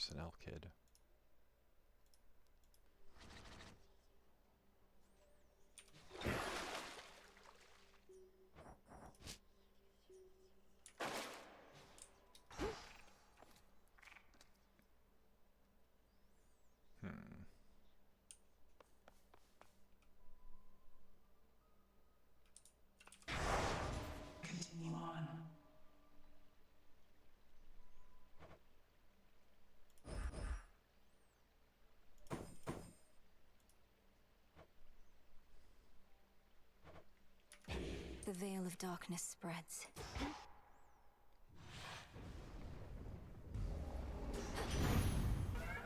just an elf kid. Continue on. The veil of darkness spreads.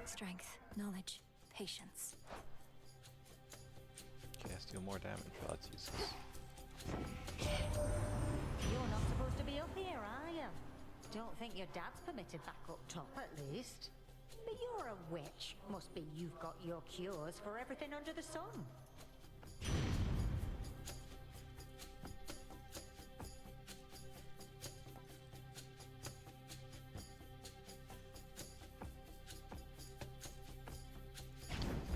Strength, knowledge, patience. Cast deal more damage. Well, that's useless. You're not supposed to be up here, are you? Don't think your dad's permitted back up top, at least. But you're a witch. Must be you've got your cures for everything under the sun.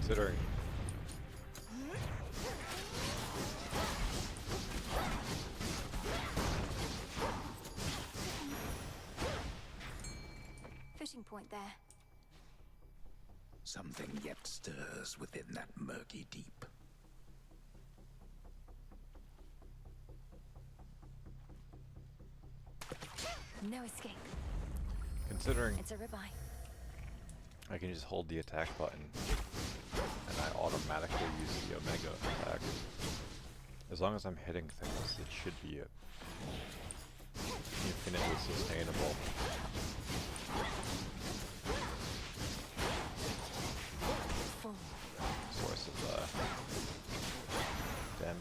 Considering. Fishing point there. Something yet stirs within that murky deep. No escape. Considering It's a ribeye. I can just hold the attack button and I automatically use the Omega attack. As long as I'm hitting things, it should be infinitely sustainable. Full. Source of damage.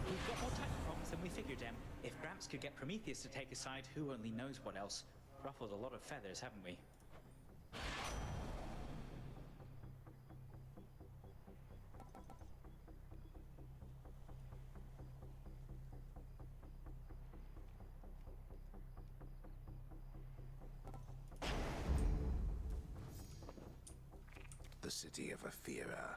We've got more Typhons than we figured, Em. If Gramps could get Prometheus to take his side, who only knows what else? Ruffled a lot of feathers, haven't we? The city of Aphira,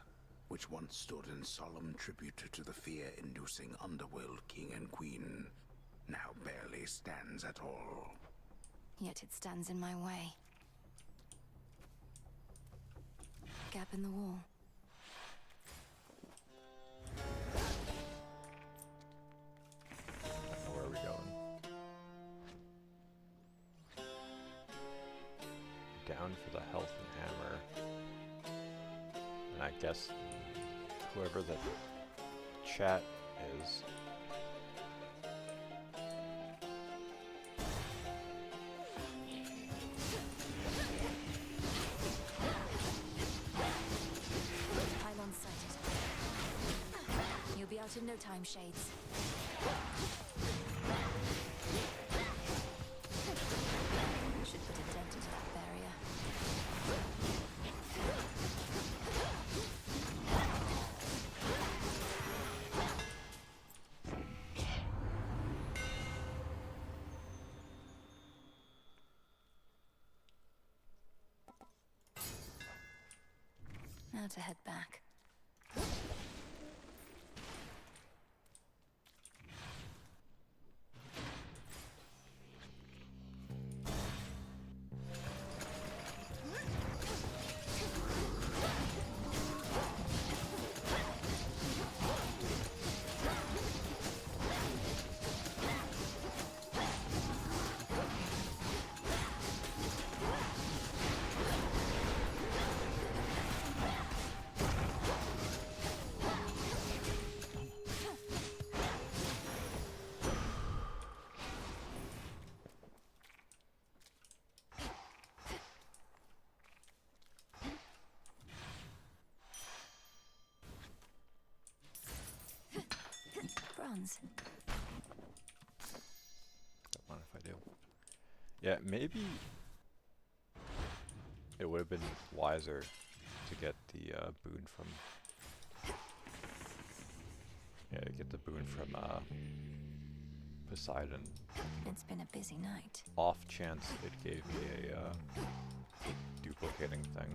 which once stood in solemn tribute to the fear-inducing underworld king and queen, now barely stands at all. Yet it stands in my way. Gap in the wall. Where are we going? Down for the health and hammer. And I guess whoever the chat is. Pylon sighted. You'll be out in no time, Shades. Should put a dent into that barrier. Now to head back. Bronze. Don't mind if I do. Yeah, maybe it would have been wiser to get the boon from. Yeah, to get the boon from Poseidon. It's been a busy night. Off chance it gave me a duplicating thing.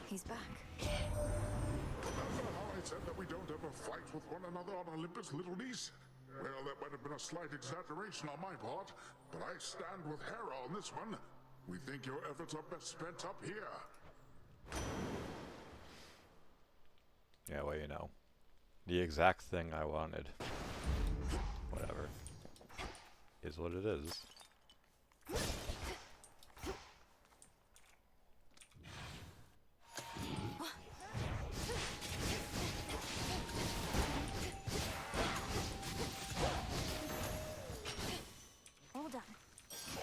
He's back. Remember how I said that we don't ever fight with one another on Olympus, little niece? Well, that might have been a slight exaggeration on my part, but I stand with Hera on this one. We think your efforts are best spent up here. Yeah, well, you know. The exact thing I wanted. Whatever. Is what it is. All done.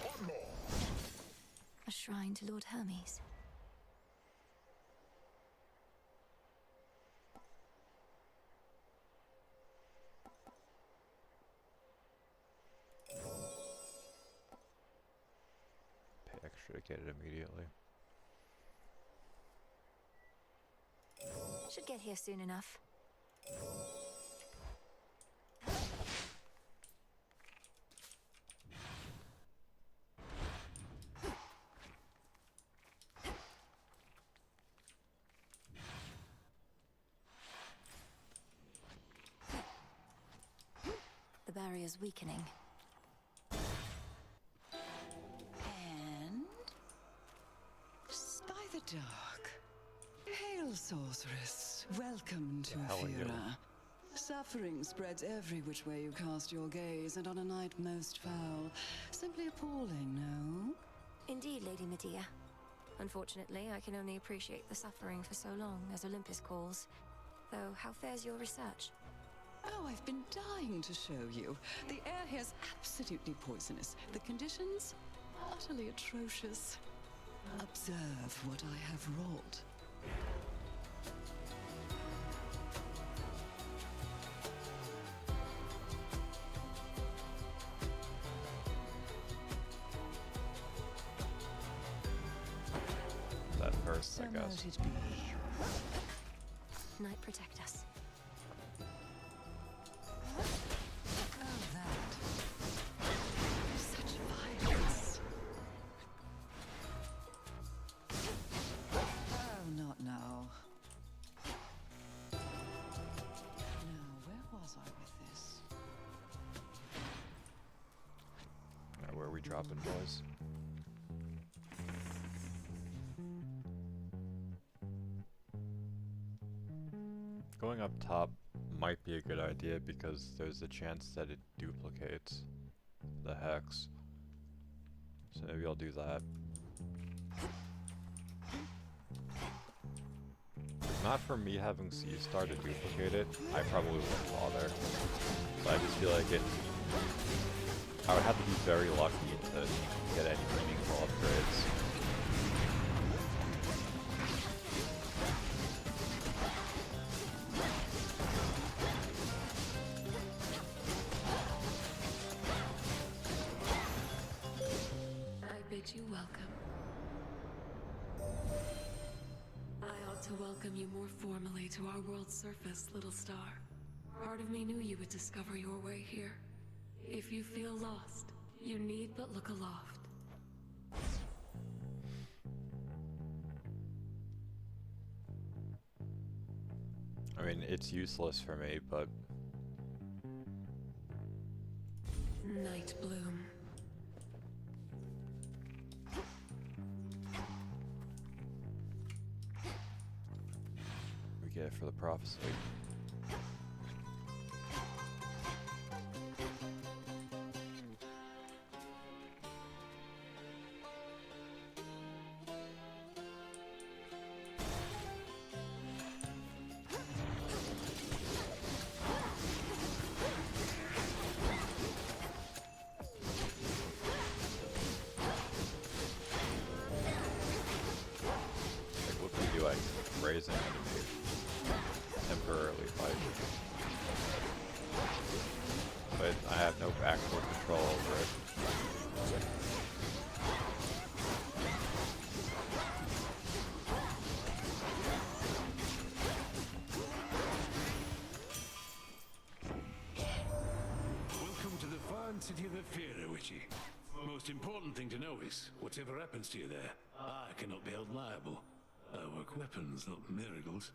One more. A shrine to Lord Hermes. Pay extra to get it immediately. Should get here soon enough. The barrier's weakening. And by the dark. Hail, sorceress. Welcome to How are you? Fira. Suffering spreads every which way you cast your gaze, and on a night most foul. Simply appalling, no? Indeed, Lady Medea. Unfortunately, I can only appreciate the suffering for so long as Olympus calls. Though, how fares your research? Oh, I've been dying to show you. The air here's absolutely poisonous. The conditions? Utterly atrocious. Observe what I have wrought. That first, So I guess. mote it be. Night protect us. Oh, that. Such violence. Oh, not now. Now, where was I with this? Where are we dropping, boys? Going up top might be a good idea because there's a chance that it duplicates the hex. So maybe I'll do that. If not for me having C Star to duplicate it, I probably wouldn't bother. But I just feel like it... I would have to be very lucky to get any meaningful upgrades. I bid you welcome. I ought to welcome you more formally to our world's surface, little star. Part of me knew you would discover your way here. If you feel lost, you need but look aloft. I mean, it's useless for me, but Night Bloom. we get it for the prophecy. temporarily fight. But I have no actual control over it. Welcome to the fine city of Ephira, Witchy. Most important thing to know is, whatever happens to you there, I cannot be held liable. I work weapons, not miracles.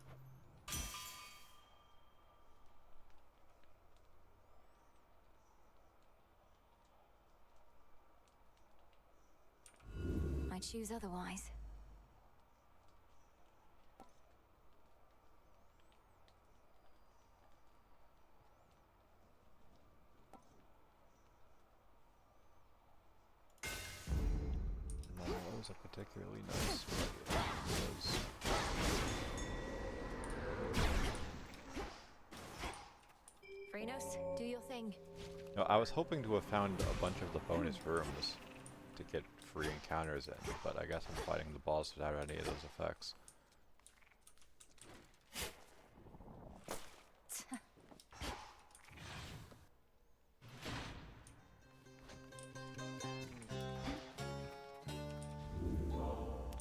I choose otherwise. No, that was a particularly nice video. Phrynos, do your thing. No, I was hoping to have found a bunch of the bonus rooms to get free encounters in, but I guess I'm fighting the boss without any of those effects.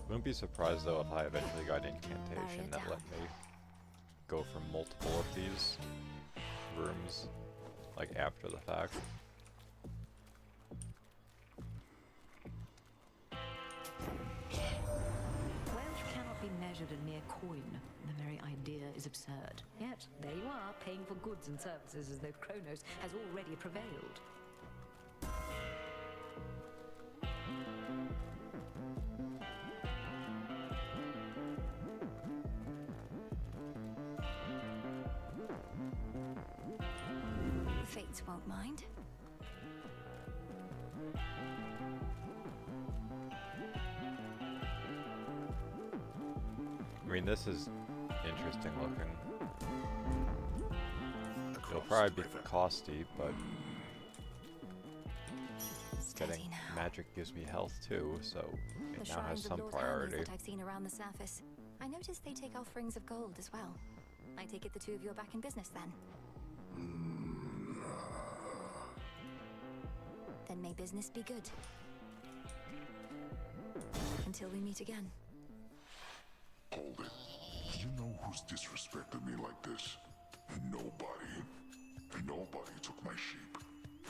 Wouldn't be surprised though if I eventually got an incantation that let me go for multiple of these rooms, like after the fact. Wealth cannot be measured in mere coin. The very idea is absurd. Yet, there you are, paying for goods and services as though Kronos has already prevailed. Fates won't mind. I mean, this is interesting looking. It'll probably be costly, but getting magic gives me health too, so it now has some priority. That I've seen around the surface. I noticed they take offerings of gold as well. I take it the two of you are back in business then. Then may business be good. Until we meet again. Hold it. Do you know who's disrespected me like this? Nobody. Nobody took my sheep.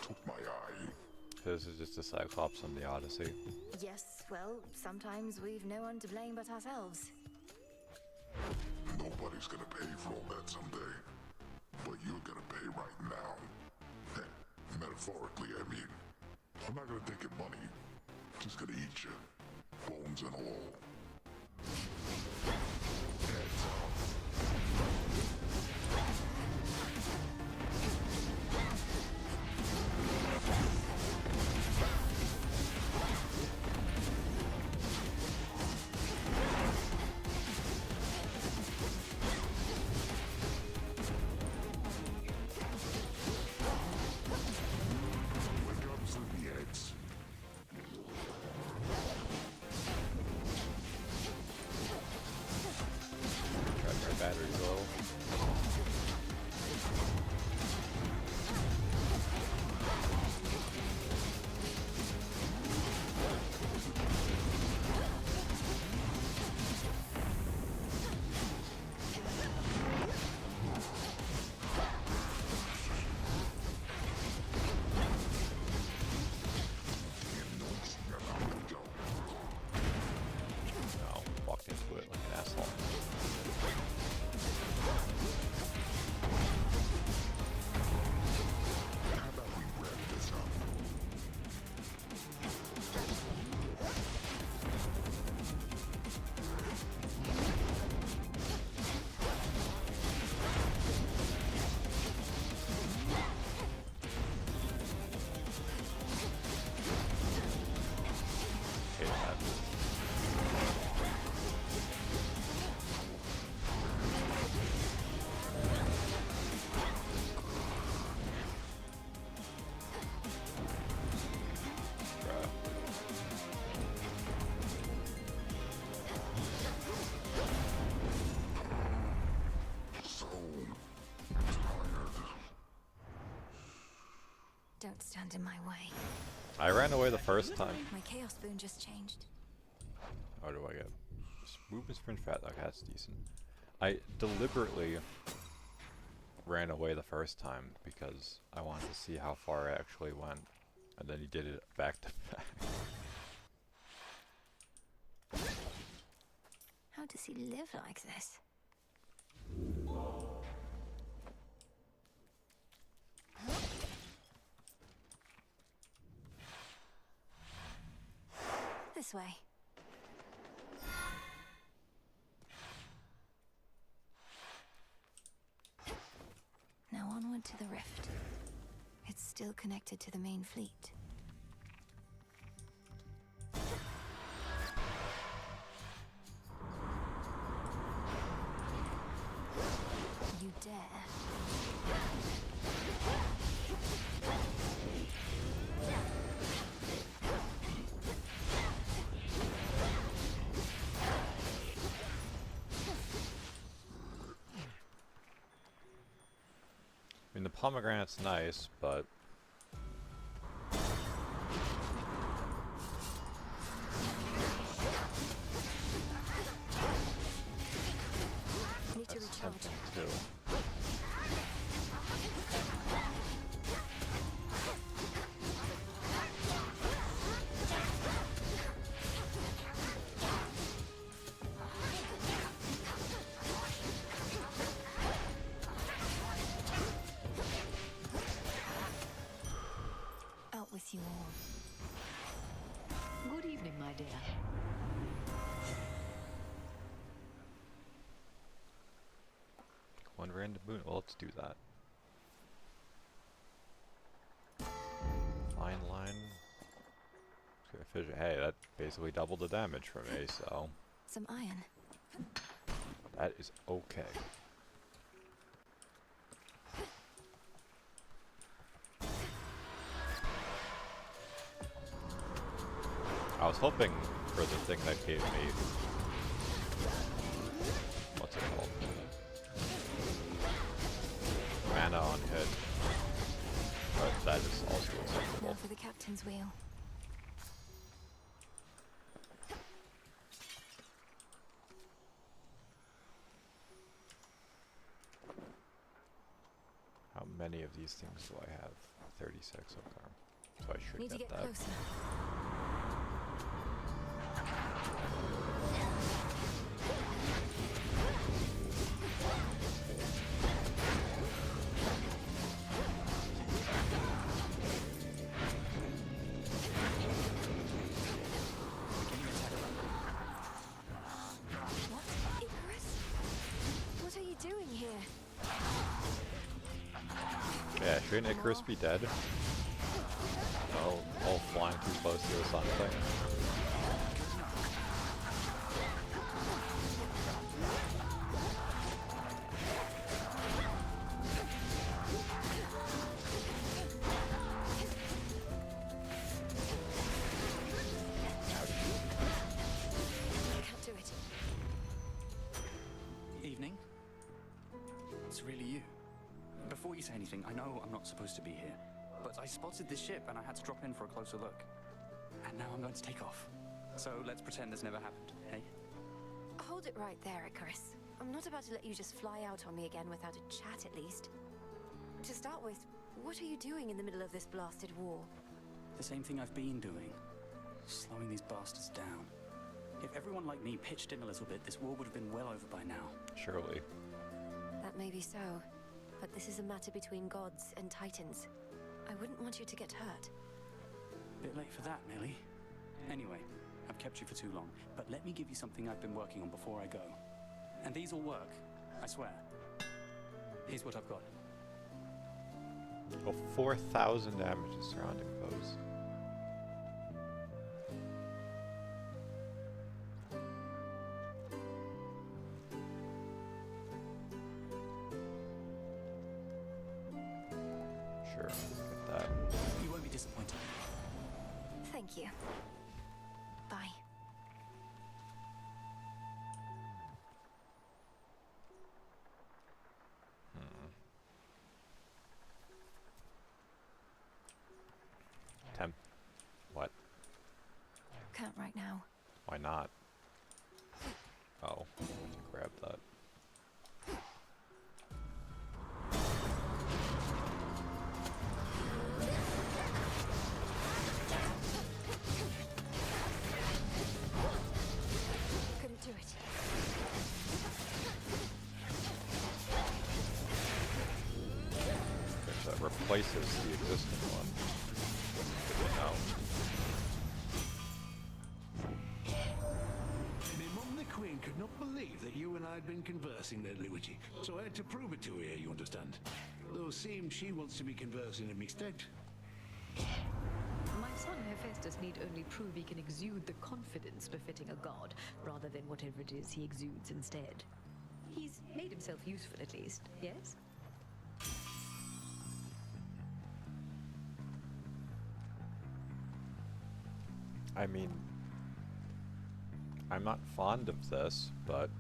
Took my eye. This is just a Cyclops on the Odyssey. Yes, well, sometimes we've no one to blame but ourselves. Nobody's gonna pay for all that someday. But you're gonna pay right now. Metaphorically, I mean. I'm not gonna take your money. I'm just gonna eat you. Bones and all. Heads off. Here comes the heads. Don't stand in my way. I ran away the first time. My chaos boon just changed. What do I get? Movement sprint fat. Okay, that's decent. I deliberately ran away the first time because I wanted to see how far I actually went. And then he did it back to back. How does he live like this? This way. Now onward to the rift. It's still connected to the main fleet. You dare? I mean, the pomegranate's nice, but Need to that's recharge. tempting too. Out with you all. Good evening, my dear. One random boon. Well, let's do that. Fine line. Hey, that basically doubled the damage from me, so Some iron. that is okay. I was hoping for the thing that gave me, what's it called? Mana on hit. But that is also Now acceptable. for the captain's wheel. How many of these things do I have? 36, okay. So I should Need to get get that. closer. What? Icarus? What are you doing here? Yeah, shouldn't Icarus be dead? All flying too close to the sun thing. Can't do it. Evening. It's really you. Before you say anything, I know I'm not supposed to be here, but I spotted this ship and I had to drop in for a closer look. And now I'm going to take off. So let's pretend this never happened, hey? Hold it right there, Icarus. I'm not about to let you just fly out on me again without a chat at least. To start with, what are you doing in the middle of this blasted war? The same thing I've been doing. Slowing these bastards down. If everyone like me pitched in a little bit, this war would have been well over by now. Surely. That may be so, but this is a matter between gods and titans. I wouldn't want you to get hurt. Bit late for that, Millie. Anyway, I've kept you for too long, but let me give you something I've been working on before I go. And these will work, I swear. Here's what I've got. Oh, 4,000 damage to surrounding foes. Sure, get that. You won't be disappointed. Thank you. Bye. Why not? Oh, grab that. Couldn't do it. So it replaces the existing one. Good to know. My mum, the Queen, could not believe that you and I had been conversing lately, Witchy. So I had to prove it to her, you understand. Though it seems she wants to be conversing in me stead. My son Hephaestus need only prove he can exude the confidence befitting a god, rather than whatever it is he exudes instead. He's made himself useful at least, yes? I mean, I'm not fond of this, but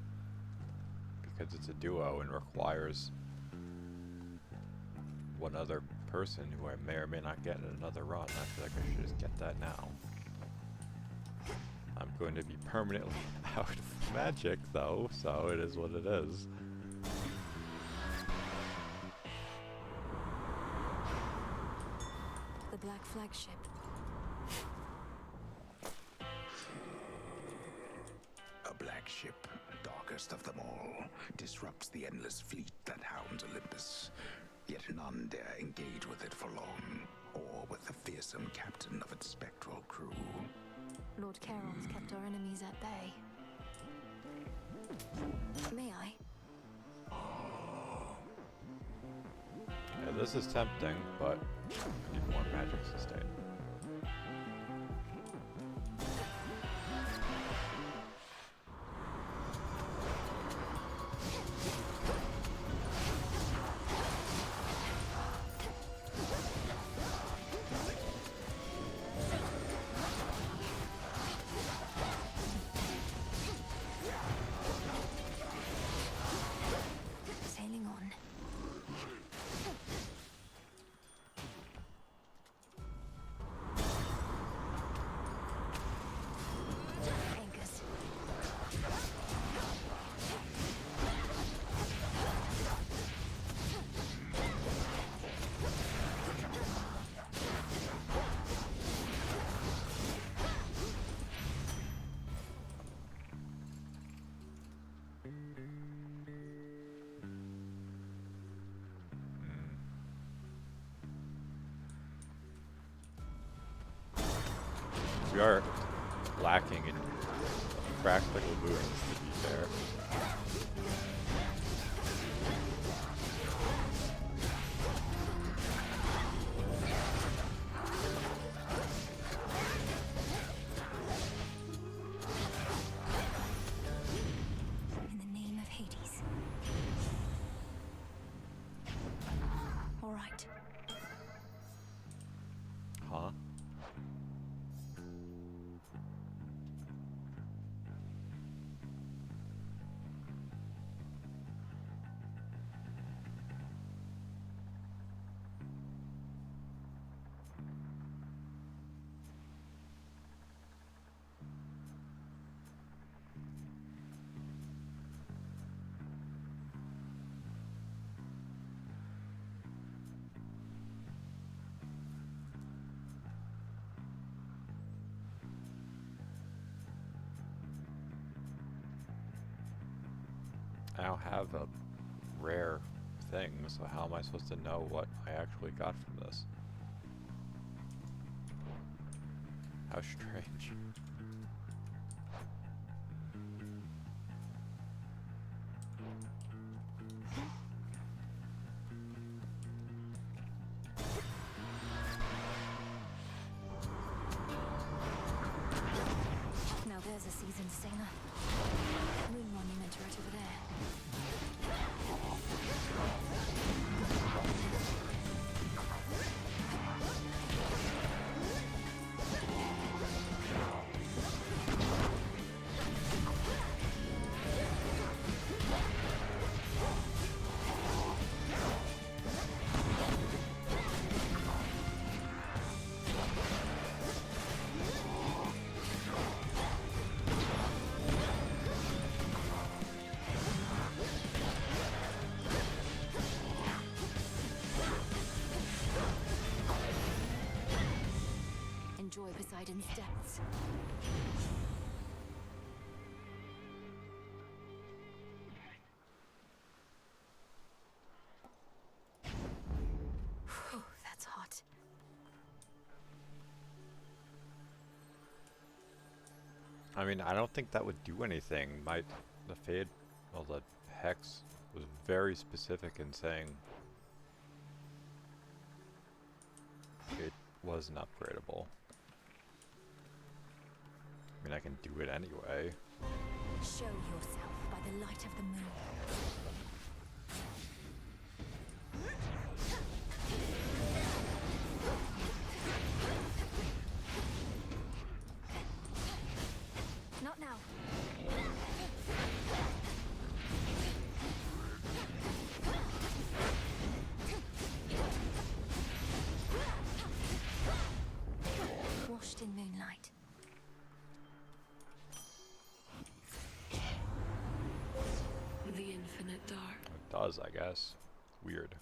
because it's a duo and requires one other person who I may or may not get in another run, I feel like I should just get that now. I'm going to be permanently out of magic, though, so it is what it is. The Black Flagship. A black ship, darkest of them all, disrupts the endless fleet that hounds Olympus. Yet none dare engage with it for long, or with the fearsome captain of its spectral crew. Lord Charon's kept our enemies at bay. May I? Yeah, this is tempting, but I need more magic sustain. Sailing on. Anchors. We are lacking in practical boons, to be fair. In the name of Hades. All right. Huh? I don't have a rare thing, so how am I supposed to know what I actually got from this? How strange. Now there's a seasoned sailor. Moon monument right over there. Poseidon's depths. Whew, that's hot. I mean, I don't think that would do anything. The Fade, well, the Hex was very specific in saying it wasn't upgradable. I mean, I can do it anyway. Show yourself by the light of the moon. Not now. Washed in moonlight. The infinite dark. It does, I guess. Weird.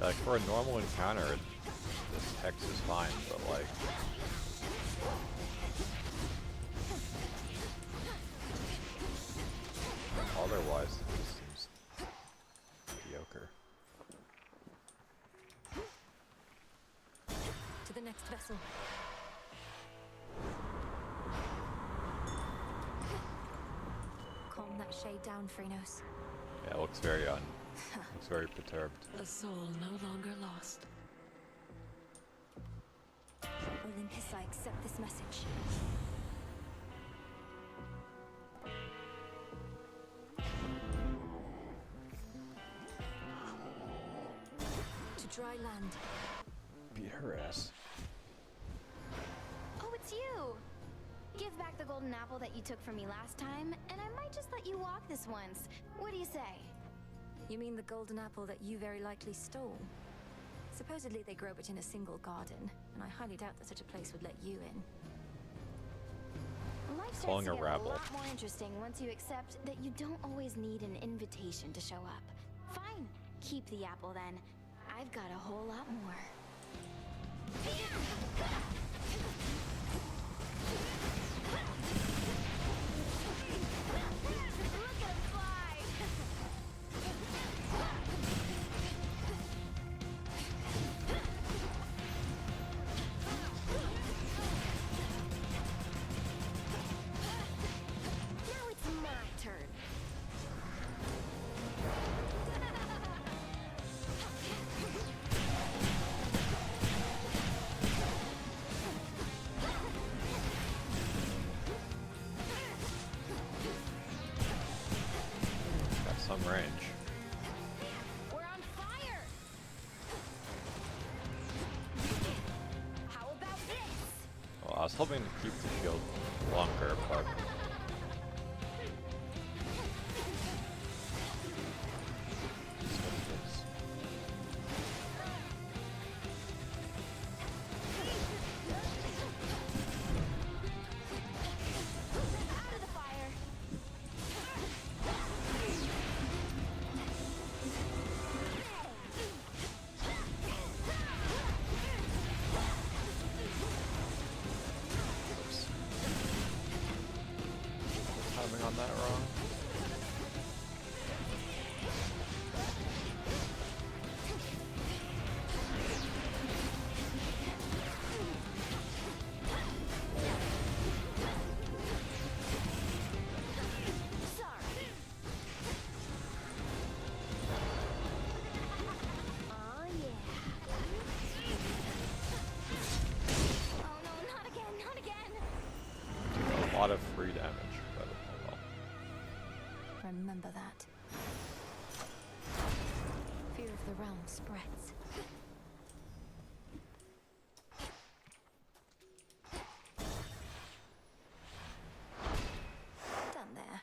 Like, for a normal encounter, this Hex is fine, but like... otherwise, it just seems mediocre. To the next vessel. Calm that shade down, Phrynos. Yeah, it looks very looks very perturbed. A soul no longer lost. Olympus, I accept this message. To dry land. Beat her ass. Oh, it's you! Give back the golden apple that you took from me last time, and I might just let you walk this once. What do you say? You mean the golden apple that you very likely stole? Supposedly they grow it in a single garden, and I highly doubt that such a place would let you in. Life starts Calling to a get rabble. a lot more interesting once you accept that you don't always need an invitation to show up. Fine, keep the apple then. I've got a whole lot more. Look at him fly! Now it's my turn. Got some range. We're on fire! How about this? Well, I was hoping to keep the shield longer, but... It's what it is. Out of the fire! threats. Done there.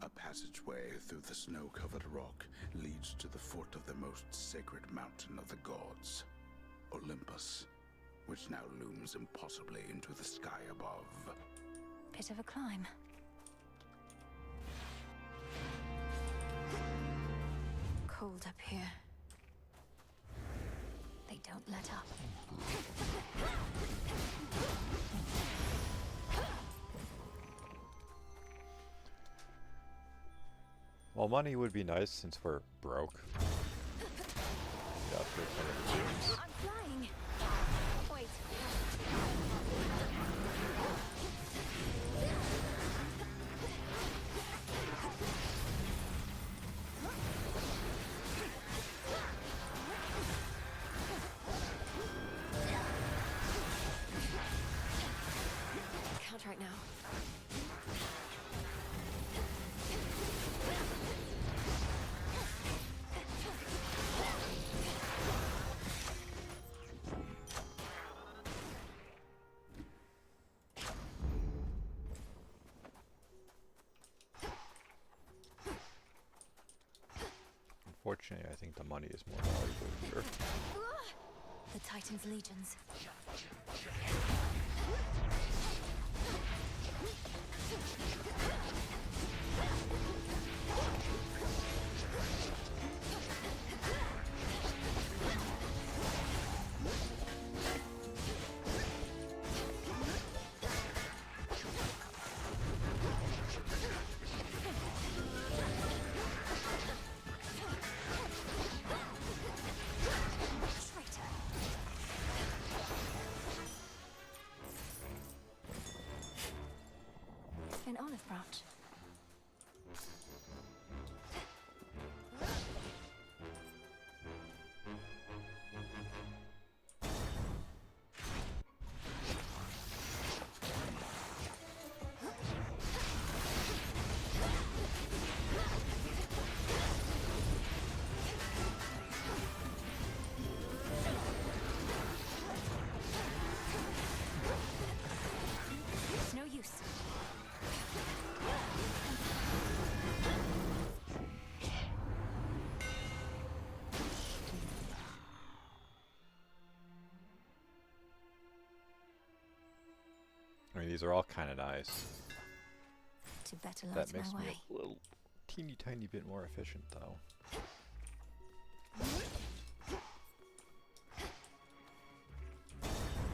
A passageway through the snow-covered rock leads to the foot of the most sacred mountain of the gods, Olympus, which now looms impossibly into the sky above. Bit of a climb. Cold up here. They don't let up. Well, money would be nice since we're broke. Yeah, for some of the games. I'm flying. Wait. Can't right now. Unfortunately, I think the money is more valuable here. The Titan's legions. An olive branch. It's no use. I mean, these are all kind of nice. To better That light makes my me way. a little teeny tiny bit more efficient, though.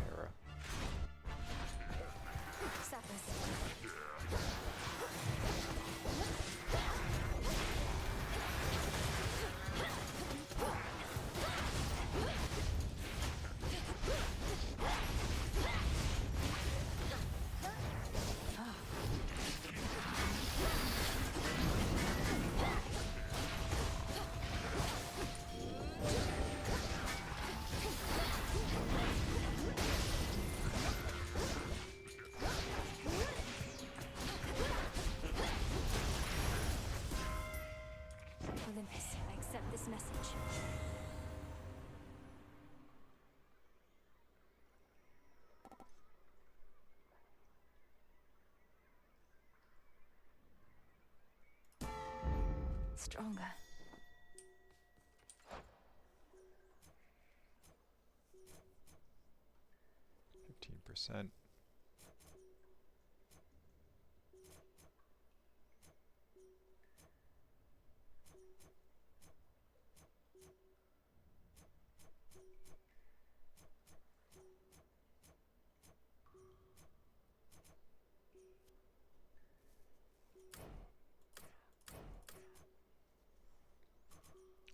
Hera. Sappers. Olympus, I accept this message. Stronger. 15%.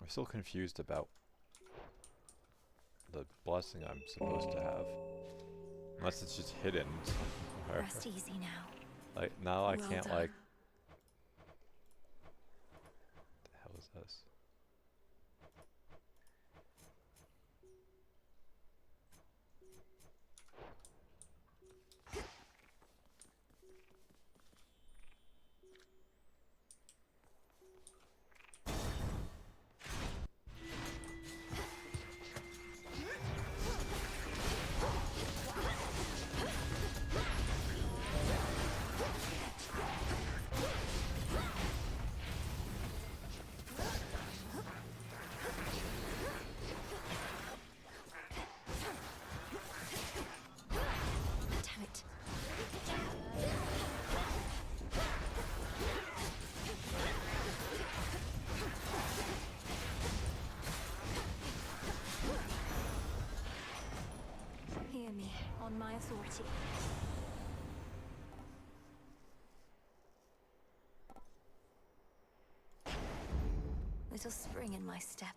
I'm still confused about the blessing I'm supposed to have. Unless it's just hidden somewhere. Rest easy now. Like, now I Well can't, done. like... What the hell is this? near me, on my authority. Little spring in my step.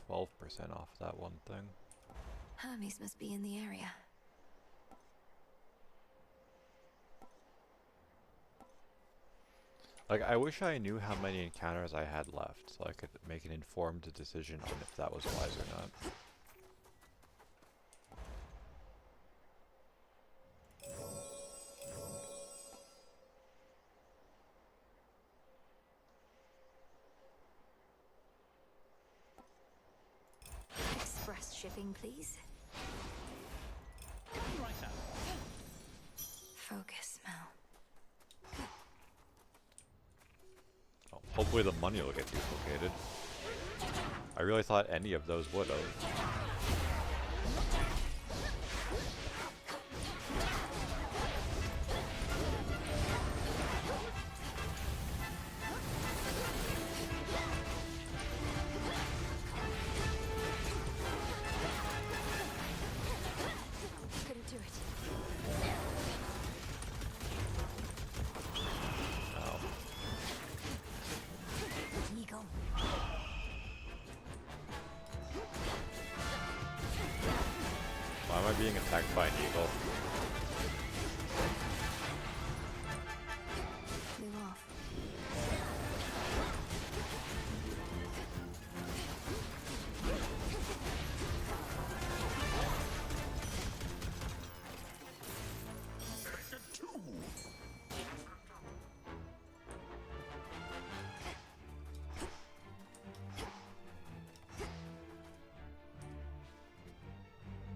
12% off that one thing. Hermes must be in the area. Like, I wish I knew how many encounters I had left, so I could make an informed decision on if that was wise or not. Express shipping, please. Right out. Focus, Mel. Oh, hopefully the money will get duplicated. I really thought any of those would have. Couldn't do it. Oh. Eagle. Why am I being attacked by an eagle? Flew off.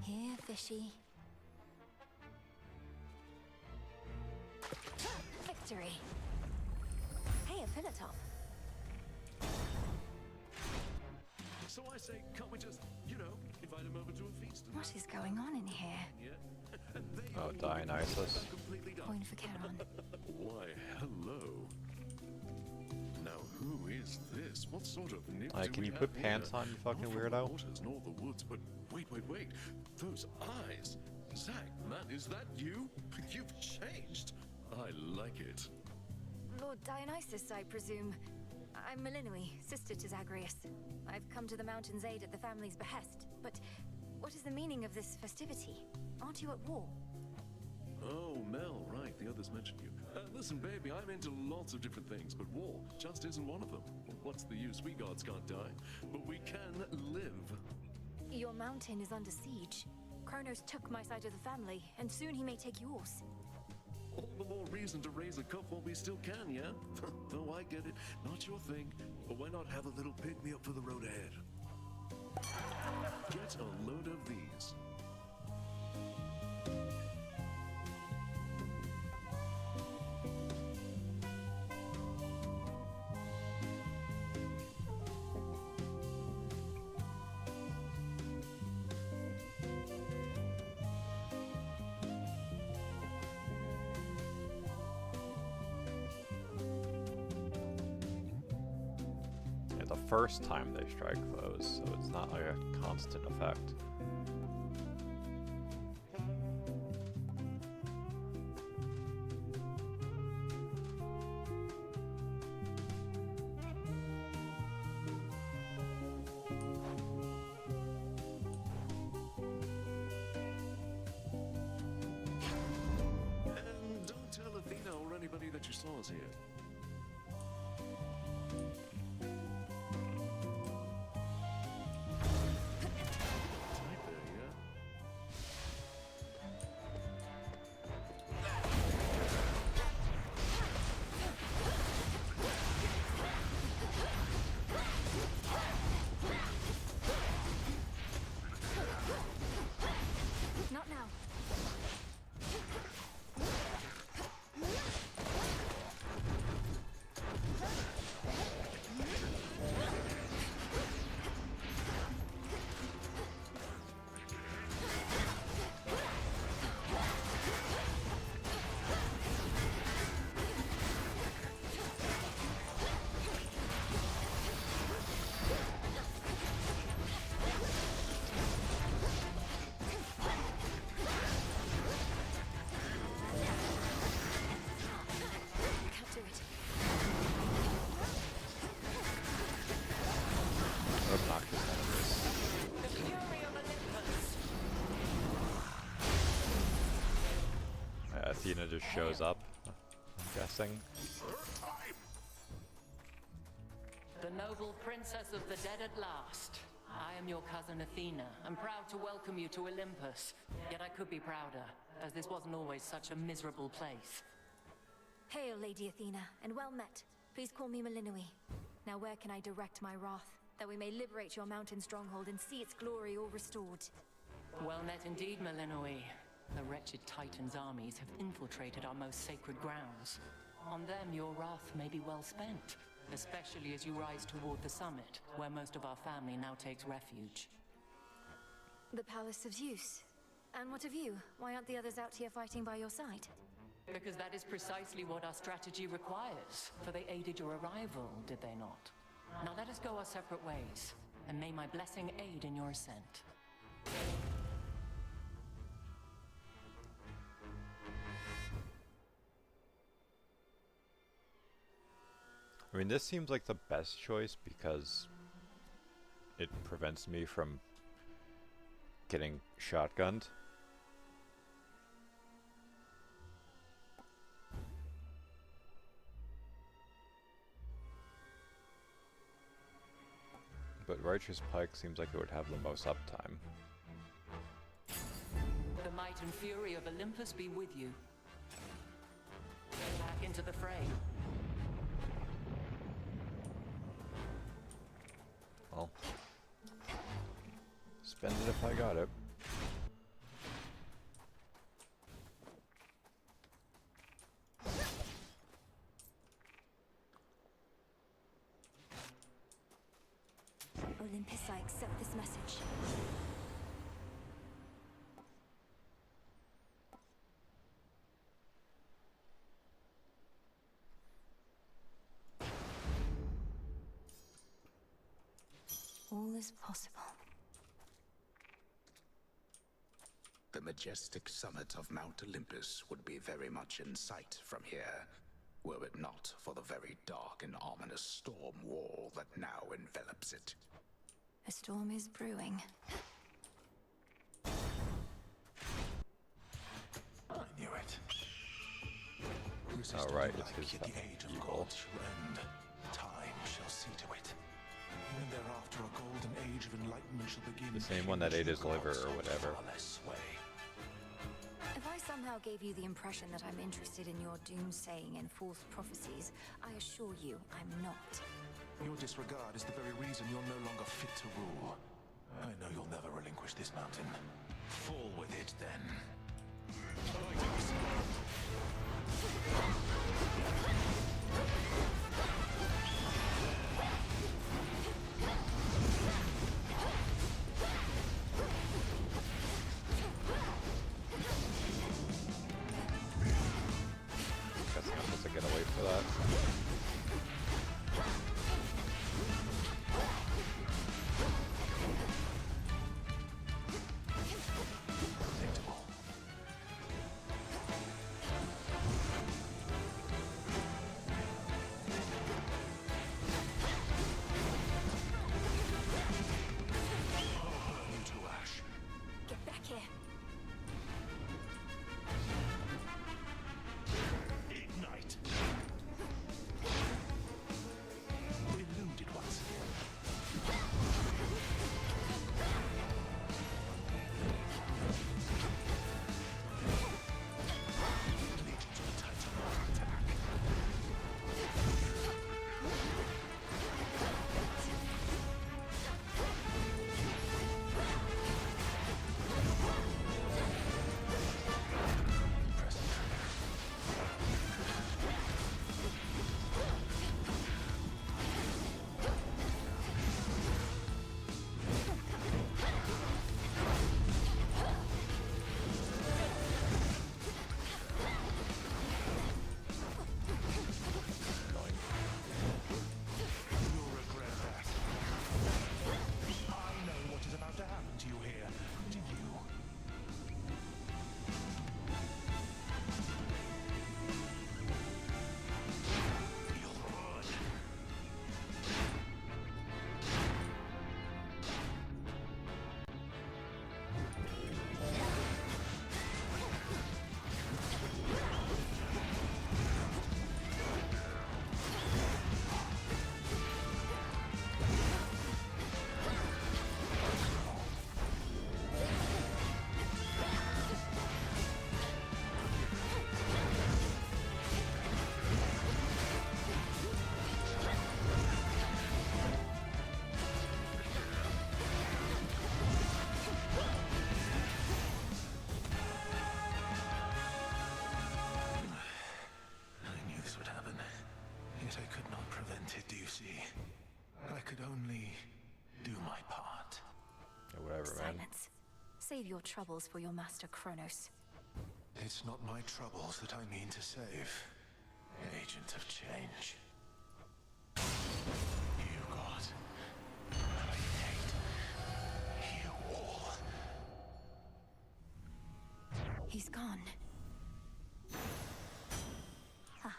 Here, fishy. Victory. Hey, a Philotop. So I say, can't we just, invite him over to a feast? What is going on in here? Yeah. And there you Oh, go. Dionysus. Completely done. Point for Charon. Why, hello. Now, who is this? What sort of nip do Can we you have put here? pants on, you fucking Not from weirdo? the waters nor the woods, but wait. Those eyes. Zach, man, is that you? You've changed. I like it. Lord Dionysus, I presume. I'm Melinoi, sister to Zagreus. I've come to the mountain's aid at the family's behest. But what is the meaning of this festivity? Aren't you at war? Oh, Mel, right. The others mentioned you. Listen, baby, I'm into lots of different things, but war just isn't one of them. What's the use? We gods can't die, but we can live. Your mountain is under siege. Kronos took my side of the family, and soon he may take yours. All the more reason to raise a cup while we still can, yeah? Though I get it, not your thing, but why not have a little pick-me-up for the road ahead? Get a load of these. Yeah, the first time they strike foes, so it's not like a constant effect. And don't tell Athena or anybody that you saw us here. Tight there, yeah? Not now. Athena just shows up, I'm guessing. The noble princess of the dead at last. I am your cousin Athena, and proud to welcome you to Olympus. Yet I could be prouder, as this wasn't always such a miserable place. Hail, Lady Athena, and well met. Please call me Melinui. Now where can I direct my wrath, that we may liberate your mountain stronghold and see its glory all restored? Well met indeed, Melinui. The wretched Titan's armies have infiltrated our most sacred grounds. On them your wrath may be well spent, especially as you rise toward the summit, where most of our family now takes refuge. The Palace of Zeus. And what of you? Why aren't the others out here fighting by your side? Because that is precisely what our strategy requires, for they aided your arrival, did they not? Now let us go our separate ways, and may my blessing aid in your ascent. I mean, this seems like the best choice because it prevents me from getting shotgunned. But Righteous Pike seems like it would have the most uptime. The might and fury of Olympus be with you. Back into the fray. Well, spend it if I got it. Olympus, I accept this message. All is possible. The majestic summit of Mount Olympus would be very much in sight from here, were it not for the very dark and ominous storm wall that now envelops it. A storm is brewing. I knew it. Oh right, it's his the age of evil. gold shall end. Time shall see to it. And thereafter a golden age of enlightenment shall begin. The same one that ate his liver or whatever. If I somehow gave you the impression that I'm interested in your doomsaying and false prophecies, I assure you I'm not. Your disregard is the very reason you're no longer fit to rule. I know you'll never relinquish this mountain. Fall with it, then. Guessing I'm supposed to get away for that. Whatever, man. Silence. Save your troubles for your master Kronos. It's not my troubles that I mean to save. Agent of change. You God. I hate you all. He's gone. Ah.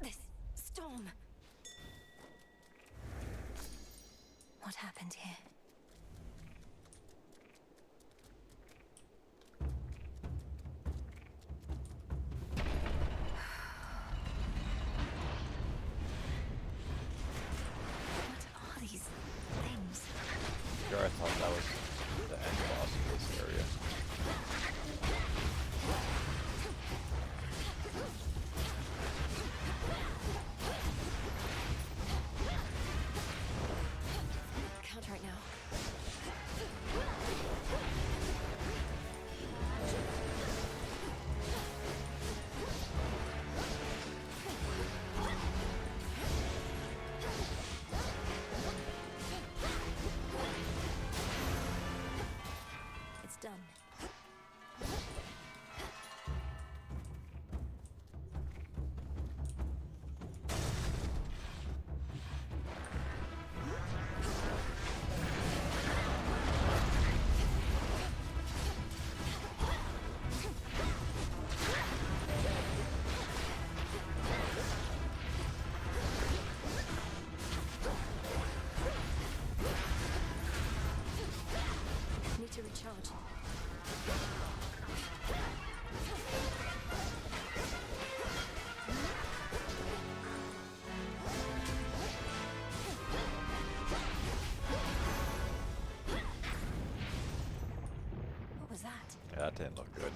This storm. What happened here? What are these things? Sure, I thought that was the end boss of this area. Can't right now. It's done. Need to recharge. What was that? Yeah, that didn't look good.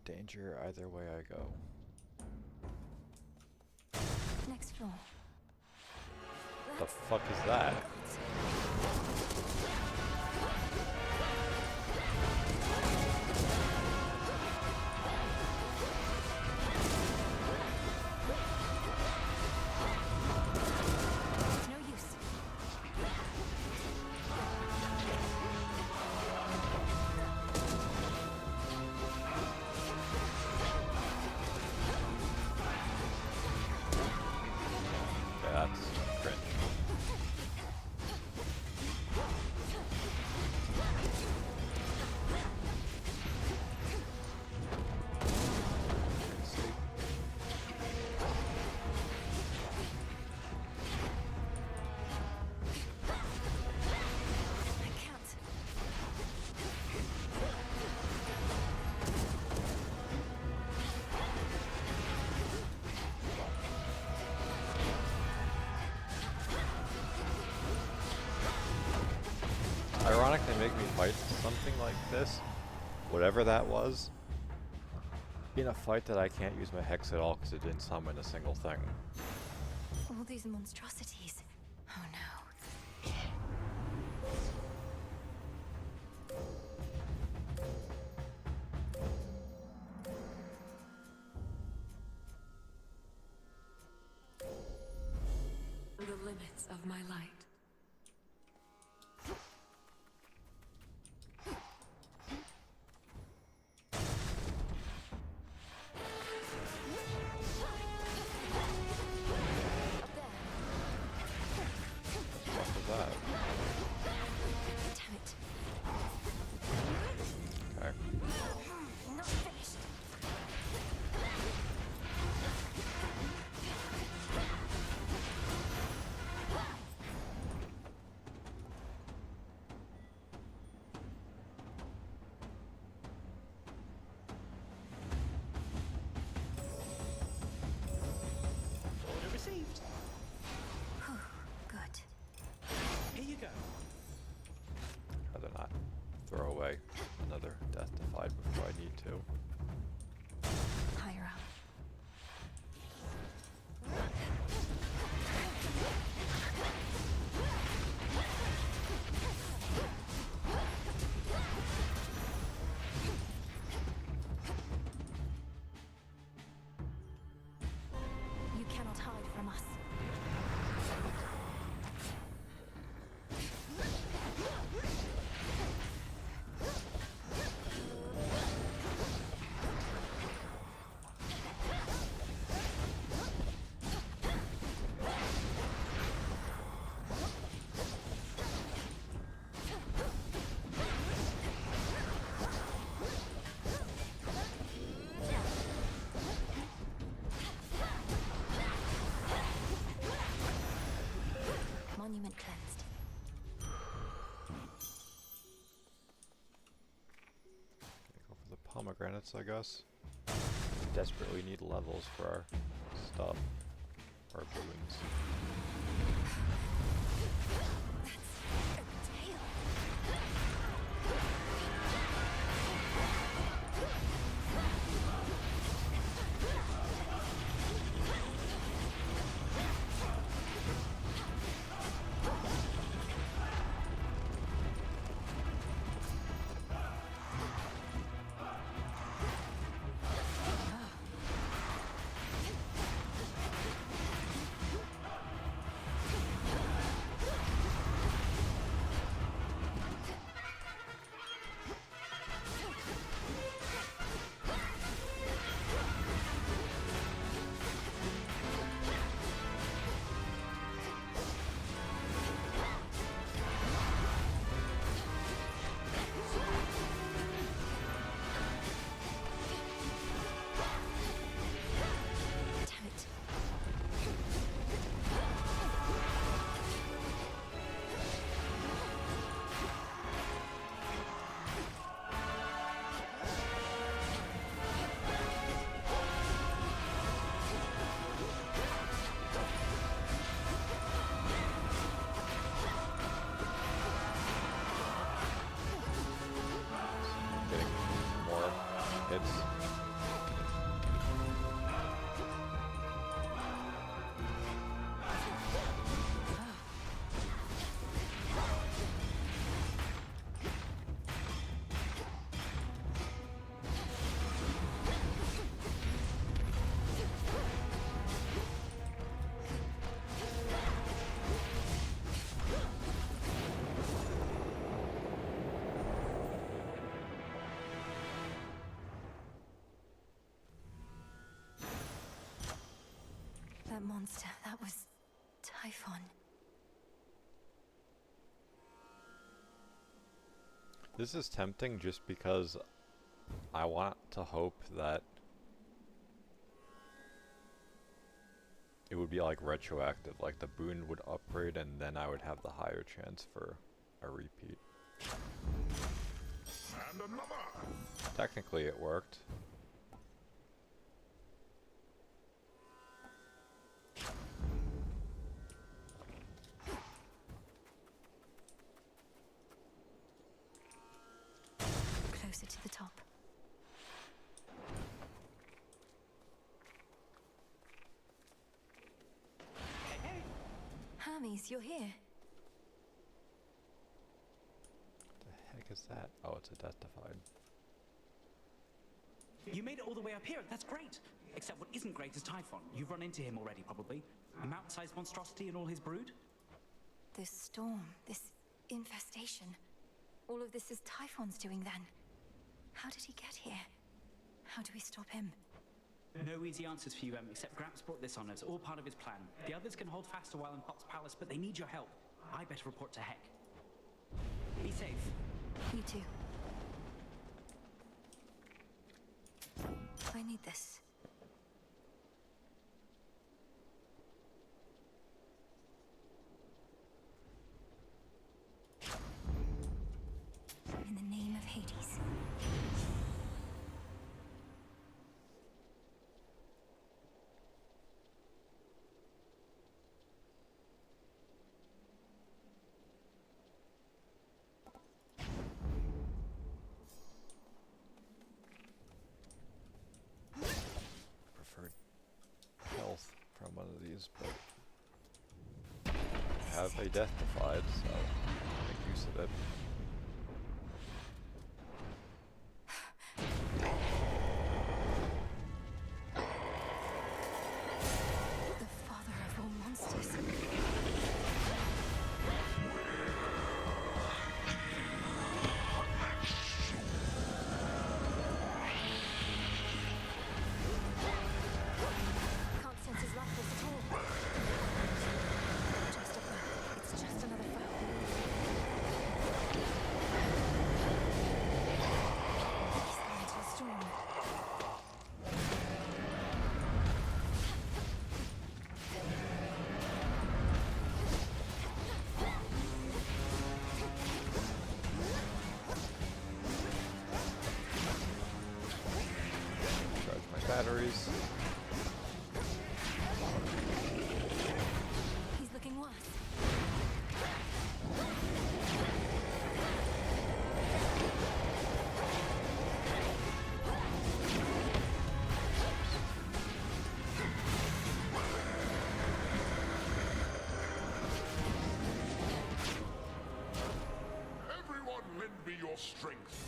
Danger either way I go. Next floor. The fuck is that? No use. Yeah, that's cringe. I can't. Ironic they make me fight something like this, whatever that was, in a fight that I can't use my hex at all because it didn't summon a single thing. All these monstrosities. Oh no. The limits of my light. What was that? Damn it. Okay. Not finished. from us. Monument cleansed. Go for the pomegranates, I guess. Desperately need levels for our stuff. Our boons. That monster, that was Typhon. This is tempting just because I want to hope that it would be like retroactive, like the boon would upgrade and then I would have the higher chance for a repeat. And another! Technically it worked. Closer to the top. Hermes, you're here. The heck is that? Oh, it's a death-defied. You made it all the way up here. That's great. Except what isn't great is Typhon. You've run into him already, probably. A mountain-sized monstrosity and all his brood? This storm, this infestation. All of this is Typhon's doing then. How did he get here? How do we stop him? No easy answers for you, except Gramps brought this on us, all part of his plan. The others can hold fast a while in Pot's Palace, but they need your help. I better report to Heck. Be safe. You too. I need this. In the name of Hades. Preferred health from one of these, but I have a death-defied, so I'll make use of it. The father of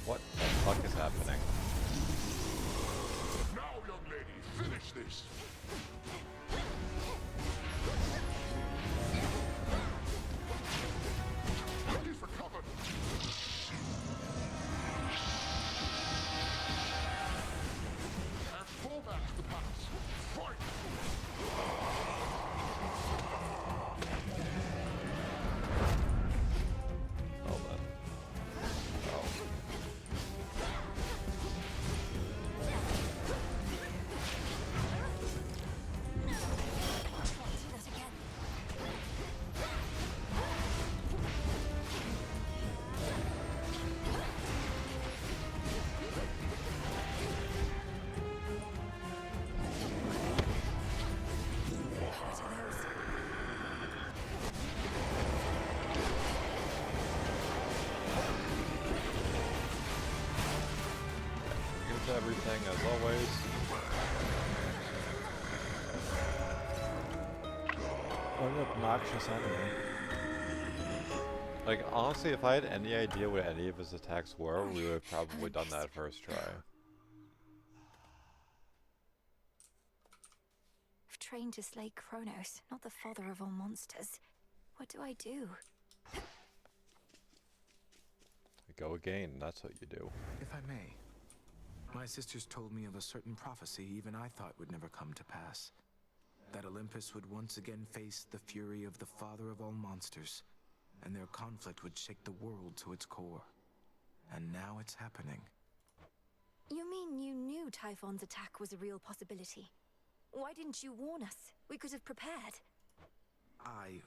What the fuck is happening? Now, young lady, finish this. Ready for cover. And fall back to the palace. Fight! Hold on. Oh. Here's everything as always. What an obnoxious enemy. Like, honestly, if I had any idea what any of his attacks were, we would have probably done that first try. I've trained to slay Kronos, not the father of all monsters. What do I do? Go again, that's what you do. If I may, my sisters told me of a certain prophecy even I thought would never come to pass. That Olympus would once again face the fury of the father of all monsters, and their conflict would shake the world to its core. And now it's happening. You mean you knew Typhon's attack was a real possibility? Why didn't you warn us? We could have prepared. I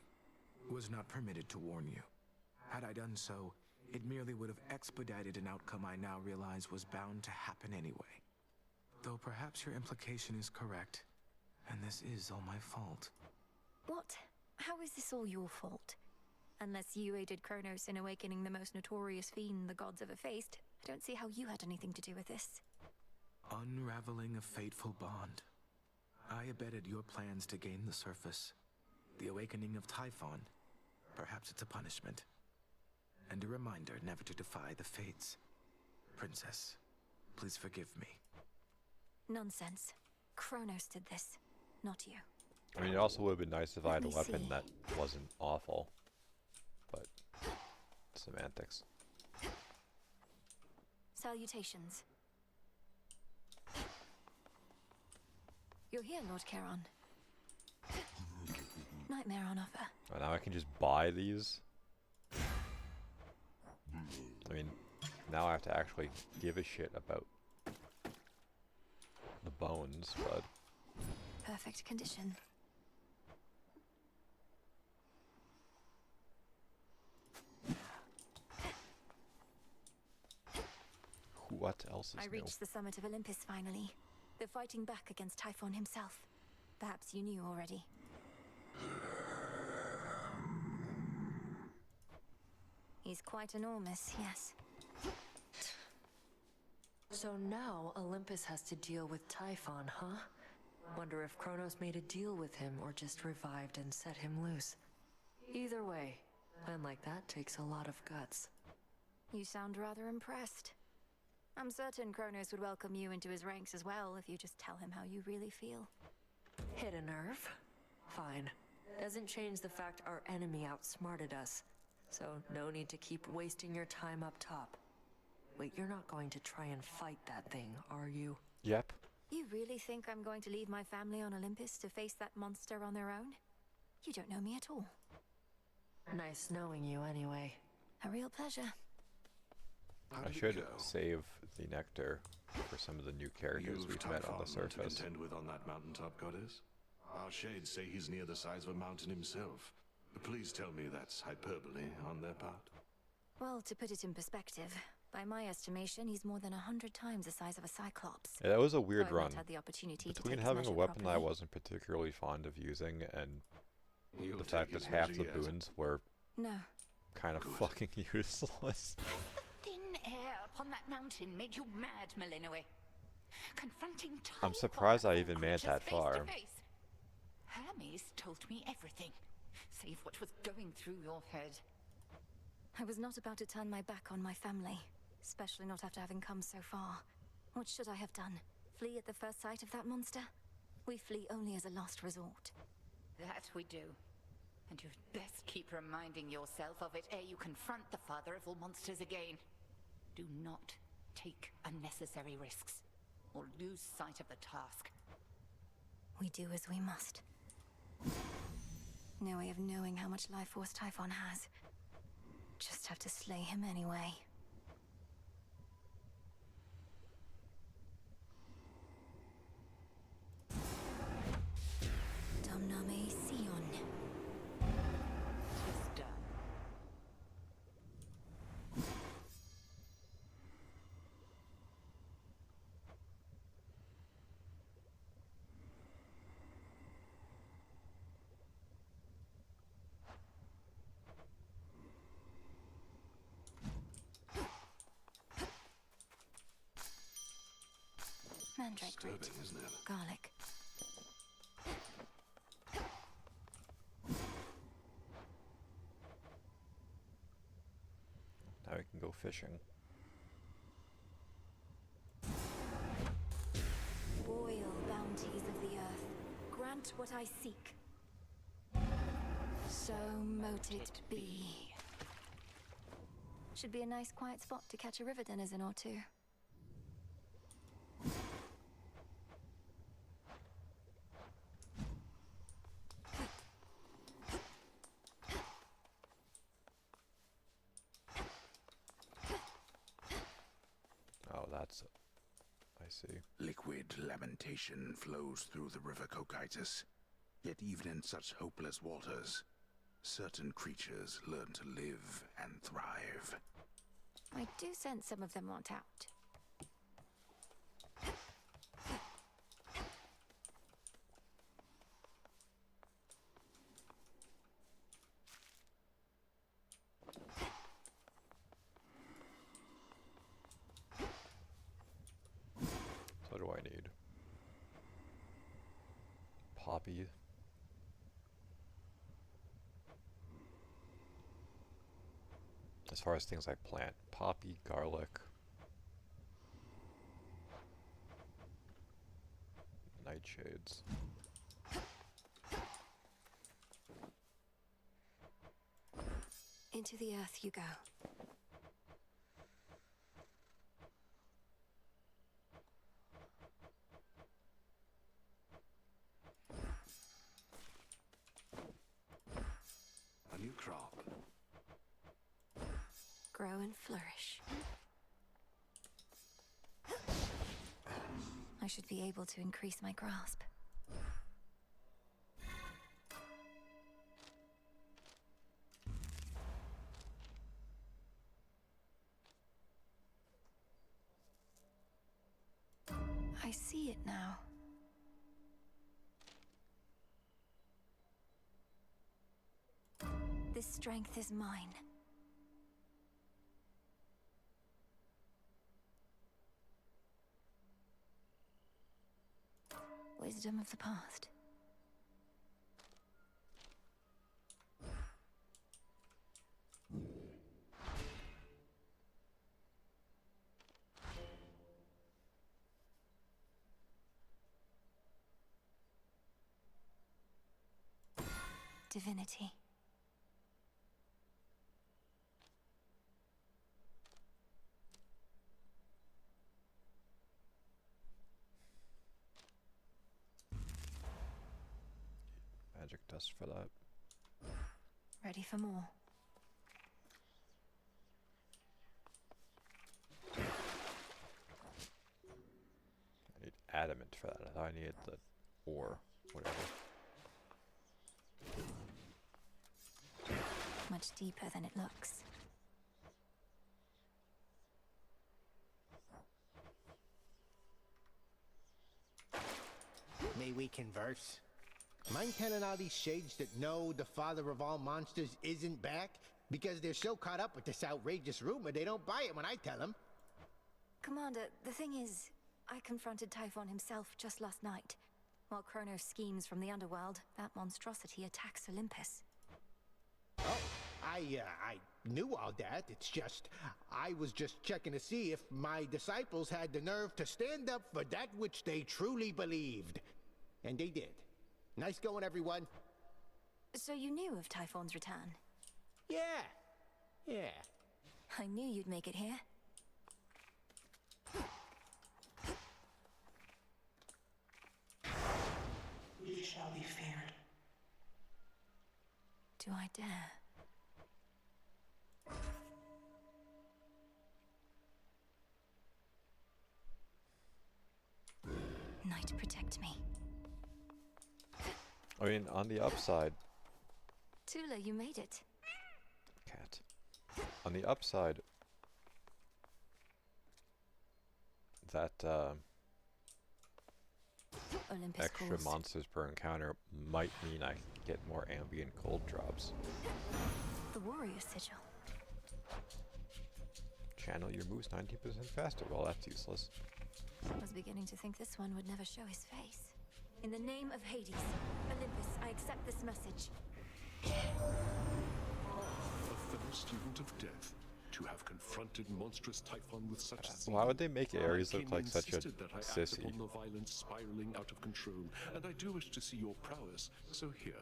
was not permitted to warn you. Had I done so, it merely would have expedited an outcome I now realize was bound to happen anyway. Though perhaps your implication is correct, and this is all my fault. What? How is this all your fault? Unless you aided Kronos in awakening the most notorious fiend the gods ever faced, I don't see how you had anything to do with this. Unraveling a fateful bond. I abetted your plans to gain the surface. The awakening of Typhon. Perhaps it's a punishment. And a reminder never to defy the fates. Princess, please forgive me. Nonsense. Kronos did this, not you. I mean, it also would have been nice if I had a Let me weapon see. that wasn't awful. But, semantics. Salutations. You're here, Lord Charon. Nightmare on offer. Oh, now I can just buy these? I mean, now I have to actually give a shit about the bones, but... Perfect condition. What else is I new? reached the summit of Olympus finally. They're fighting back against Typhon himself. Perhaps you knew already. He's quite enormous, yes. So now Olympus has to deal with Typhon, huh? Wonder if Kronos made a deal with him or just revived and set him loose. Either way, plan like that takes a lot of guts. You sound rather impressed. I'm certain Kronos would welcome you into his ranks as well if you just tell him how you really feel. Hit a nerve? Fine. Doesn't change the fact our enemy outsmarted us. So no need to keep wasting your time up top. Wait, you're not going to try and fight that thing, are you? Yep. You really think I'm going to leave my family on Olympus to face that monster on their own? You don't know me at all. Nice knowing you anyway. A real pleasure. I should save the nectar for some of the new characters we've met on the surface. To contend with on that mountaintop, goddess? Our shades say he's near the size of a mountain himself. Please tell me that's hyperbole on their part. Well, to put it in perspective, by my estimation, he's more than 100 times the size of a Cyclops. Yeah, that was a weird I've run. not had the opportunity to Between take his having a measure weapon that I properly. wasn't particularly fond of using and You'll the fact take that his half measure the yet. boons were No. kind of fucking useless. Thin air upon that mountain made you mad, Malinois. Confronting I'm surprised I even made it that far. Hermes told me everything, save what was going through your head. I was not about to turn my back on my family. especially not after having come so far. What should I have done? Flee at the first sight of that monster? We flee only as a last resort. That we do. And you'd best keep reminding yourself of it ere you confront the father of all monsters again. Do not take unnecessary risks, or lose sight of the task. We do as we must. No way of knowing how much life force Typhon has. Just have to slay him anyway. Domname Sion. Tis done. Mandrake root. Disturbing, isn't it? Garlic. Now we can go fishing. Boil bounties of the earth. Grant what I seek. So mote it be. Should be a nice quiet spot to catch a river denizen or two. Oh, that's it. I see. Liquid lamentation flows through the river Cocytus. Yet even in such hopeless waters, certain creatures learn to live and thrive. I do sense some of them want out. So what do I need? Poppy. As far as things I plant, poppy, garlic, nightshades. Into the earth you go. A new crop. Grow and flourish. I should be able to increase my grasp. I see it now. This strength is mine. Wisdom of the past. Divinity. Magic dust for that. Ready for more. I need adamant for that. I thought I needed the ore, whatever. Much deeper than it looks. May we converse? Mind telling all these shades that no, the father of all monsters isn't back? Because they're so caught up with this outrageous rumor, they don't buy it when I tell them. Commander, the thing is, I confronted Typhon himself just last night. While Kronos schemes from the underworld, that monstrosity attacks Olympus. Oh, I knew all that. It's just, I was just checking to see if my disciples had the nerve to stand up for that which they truly believed. And they did. Nice going, everyone. So you knew of Typhon's return? Yeah. I knew you'd make it here. We shall be feared. Do I dare? Night, protect me. I mean, on the upside... Tula, you made it. Cat. On the upside... That, Olympus extra calls. monsters per encounter might mean I get more ambient cold drops. The warrior sigil. Channel your moves 19% faster. Well, that's useless. I was beginning to think this one would never show his face. In the name of Hades, Olympus, I accept this message. A fellow student of death, to have confronted monstrous Typhon with such zeal. Why would they make Ares look King like such a insisted that I act sissy? upon the violence spiraling out of control, and I do wish to see your prowess. So here,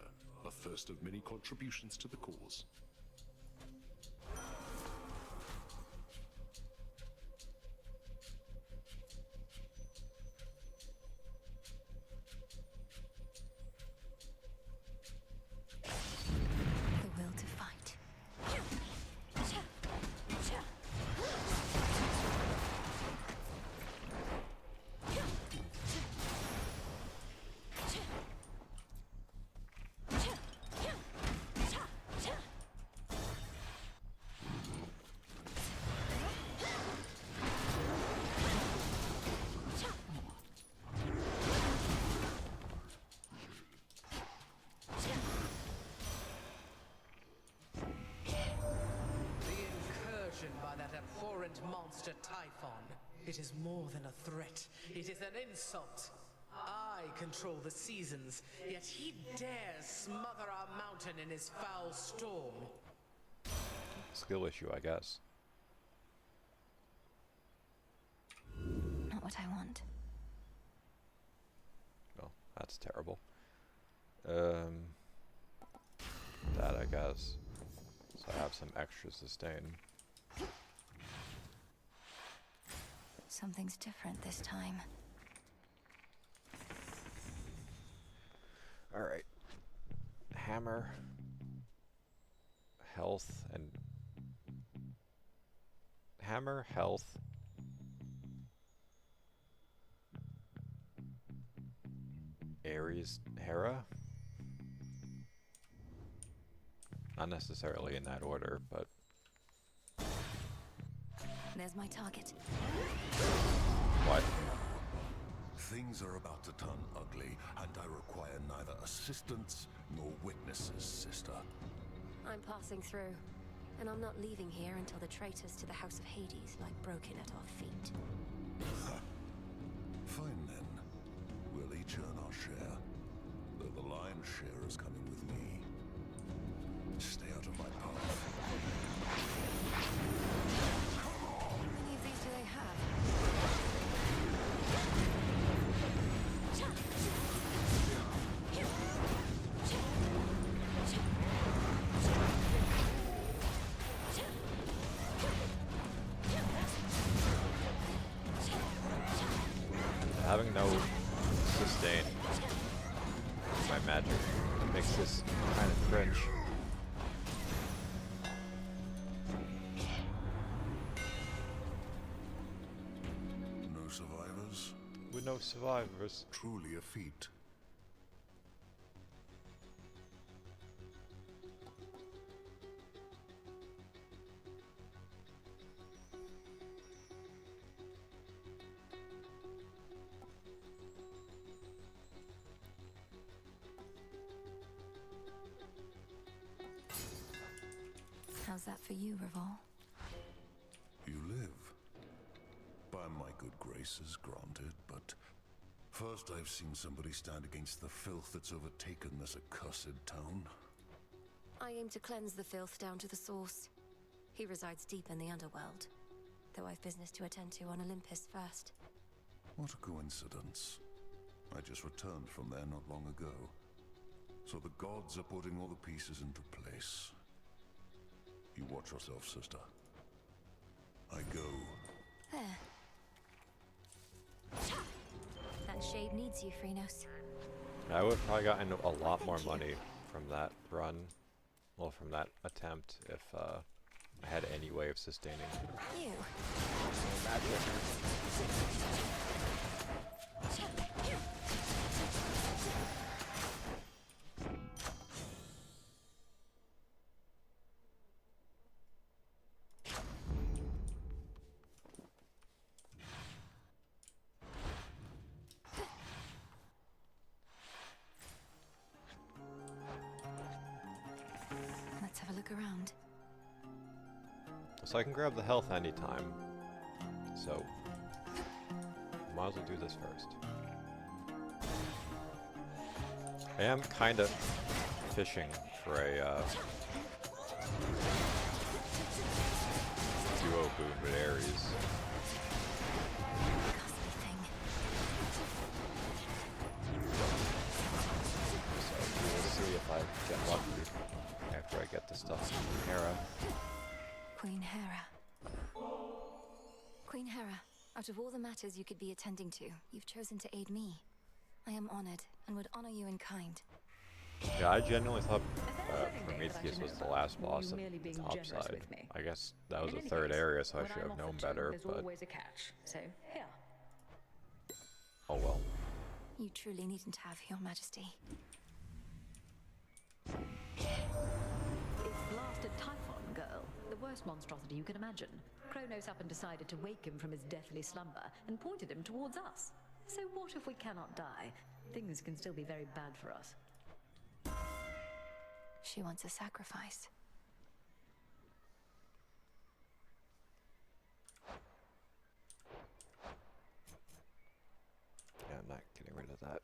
a first of many contributions to the cause. The will to fight. By that abhorrent monster Typhon. It is more than a threat. It is an insult. I control the seasons, yet he dares smother our mountain in his foul storm. Skill issue, I guess. Not what I want. Well, that's terrible. That, I guess. So I have some extra sustain. Something's different this time. Alright. Hammer. Health and... Hammer, health. Ares, Hera. Not necessarily in that order, but... There's my target. What? Things are about to turn ugly, and I require neither assistance nor witnesses, sister. I'm passing through, and I'm not leaving here until the traitors to the House of Hades lie broken at our feet. Fine then. We'll each earn our share. Though the lion's share is coming with me. Stay out of my path. How many of these do they have? Having no sustain my magic makes this kind of cringe. No survivors? With no survivors. Truly a feat. How's that for you, Revol? You live. By my good graces, granted, but first I've seen somebody stand against the filth that's overtaken this accursed town. I aim to cleanse the filth down to the source. He resides deep in the underworld, though I've business to attend to on Olympus first. What a coincidence. I just returned from there not long ago. So the gods are putting all the pieces into place. You watch yourself, sister. I go. There. That shade needs you, Phrynos. I would have probably gotten a lot more money from that run. Well, from that attempt, if I had any way of sustaining. You. Let's have a look around. So I can grab the health anytime. So, might as well do this first. I am kind of fishing for a duo boon with Ares. So we'll see if I get lucky after I get the stuff from Hera. Queen Hera. Queen Hera, out of all the matters you could be attending to, you've chosen to aid me. I am honored and would honor you in kind. Yeah, I genuinely thought Prometheus was the last boss of the top side. I guess that was a third area, so I should have known better, but... always a catch, so here. Oh well. You truly needn't have, Your Majesty. It's blasted Typhon, girl. The worst monstrosity you can imagine. Kronos up and decided to wake him from his deathly slumber and pointed him towards us. So what if we cannot die? Things can still be very bad for us. She wants a sacrifice. Yeah, I'm not getting rid of that.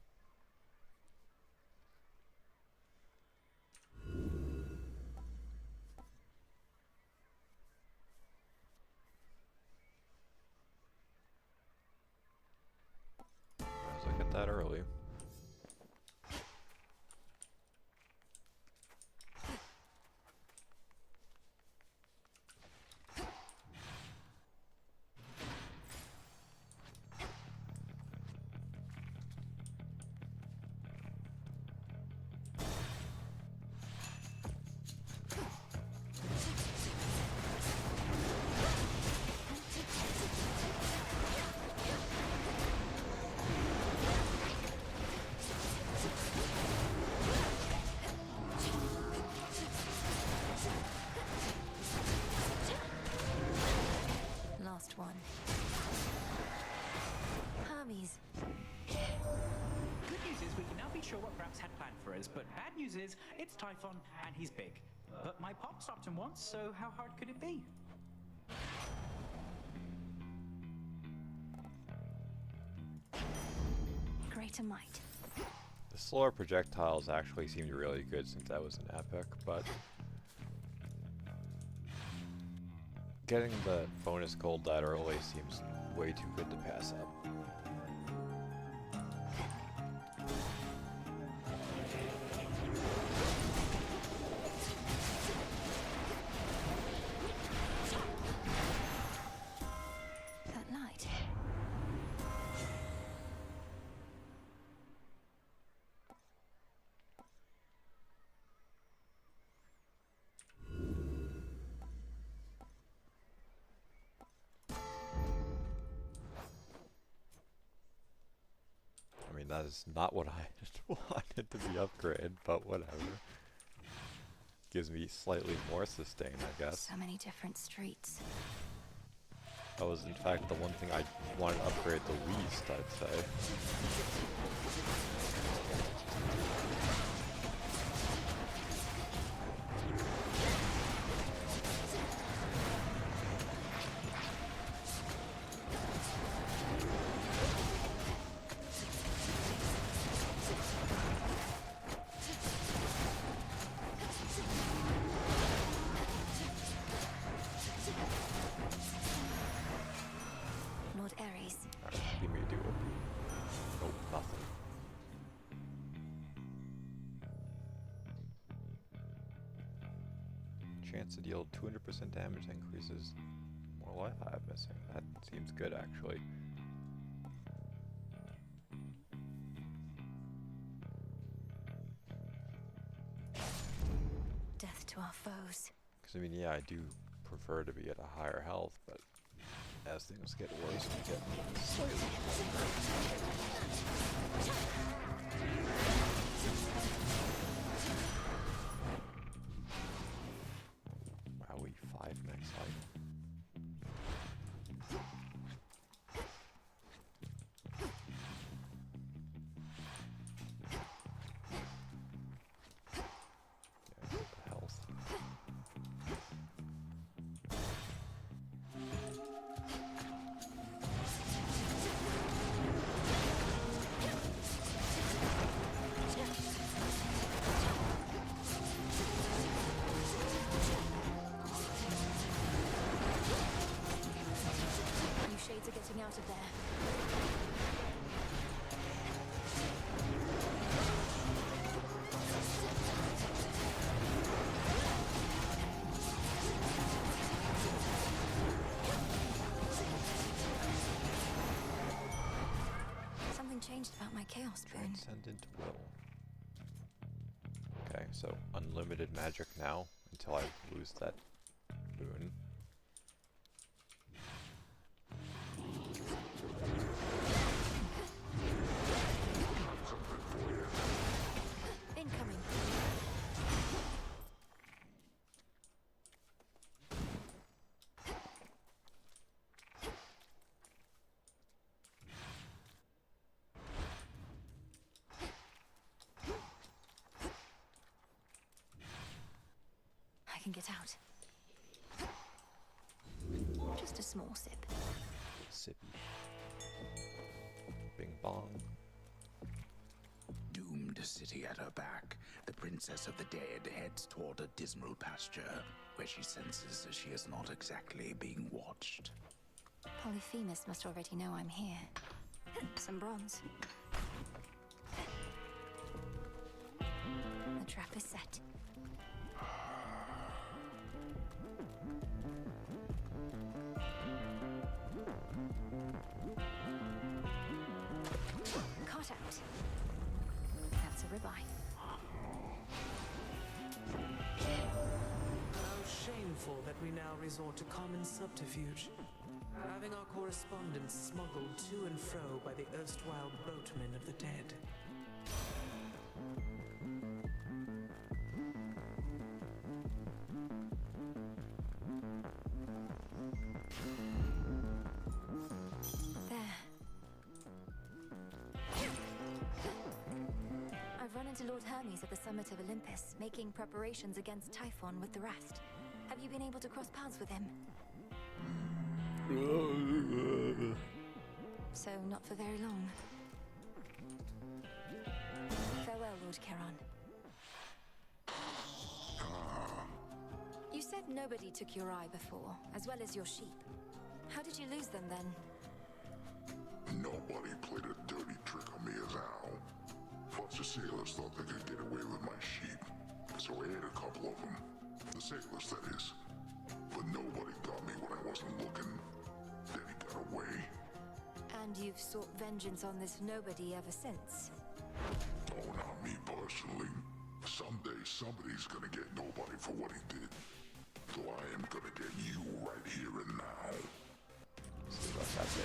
Might as well get that early. Last one. Hermes. Good news is we can now be sure what Gramps had planned for us, but bad news is it's Typhon and he's big. But my pop stopped him once, so how hard could it be? Greater might. The slower projectiles actually seemed really good since that was an epic, but getting the bonus gold that early seems way too good to pass up. That light. I mean, that is not what I wanted to be upgraded, but whatever. Gives me slightly more sustain, I guess. So many different streets. That was, in fact, the one thing I wanted to upgrade the least, I'd say. chance to deal 200% damage increases. More life I have missing. That seems good, actually. Death to our foes. Because, I mean, yeah, I do prefer to be at a higher health, but as things get worse, we get slightly Wowie, 5 max life. Out of there. Something changed about my chaos boon. Transcendent will. Okay, so unlimited magic now until I lose that boon. Incoming. I can get out. Just a small sip. Sippy. Bing bong. Doomed city at her back, the Princess of the Dead heads toward a dismal pasture, where she senses that she is not exactly being watched. Polyphemus must already know I'm here. Some bronze. The trap is set. Caught out. That's a ribeye. How shameful that we now resort to common subterfuge. Having our correspondence smuggled to and fro by the erstwhile boatmen of the dead. I've run into Lord Hermes at the summit of Olympus, making preparations against Typhon with the rest. Have you been able to cross paths with him? So, not for very long. Farewell, Lord Charon. You said nobody took your eye before, as well as your sheep. How did you lose them then? Nobody played a dirty trick on me as Al. Plus the sailors thought they could get away with my sheep, so I ate a couple of them. The sailors, that is. But nobody got me when I wasn't looking. Then he got away. And you've sought vengeance on this nobody ever since? Oh, not me personally. Someday somebody's gonna get nobody for what he did. So I am gonna get you right here and now. See what that's it.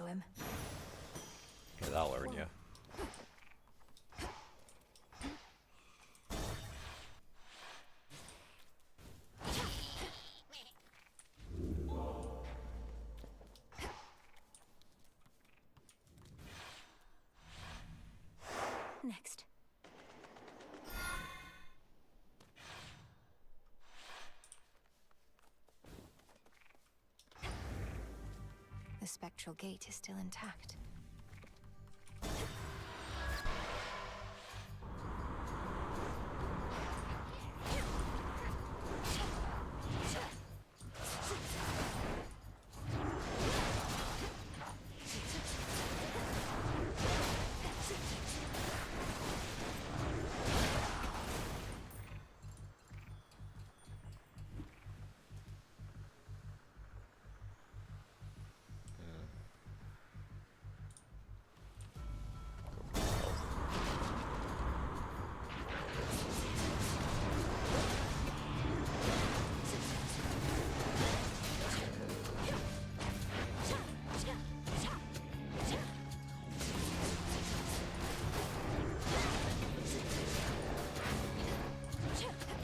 him. Yeah, that'll learn you. Next. The spectral gate is still intact.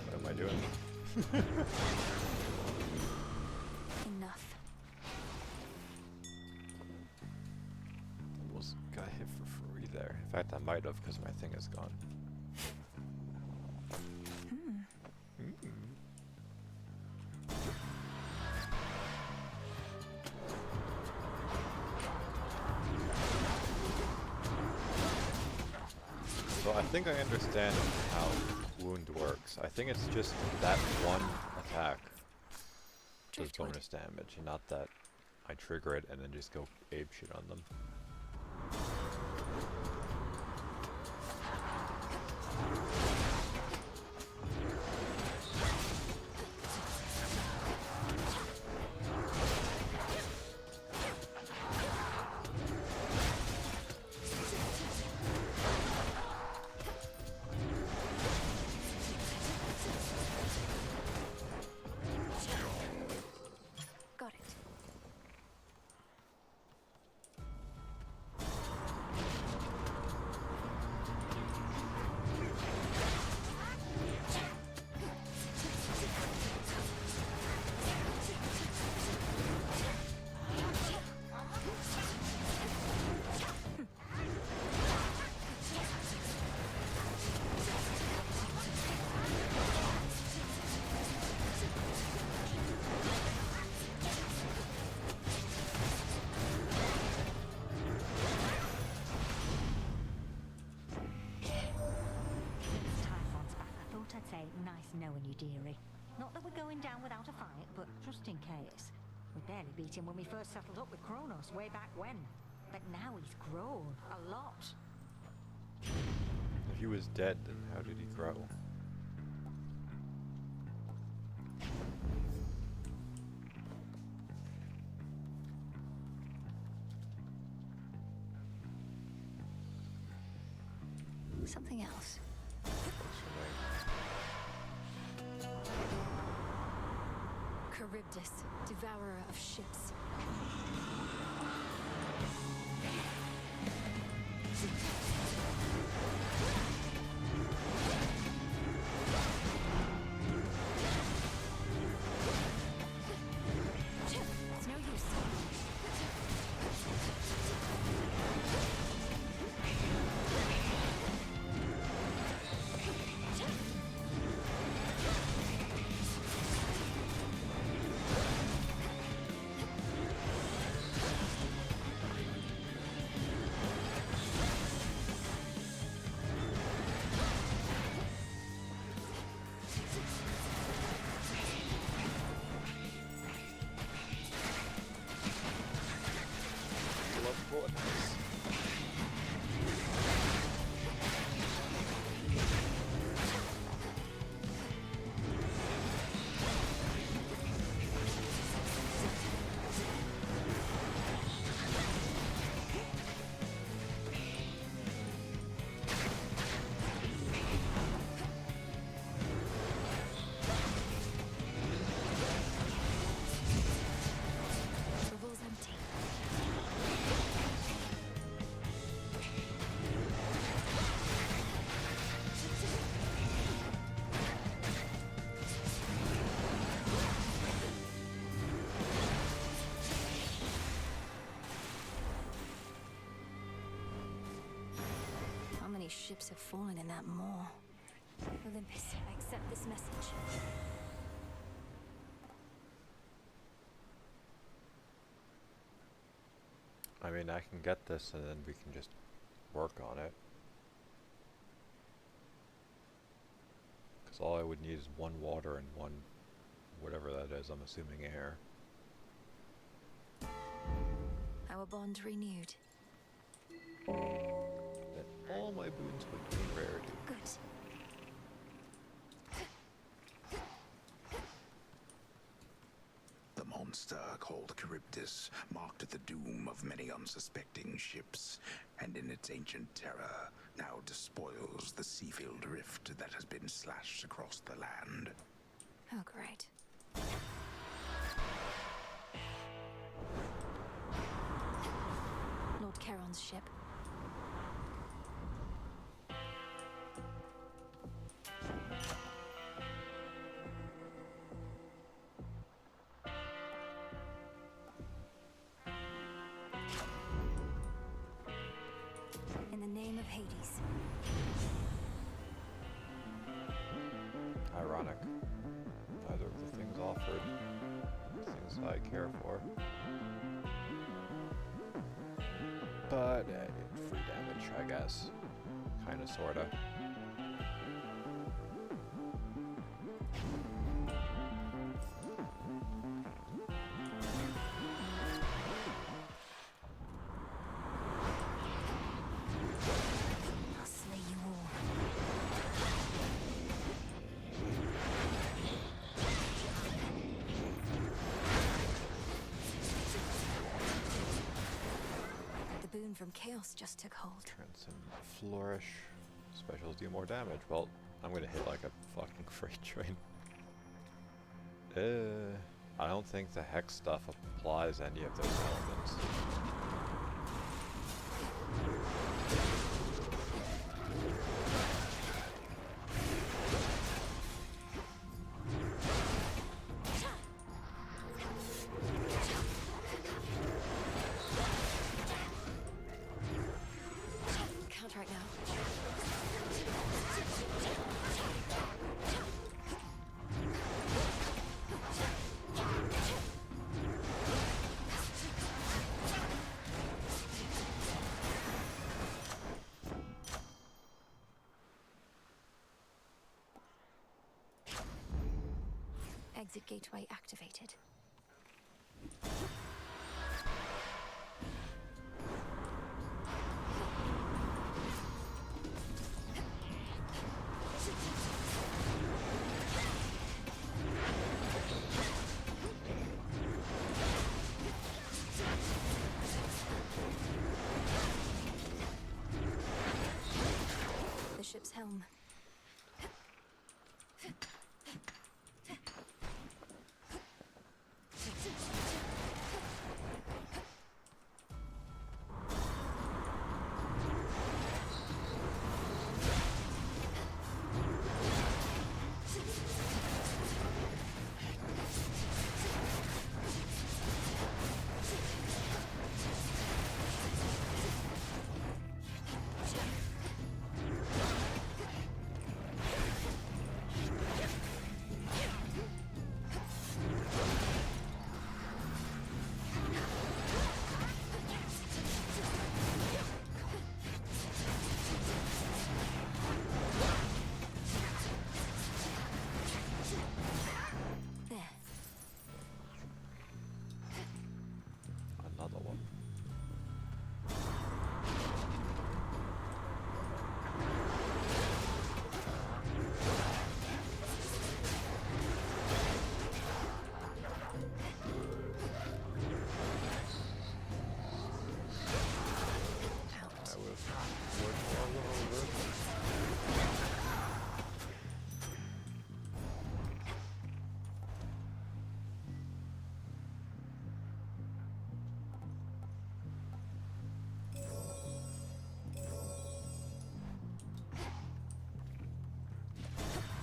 What am I doing? Enough. Almost got hit for free there. In fact, I might have because my thing is gone. So I think I understand how wound works. I think it's just that one attack does bonus damage, and not that I trigger it and then just go apeshit on them. Got it. Typhon's back. I thought I'd say nice knowing you, dearie. Not that we're going down without a fight, but just in case. We barely beat him when we first settled up with Kronos way back when. But now he's grown a lot. If he was dead, then how did he grow? Something else. Charybdis, devourer of ships. It's no use. ships have fallen in that maw. Olympus, I accept this message. I mean, I can get this and then we can just work on it. Because all I would need is one water and one, whatever that is, I'm assuming air. Our bond renewed. Then all my boons would be rarity. Good. The monster called Charybdis marked the doom of many unsuspecting ships, and in its ancient terror now despoils the sea-filled rift that has been slashed across the land. Oh, great. Lord Charon's ship. In the name of Hades. Ironic. Neither of the things offered are things I care for. But free damage, I guess. Kinda, sorta. I'll slay you all. The boon from Chaos just took hold. Transcend Flourish. Specials do more damage. Well, I'm gonna hit like a fucking freight train. I don't think the hex stuff applies any of those elements. Counteract now. Exit gateway activated. The ship's helm. Another one. I would have worked for a little bit.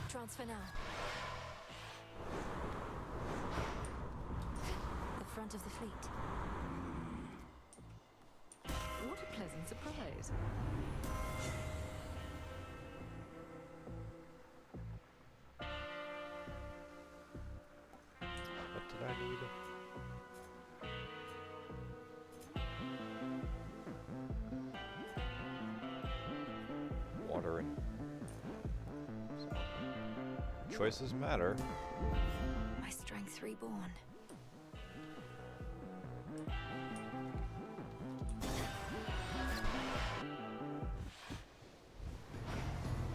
Transfer now. The front of the fleet. What a pleasant surprise. encountering. So, choices matter. My strength reborn.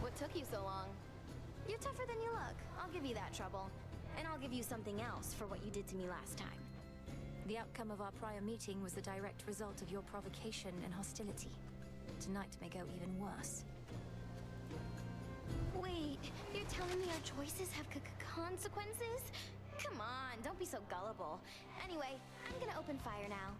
What took you so long? You're tougher than you look. I'll give you that trouble. And I'll give you something else for what you did to me last time. The outcome of our prior meeting was the direct result of your provocation and hostility. Tonight may go even worse. Wait, you're telling me our choices have consequences? Come on, don't be so gullible. Anyway, I'm gonna open fire now.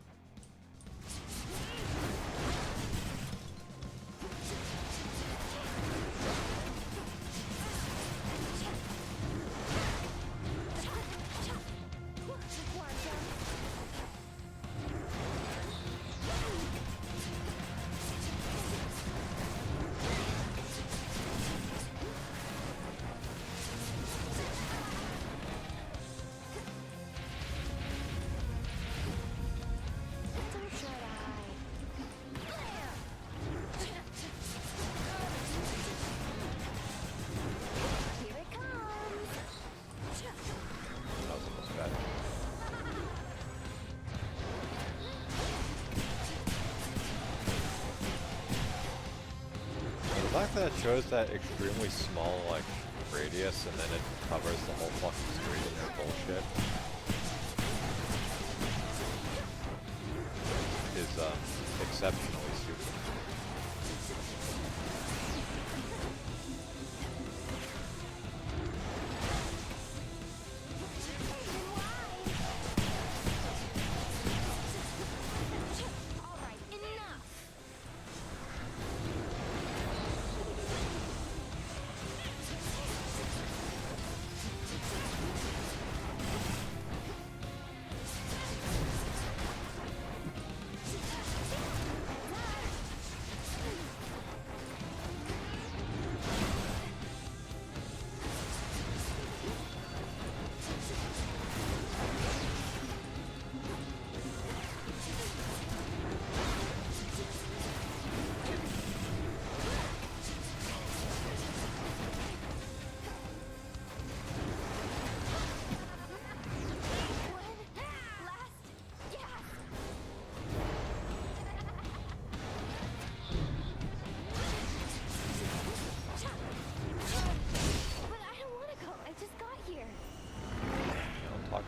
The fact that it shows that extremely small, like, radius and then it covers the whole fucking screen in their bullshit is, exceptionally stupid.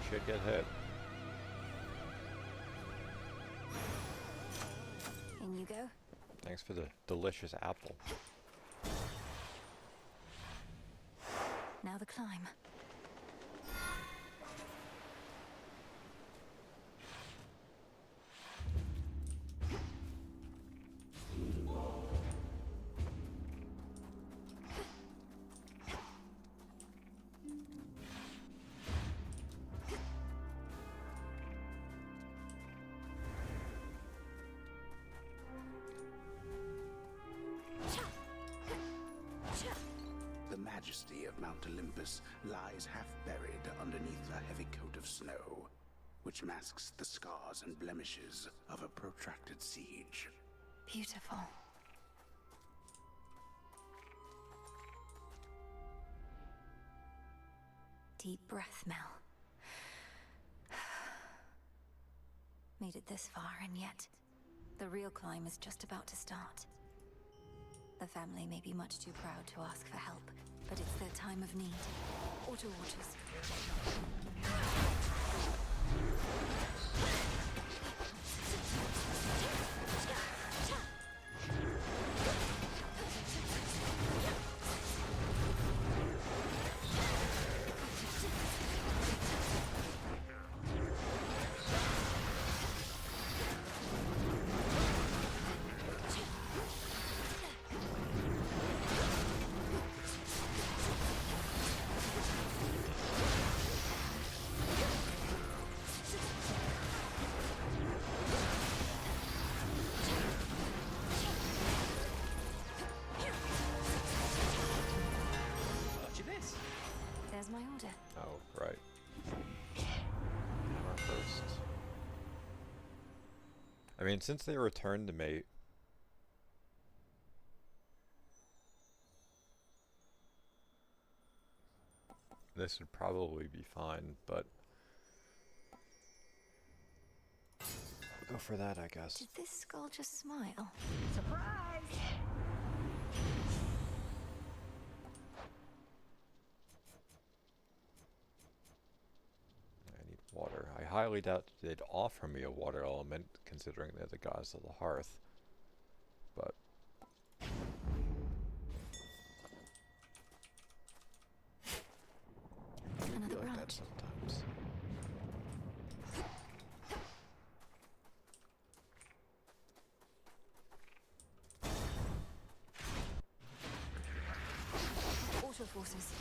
Shit get hit. In you go. Thanks for the delicious apple. Now the climb. The majesty of Mount Olympus lies half buried underneath a heavy coat of snow, which masks the scars and blemishes of a protracted siege. Beautiful. Deep breath, Mel. Made it this far, and yet the real climb is just about to start. The family may be much too proud to ask for help, but it's their time of need. Auto waters. There's my order. Oh, right. Hammer first. I mean, since they returned to mate, this would probably be fine, but we'll go for that, I guess. Did this skull just smile? Surprise! I need water. I highly doubt they'd offer me a water element, considering they're the gods of the hearth. But Another be like that branch. sometimes. Auto forces.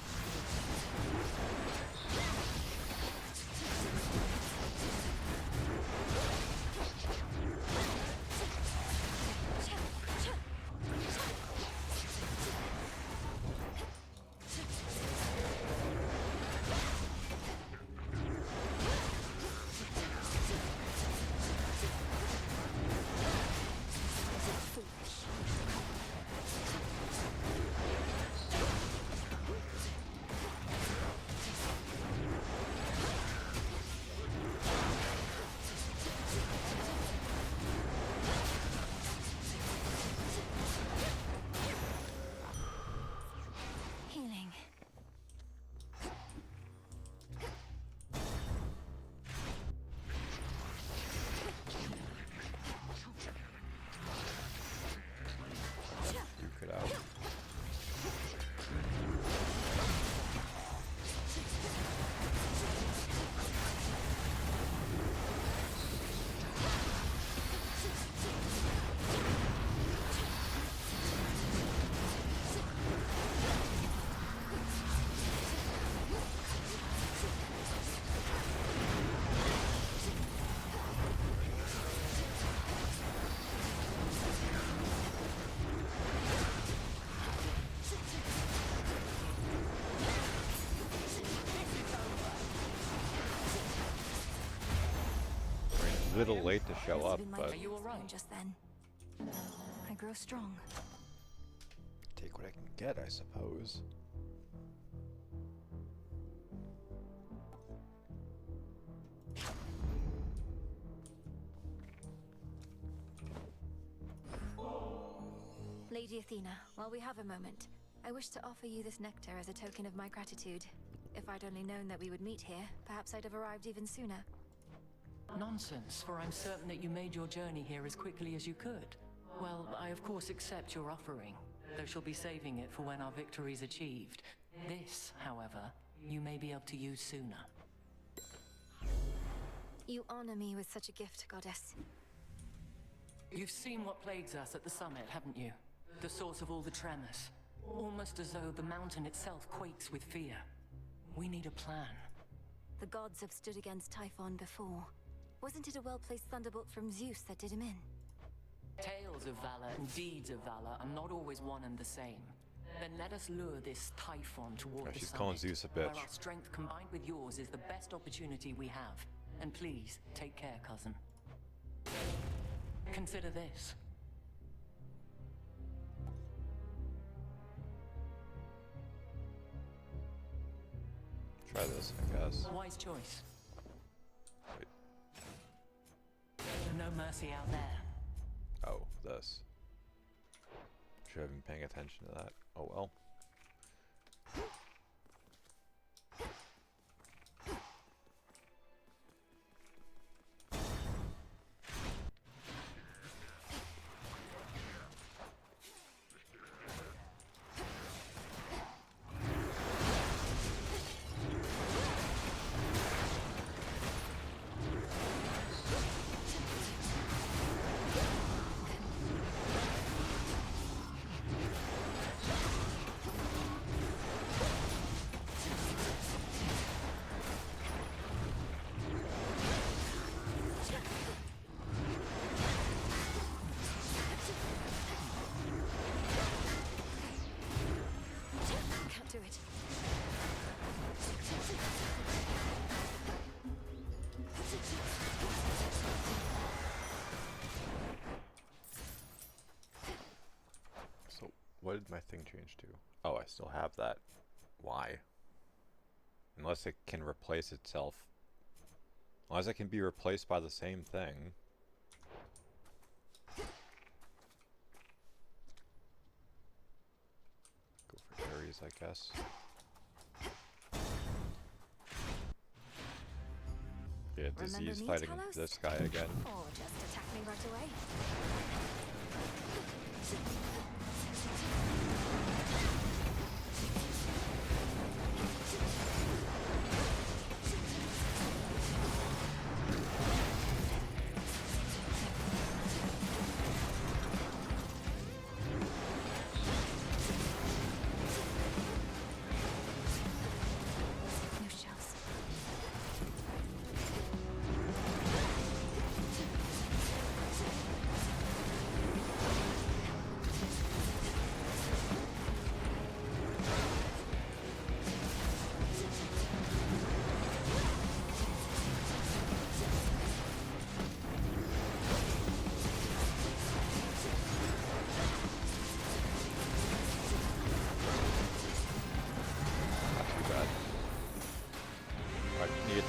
Healing. Duke it out. A little late to show up, but Are you all right? Just then, I grow strong. take what I can get, I suppose. Lady Athena, while we have a moment, I wish to offer you this nectar as a token of my gratitude. If I'd only known that we would meet here, perhaps I'd have arrived even sooner. Nonsense, for I'm certain that you made your journey here as quickly as you could. Well, I of course accept your offering, though shall be saving it for when our victory's achieved. This, however, you may be able to use sooner. You honor me with such a gift, goddess. You've seen what plagues us at the summit, haven't you? The source of all the tremors. Almost as though the mountain itself quakes with fear. We need a plan. The gods have stood against Typhon before. Wasn't it a well-placed thunderbolt from Zeus that did him in? Tales of valor and deeds of valor are not always one and the same. Then let us lure this Typhon toward the She's summit, calling Zeus a where bitch. our strength combined with yours is the best opportunity we have. And please, take care, cousin. Consider this. Try this, I guess. Wise choice. Wait. No mercy out there. Oh, this. Should have been paying attention to that. Oh well. Can't do it. So, what did my thing change to? Oh, I still have that. Why? Unless it can replace itself. Unless it can be replaced by the same thing. Go for Ares, I guess. Yeah, disease fighting this guy again. Or just attack me right away.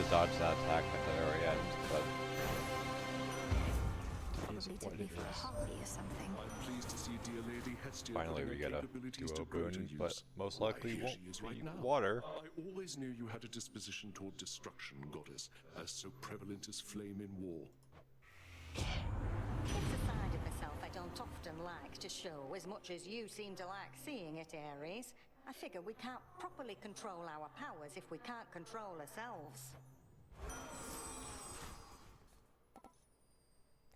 Dodge that attack at the very end, but finally we get a duo boon, but most likely won't be water. I always knew you had a disposition toward destruction, goddess, as so prevalent as flame in war. It's a side of myself I don't often like to show, as much as you seem to like seeing it, Ares. I figure we can't properly control our powers if we can't control ourselves.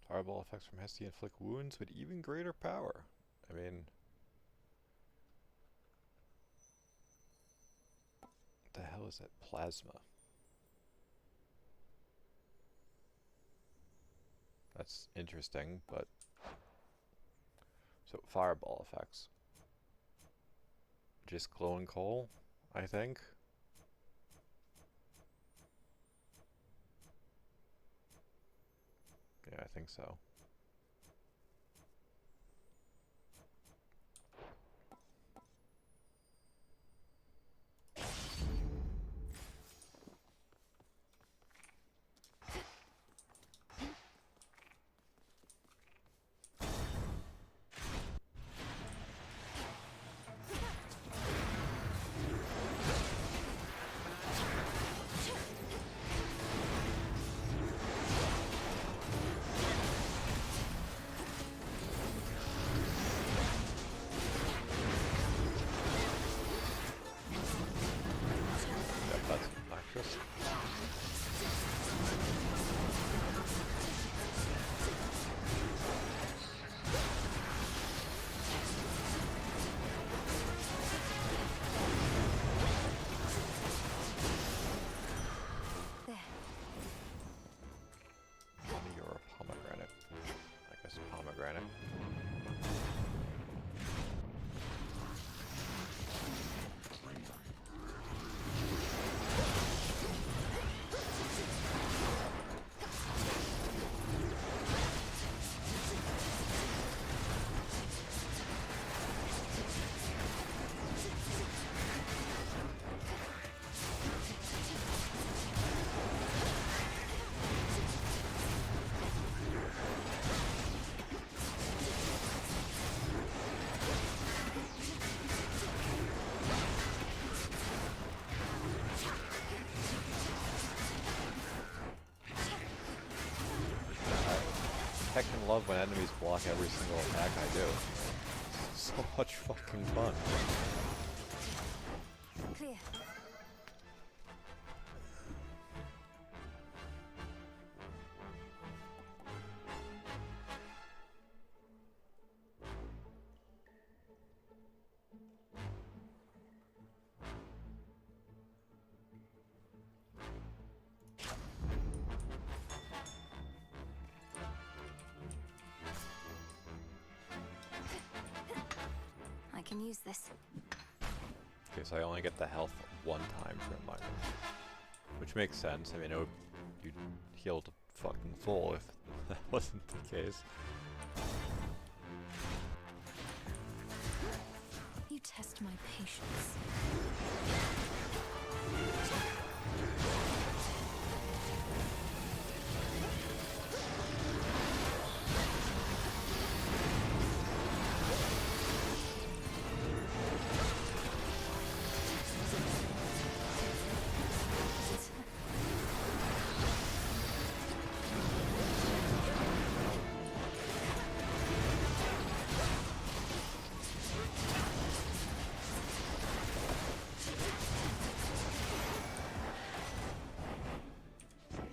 Fireball effects from Hestia inflict wounds with even greater power. I mean, what the hell is that? Plasma. That's interesting, but so fireball effects. Just glowing coal, I think. Yeah, I think so. Heckin' love when enemies block every single attack I do. So much fucking fun. Clear. I can use this. Okay, so I only get the health one time for a minor. Which makes sense. I mean, you'd heal to fucking full if that wasn't the case. You test my patience.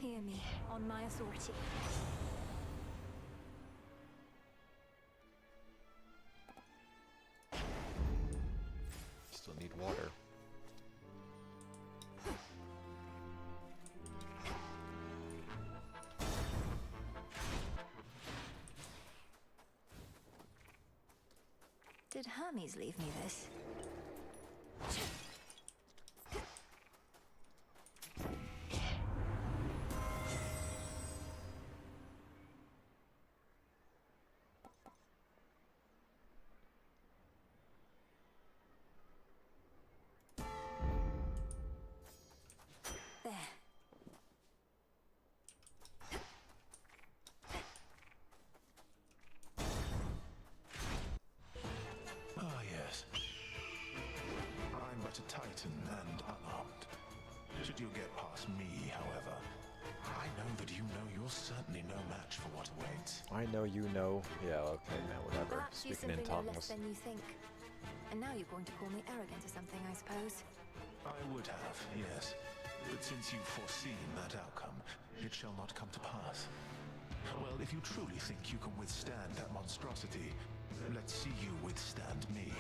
Hear me, on my authority. Still need water. Did Hermes leave me this? There. Ah, yes. I'm but a Titan and unarmed. Should you get past me, however, I know that you know you're certainly no match for what awaits. I know you know. Yeah, okay, man, whatever. Perhaps you Speaking in simply know less tongues. than you think. And now you're going to call me arrogant or something, I suppose. I would have, yes. But since you've foreseen that outcome, it shall not come to pass. Well, if you truly think you can withstand that monstrosity, let's see you withstand me.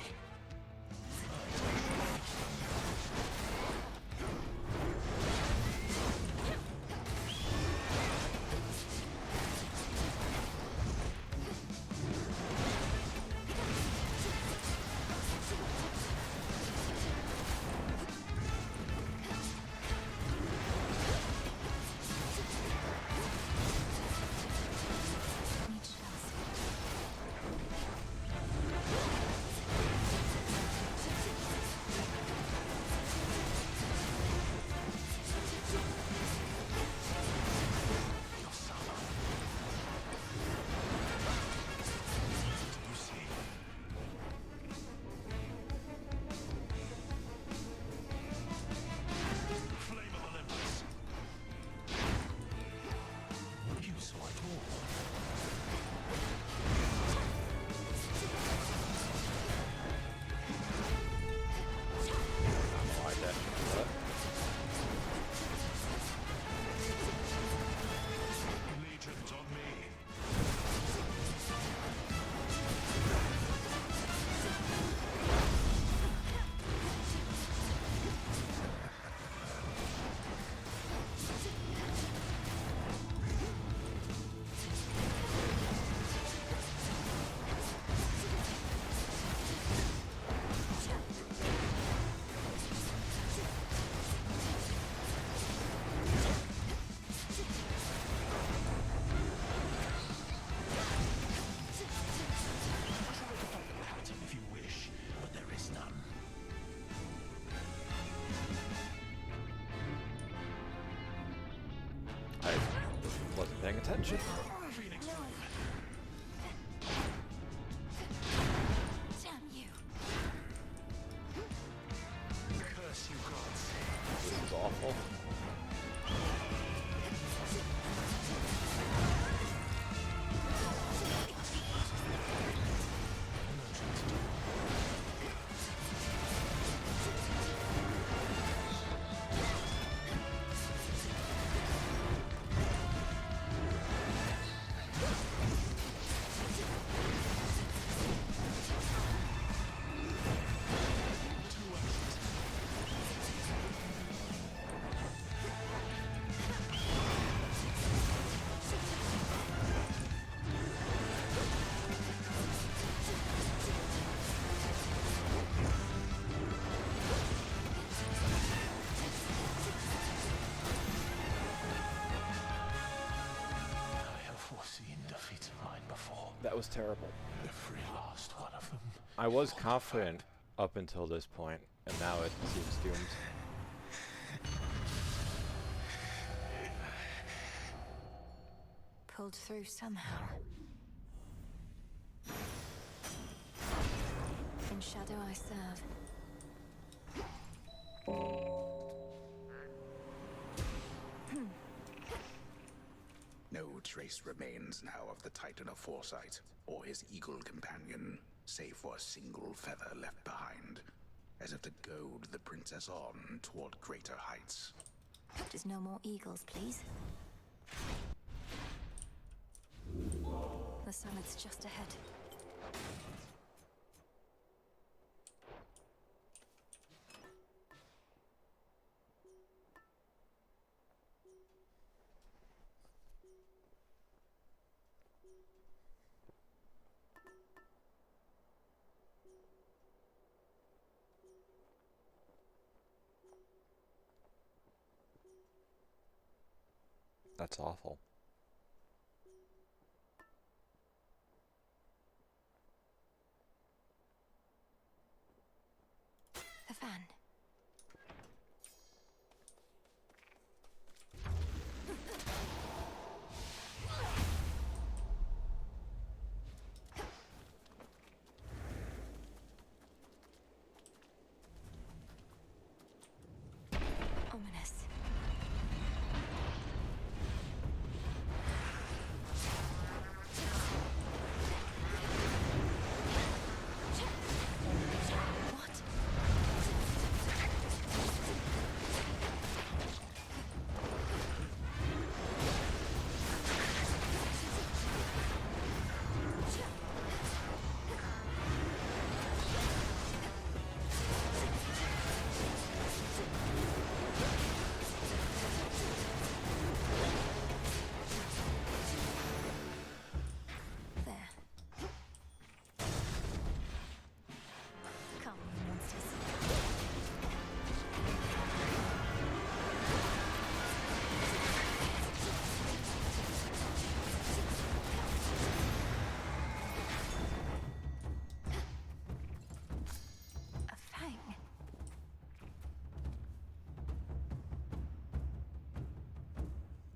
Wasn't paying attention. Damn you. Curse you, gods. This is awful. That was terrible. Every last one of them. I was confident up until this point, and now it seems doomed. pulled through somehow. In shadow I serve. No trace remains now of the Titan of Foresight, or his eagle companion, save for a single feather left behind, as if to goad the princess on toward greater heights. Just no more eagles, please. The summit's just ahead. That's awful. Typhon. Ominous.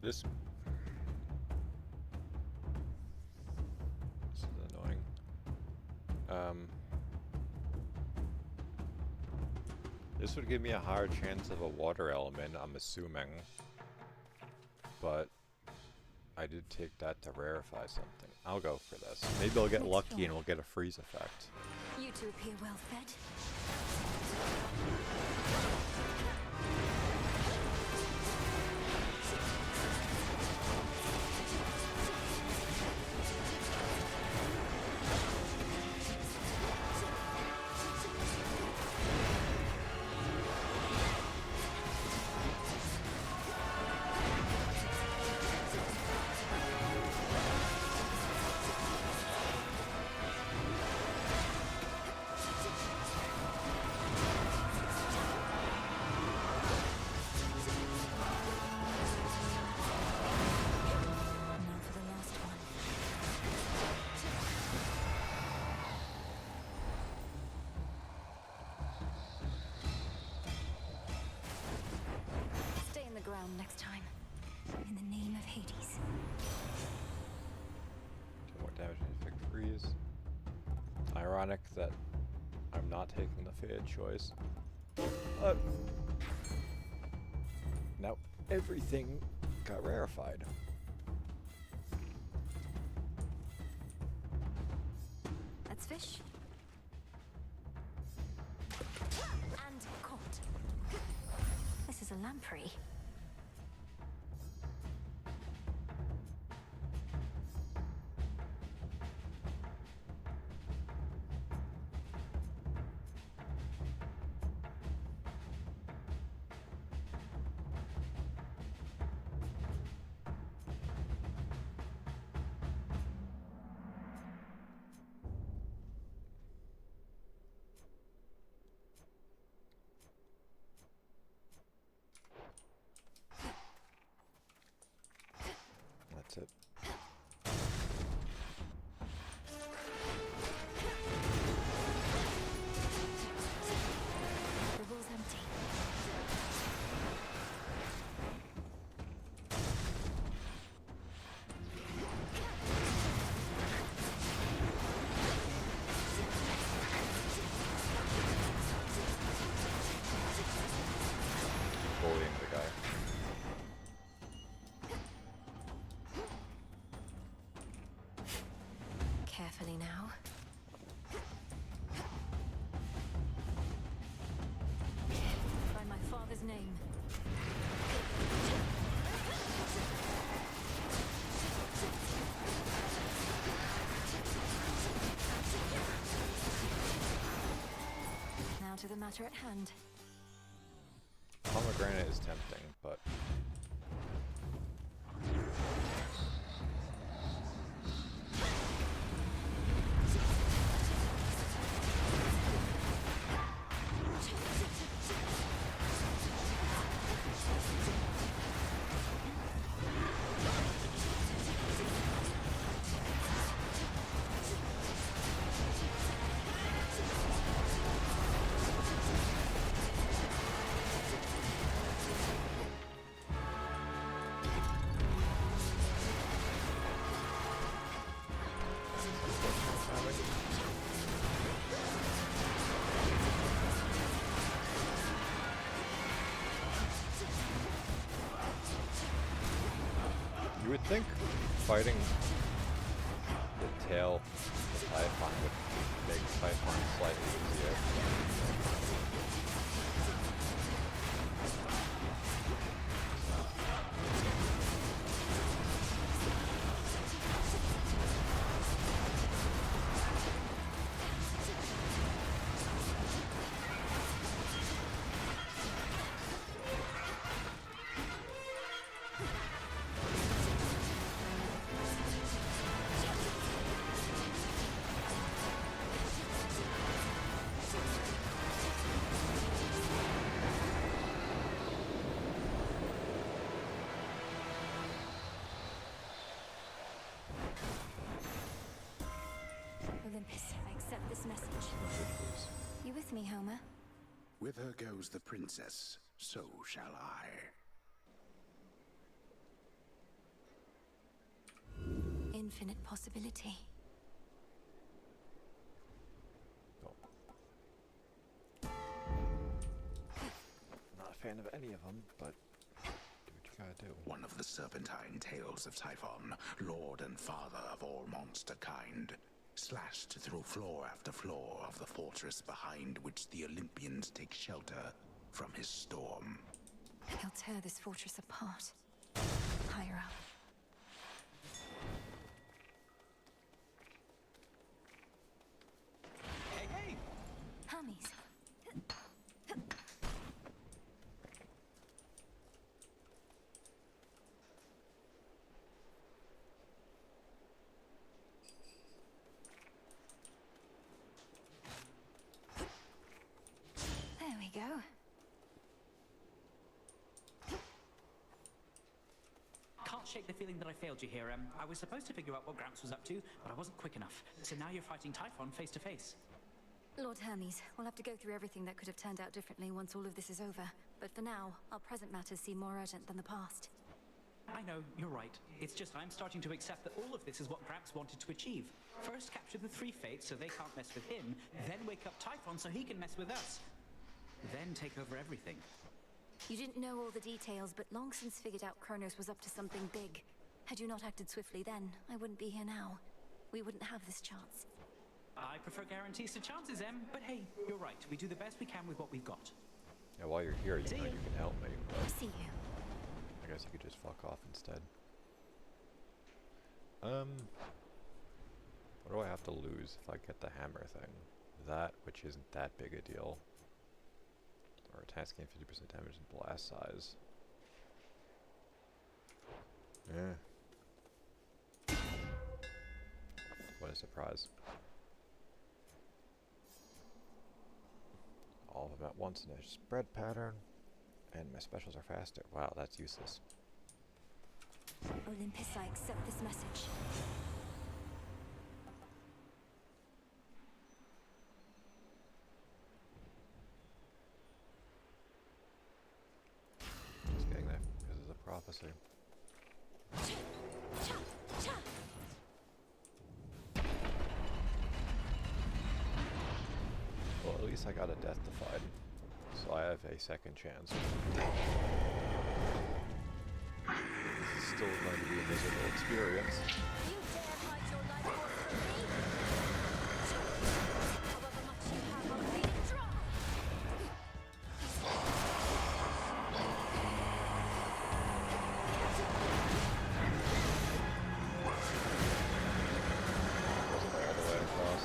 This is annoying. This would give me a higher chance of a water element, I'm assuming. But I did take that to rarefy something. I'll go for this. Maybe I'll get lucky and we'll get a freeze effect. You two appear well fed. Next time. In the name of Hades. 2 more damage and inflict freeze. Ironic that I'm not taking the faded choice. Now everything got rarefied. That's fish. And caught. This is a lamprey. That's it. The wall's empty. matter at hand. Pomegranate is tempting, but you would think fighting the tail of the Typhon would make Typhon slightly easier. Olympus, I accept this message. You with me, Homer? With her goes the princess, so shall I. Infinite possibility. Not a fan of any of them, but do what you gotta do. One of the serpentine tales of Typhon, lord and father of all monster kind, slashed through floor after floor of the fortress behind which the Olympians take shelter from his storm. He'll tear this fortress apart. Higher up. Hey, hey! Hermes. There we go. Can't shake the feeling that I failed you here. I was supposed to figure out what Gramps was up to, but I wasn't quick enough. So now you're fighting Typhon face to face. Lord Hermes, we'll have to go through everything that could have turned out differently once all of this is over. But for now, our present matters seem more urgent than the past. I know, you're right. It's just I'm starting to accept that all of this is what Gramps wanted to achieve. First capture the three fates so they can't mess with him, then wake up Typhon so he can mess with us. Then take over everything. You didn't know all the details, but long since figured out Kronos was up to something big. Had you not acted swiftly then, I wouldn't be here now. We wouldn't have this chance. I prefer guarantees to chances, Em, but hey, you're right. We do the best we can with what we've got. Yeah, while you're here, you know you can help me, but See you. I guess you could just fuck off instead. What do I have to lose if I get the hammer thing? That, which isn't that big a deal. Or attacks gain 50% damage and blast size. Yeah. What a surprise. All of them at once in a spread pattern. And my specials are faster. Wow, that's useless. Olympus, I accept this message. Just getting there, because it's a prophecy. Well, at least I got a death defied, so I have a second chance. This is still going to be a miserable experience. You dare fight your life force from me? However much you have, I'll bleed it dry! Wasn't all the way across.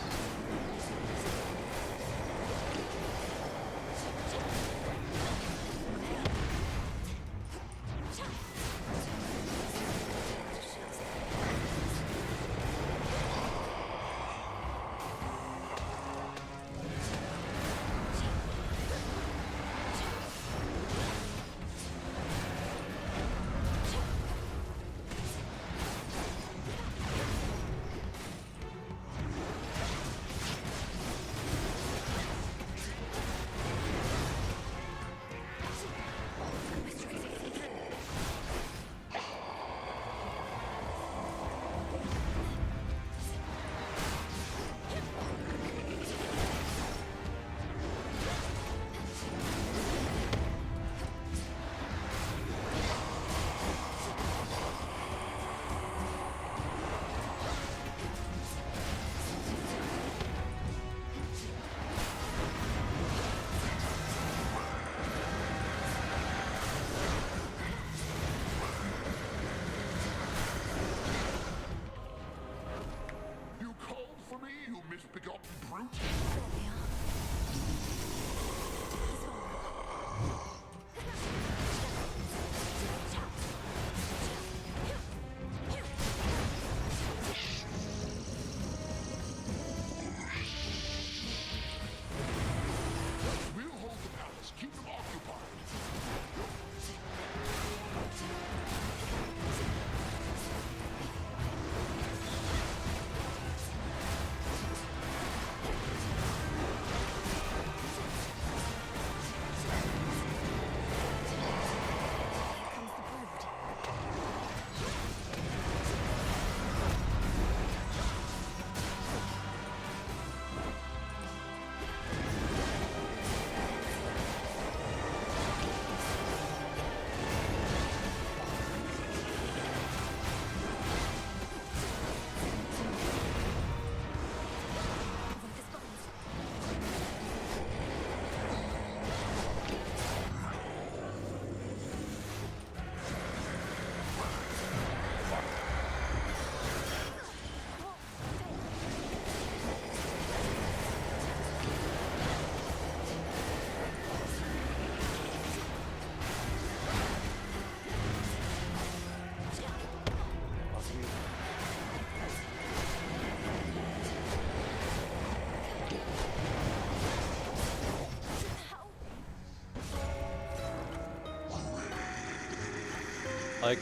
Like,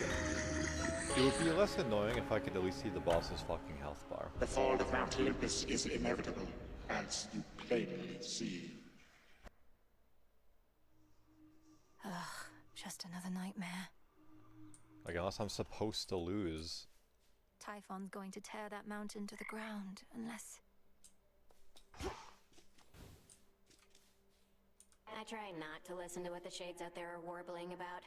it would be less annoying if I could at least see the boss's fucking health bar. The fall of Mount Olympus is inevitable, as you plainly see. Ugh, just another nightmare. Like, unless I'm supposed to lose. Typhon's going to tear that mountain to the ground, unless... I try not to listen to what the shades out there are warbling about,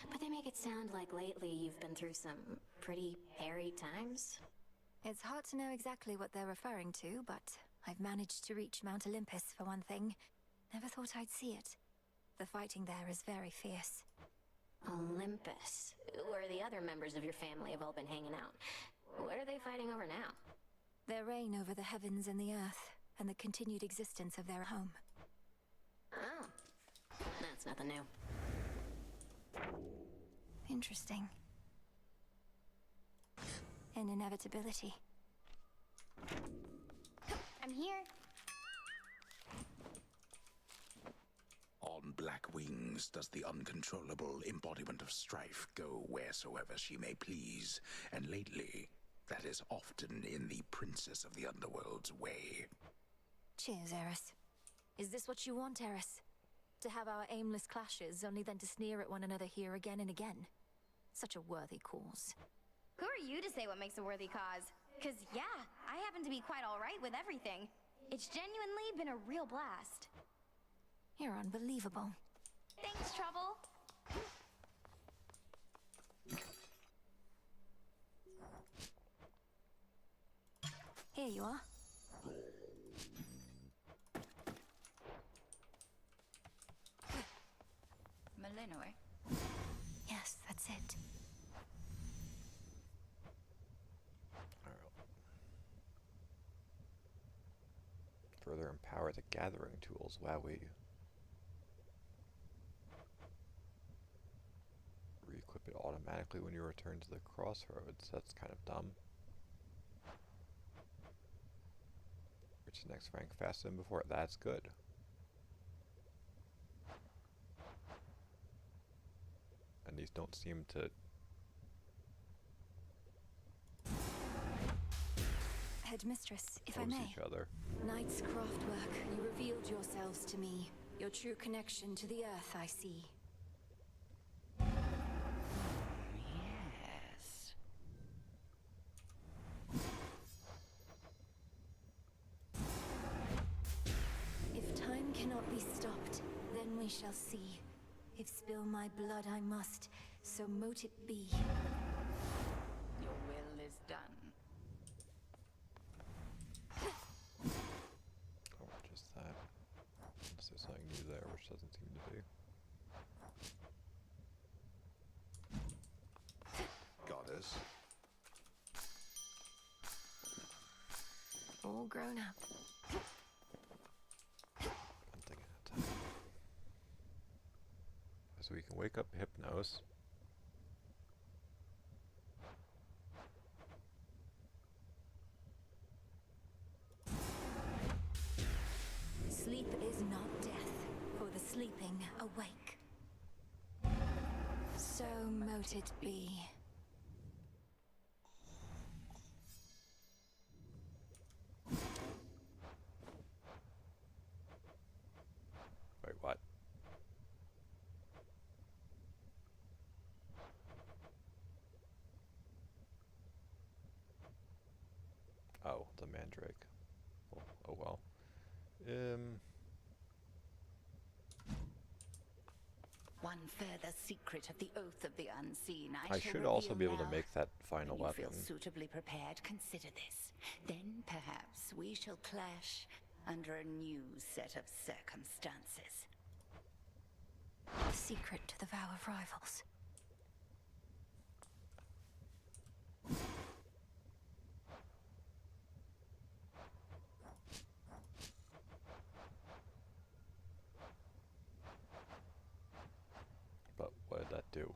but they make it sound like lately you've been through some pretty hairy times. It's hard to know exactly what they're referring to, but I've managed to reach Mount Olympus for one thing. Never thought I'd see it. The fighting there is very fierce. Olympus, where the other members of your family have all been hanging out. What are they fighting over now? Their reign over the heavens and the earth, and the continued existence of their home. Oh, that's nothing new. Interesting. An inevitability. I'm here. On black wings does the uncontrollable embodiment of strife go wheresoever she may please, and lately, that is often in the princess of the underworld's way. Cheers, Eris. Is this what you want, Eris? To have our aimless clashes, only then to sneer at one another here again and again? Such a worthy cause. Who are you to say what makes a worthy cause? 'Cause yeah, I happen to be quite alright with everything. It's genuinely been a real blast. You're unbelievable. Thanks, Trouble. Here you are. Malinois? Yes, that's it. Further empower the gathering tools. Wowee. Re-equip it automatically when you return to the crossroads. That's kind of dumb. Reach the next rank faster than before. That's good. And these don't seem to... Headmistress, if I oppose may. each other. Knight's craftwork, you revealed yourselves to me. Your true connection to the earth, I see. Yes. If time cannot be stopped, then we shall see. If spill my blood I must, so mote it be. Your will is done. Oh, just that. Unless there's something new there, which doesn't seem to be. Goddess. All grown up. One thing at a time. So we can wake up Hypnos. Sleep is not death, for the sleeping awake. So mote it be. Wait, what? Oh, the Mandrake. Oh well. One further secret of the Oath of the Unseen. I shall should also reveal be able to now. make that final When you weapon. feel suitably prepared, consider this. Then perhaps we shall clash under a new set of circumstances. The secret to the vow of rivals. But what did that do?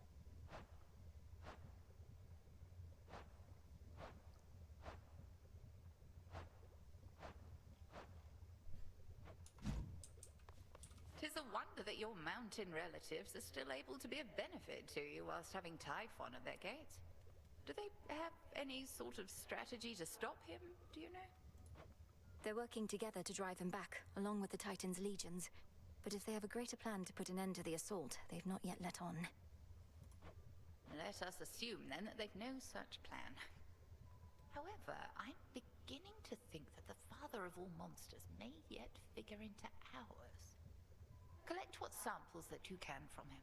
Tis a wonder that your mountain relatives are still able to be of benefit to you whilst having Typhon at their gates. Do they have any sort of strategy to stop him, do you know? They're working together to drive him back, along with the Titan's legions. But if they have a greater plan to put an end to the assault, they've not yet let on. Let us assume, then, that they've no such plan. However, I'm beginning to think that the father of all monsters may yet figure into ours. Collect what samples that you can from him.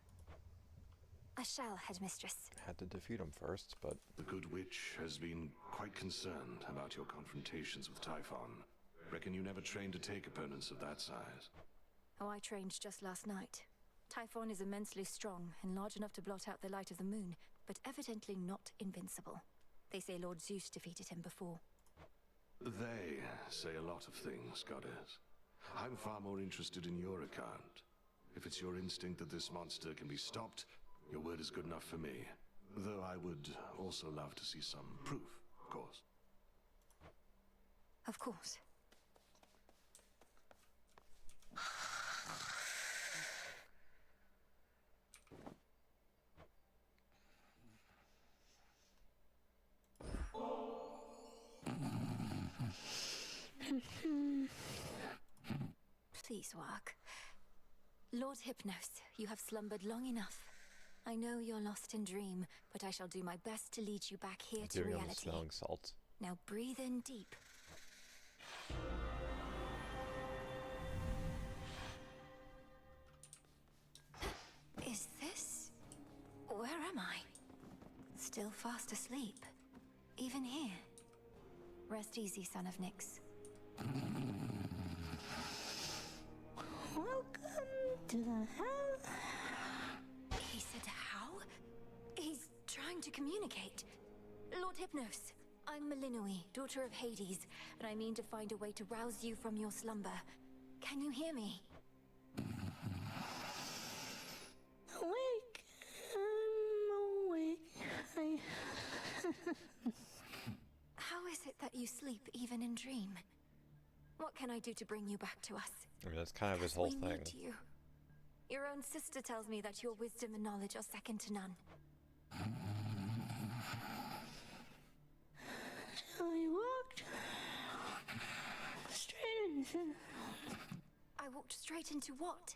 I shall, Headmistress. Had to defeat him first, but... The good witch has been quite concerned about your confrontations with Typhon. Reckon you never trained to take opponents of that size. Oh, I trained just last night. Typhon is immensely strong and large enough to blot out the light of the moon, but evidently not invincible. They say Lord Zeus defeated him before. They say a lot of things, Goddess. I'm far more interested in your account. If it's your instinct that this monster can be stopped, your word is good enough for me. Though I would also love to see some proof, of course. Of course. Please work. Lord Hypnos, you have slumbered long enough. I know you're lost in dream, but I shall do my best to lead you back here to Giving him reality. smelling salts. Now breathe in deep. Is this... Where am I? Still fast asleep. Even here. Rest easy, son of Nyx. Welcome to the hell. He said how? He's trying to communicate. Lord Hypnos, I'm Melinoi, daughter of Hades, and I mean to find a way to rouse you from your slumber. Can you hear me? Awake. I'm awake. How is it that you sleep even in dream? What can I do to bring you back to us? I mean, that's kind of his whole We thing. need you. Your own sister tells me that your wisdom and knowledge are second to none. I walked straight into... I walked straight into what?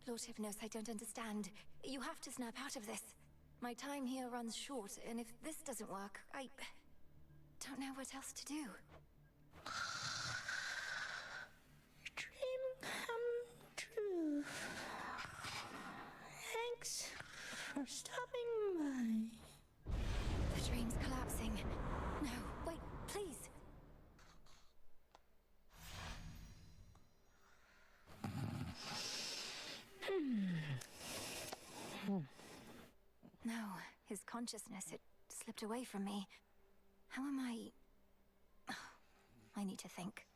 Lord Hypnos, I don't understand. You have to snap out of this. My time here runs short, and if this doesn't work, I don't know what else to do. Dream come true. Thanks for stopping by. The dream's collapsing. No, wait, please. No, his consciousness, it slipped away from me. How am I... I need to think.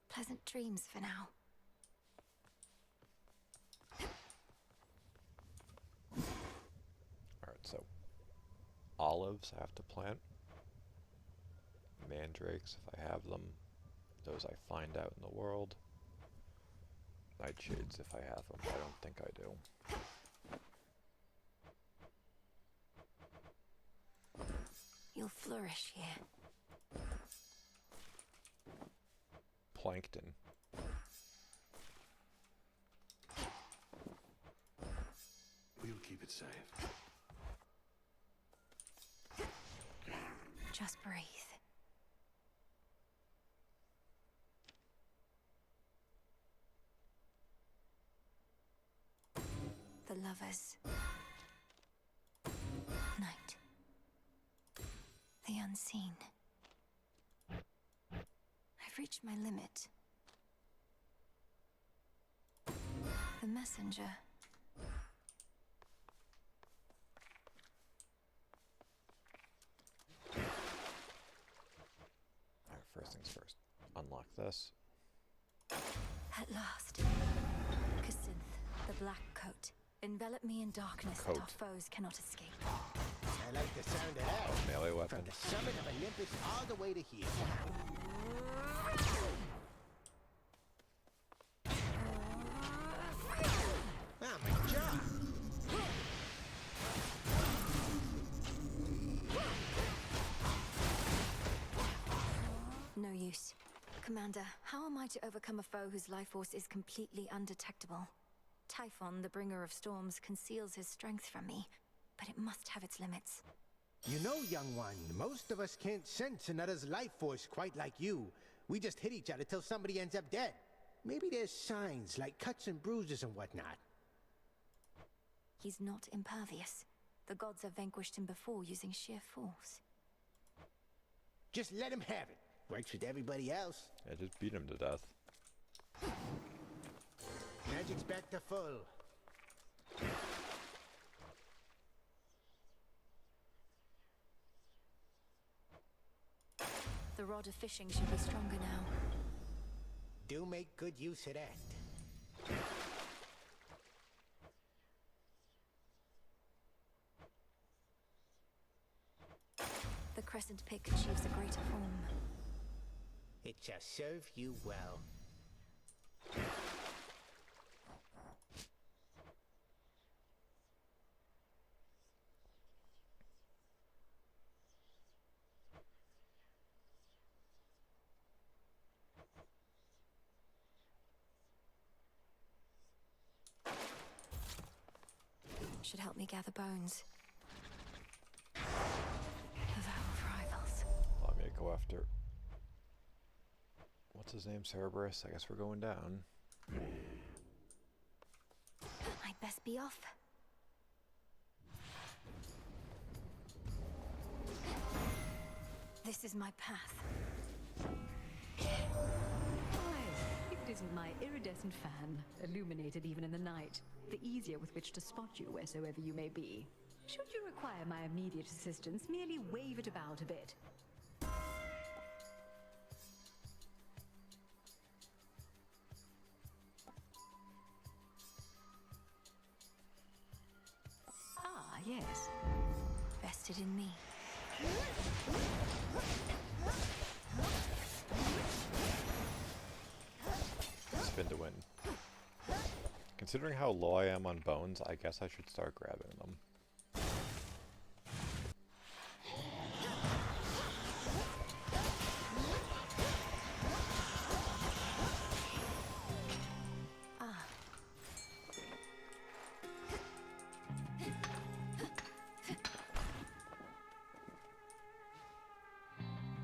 Pleasant dreams for now. Alright, so olives I have to plant. Mandrakes if I have them. Those I find out in the world. Nightshades if I have them. I don't think I do. You'll flourish here. Plankton. We'll keep it safe. Just breathe. The lovers. Night. The unseen. I've reached my limit. The messenger. Alright, first things first. Unlock this. At last. Casinth, the black coat. Envelop me in darkness that our foes cannot escape. I like the sound of that. Melee weapon. From the summit of Olympus all the way to here. Commander, how am I to overcome a foe whose life force is completely undetectable? Typhon, the bringer of storms, conceals his strength from me, but it must have its limits. You know, young one, most of us can't sense another's life force quite like you. We just hit each other till somebody ends up dead. Maybe there's signs like cuts and bruises and whatnot. He's not impervious. The gods have vanquished him before using sheer force. Just let him have it. Works with everybody else. Yeah, just beat him to death. Magic's back to full. The rod of fishing should be stronger now. Do make good use of that. The crescent pick achieves a greater form. It shall serve you well. Should help me gather bones. A vow of rivals. Let me go after... What's his name? Cerberus? I guess we're going down. I'd best be off. This is my path. Why, if it isn't my iridescent fan, illuminated even in the night, the easier with which to spot you wheresoever you may be. Should you require my immediate assistance, merely wave it about a bit. Ah, yes. Vested in me. Spin to win. Considering how low I am on bones, I guess I should start grabbing them.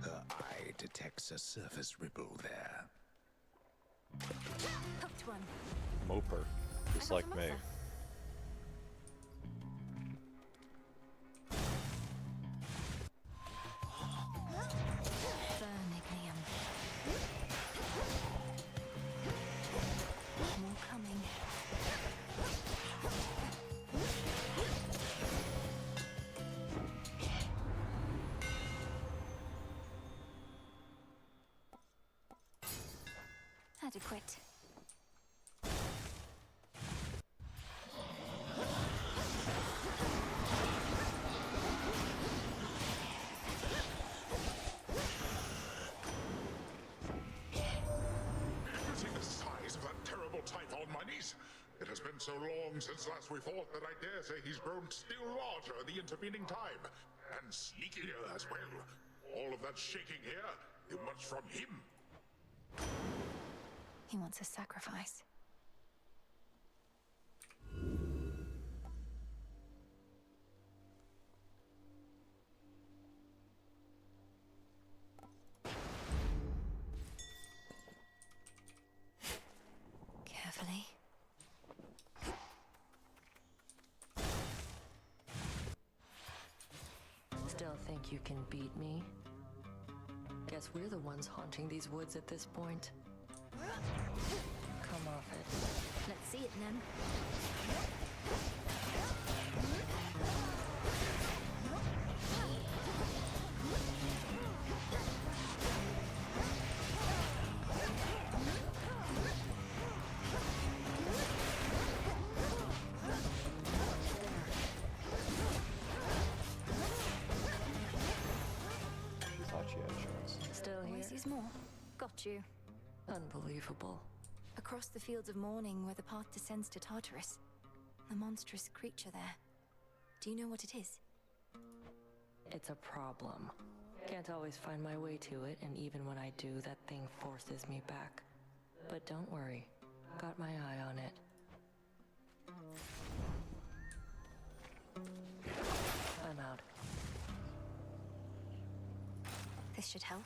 Her eye detects a surface ripple there. Hooked one. Moper. Just like me. Vermignium. More coming. Adequate. See the size of that terrible Typhon, my niece? It has been so long since last we fought that I dare say he's grown still larger in the intervening time. And sneakier as well. All of that shaking here, it was from him. He wants a sacrifice. Carefully. Still think you can beat me? Guess we're the ones haunting these woods at this point. Come off it. Let's see it, Nen. Thought she had a chance. Still here? Always use more. Got you. Unbelievable. Across the fields of morning where the path descends to Tartarus. The monstrous creature there. Do you know what it is? It's a problem. Can't always find my way to it, and even when I do, that thing forces me back. But don't worry, got my eye on it. I'm out. This should help.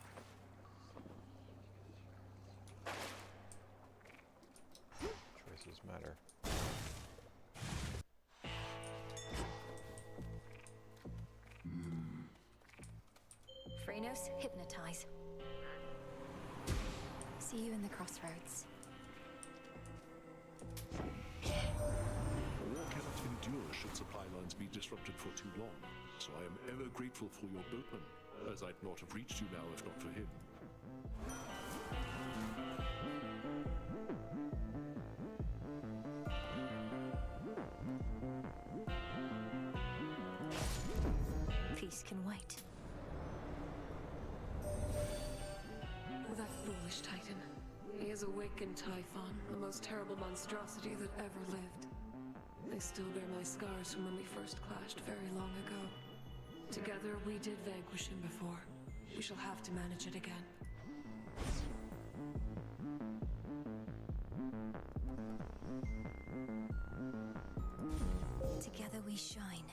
Choices matter. Phrenos, hypnotize. See you in the crossroads. War cannot endure should supply lines be disrupted for too long, so I am ever grateful for your boatman, as I'd not have reached you now if not for him. Peace can wait. That foolish Titan. He has awakened Typhon, the most terrible monstrosity that ever lived. I still bear my scars from when we first clashed very long ago. Together, we did vanquish him before. We shall have to manage it again. Together we shine.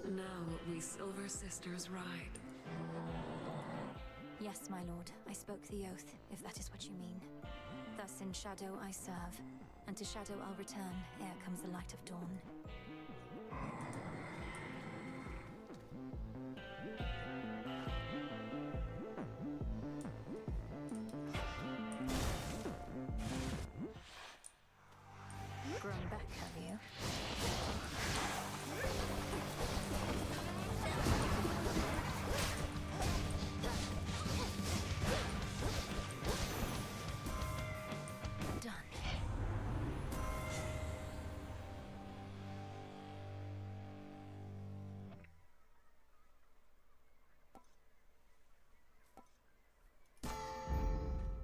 Now we Silver Sisters ride. Yes, my lord. I spoke the oath, if that is what you mean. Thus in shadow I serve, and to shadow I'll return ere comes the light of dawn. Grown back, have you? Done.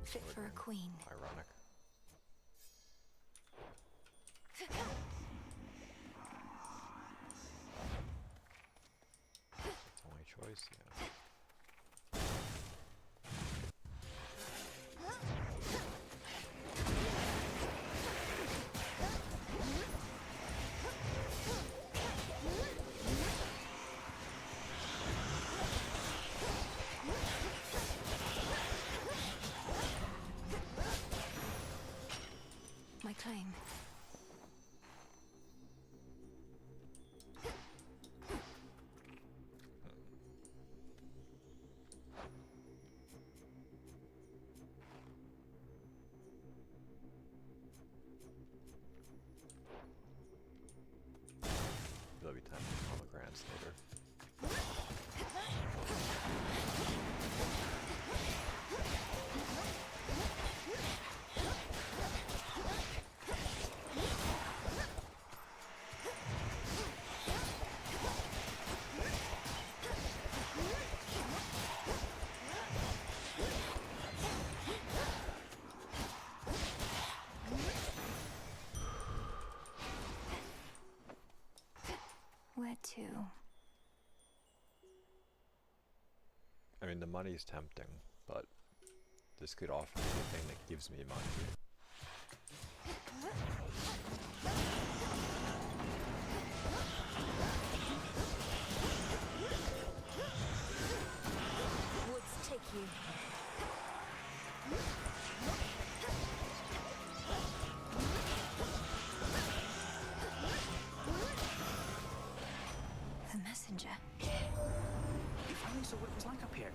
Fit for a queen. Ironic. That's my choice, yeah. My claim. There'll be time for pomegranates later. Where to? I mean, the money's tempting, but this could offer me the thing that gives me money. Woods take you. The messenger. If only saw what it was like up here.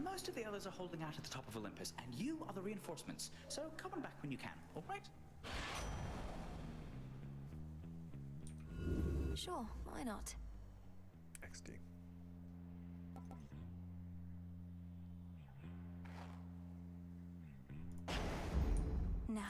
Most of the others are holding out at the top of Olympus, and you are the reinforcements. So come on back when you can, all right? Sure, why not? XD. Now.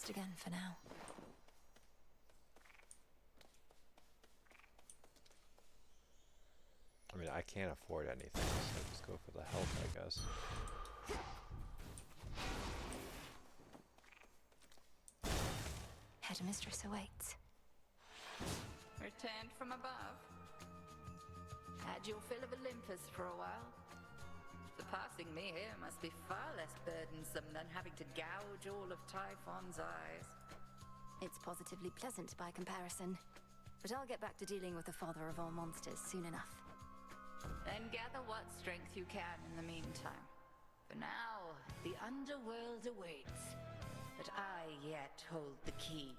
Rest again for now. I mean, I can't afford anything, so just go for the health, I guess. Headmistress awaits. Returned from above. Had your fill of Olympus for a while. Surpassing me here must be far less burdensome than having to gouge all of Typhon's eyes. It's positively pleasant by comparison. But I'll get back to dealing with the father of all monsters soon enough. Then gather what strength you can in the meantime. For now, the underworld awaits. But I yet hold the key.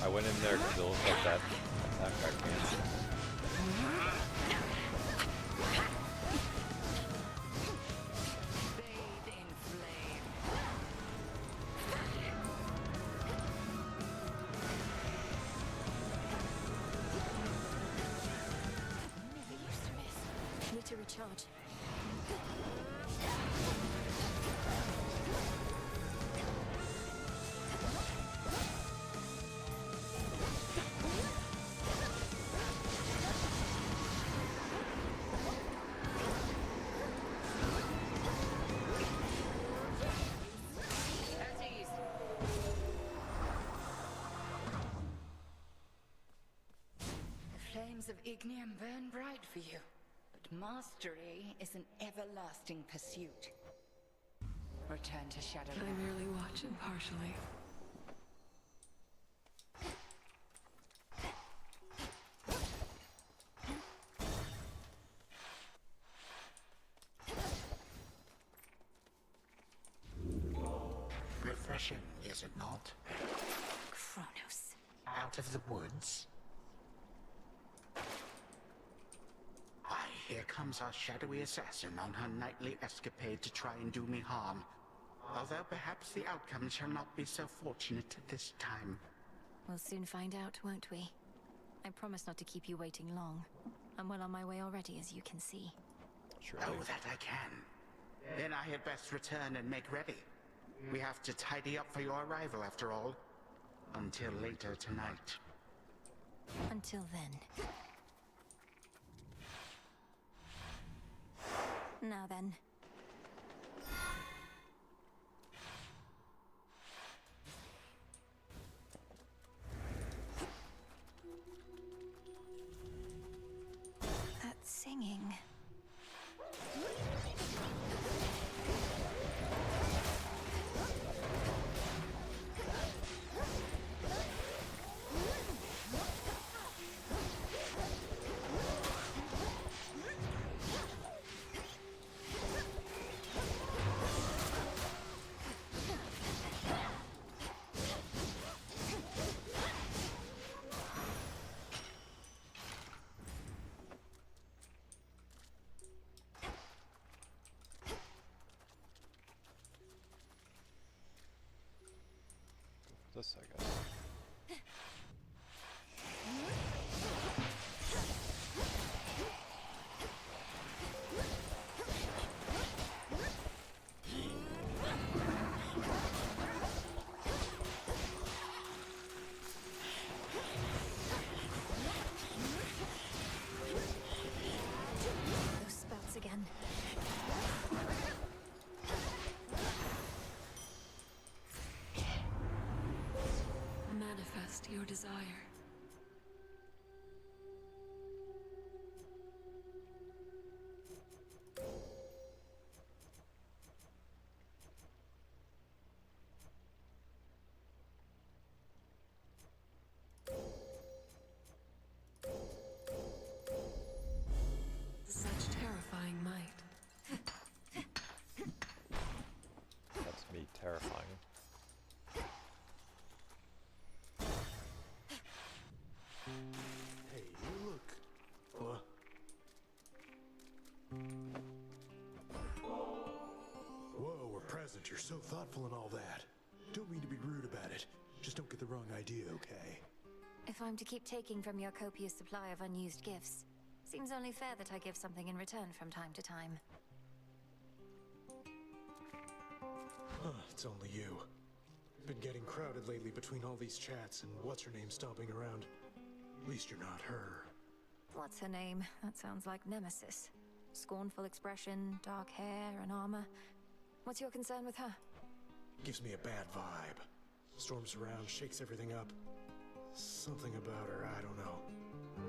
I went in there because it looked like that attack got canceled. Never used to miss. Need to recharge. The flames of Ignium burn bright for you, but mastery is an everlasting pursuit. Return to Shadow. I merely watch impartially. Refreshing, is it not? Kronos. Out of the woods? Why, here comes our shadowy assassin on her nightly escapade to try and do me harm. Although perhaps the outcome shall not be so fortunate this time. We'll soon find out, won't we? I promise not to keep you waiting long. I'm well on my way already, as you can see. Oh, that I can. Then I had best return and make ready. We have to tidy up for your arrival, after all. Until later tonight. Until then. Now then. That singing. This, I guess. Those spouts again. Manifest your desire. thoughtful and all that. Don't mean to be rude about it. Just don't get the wrong idea, okay? If I'm to keep taking from your copious supply of unused gifts, seems only fair that I give something in return from time to time. It's only you. Been getting crowded lately between all these chats and what's-her-name stomping around. At least you're not her. What's her name? That sounds like Nemesis. Scornful expression, dark hair, and armor. What's your concern with her? Gives me a bad vibe. Storms around, shakes everything up. Something about her, I don't know.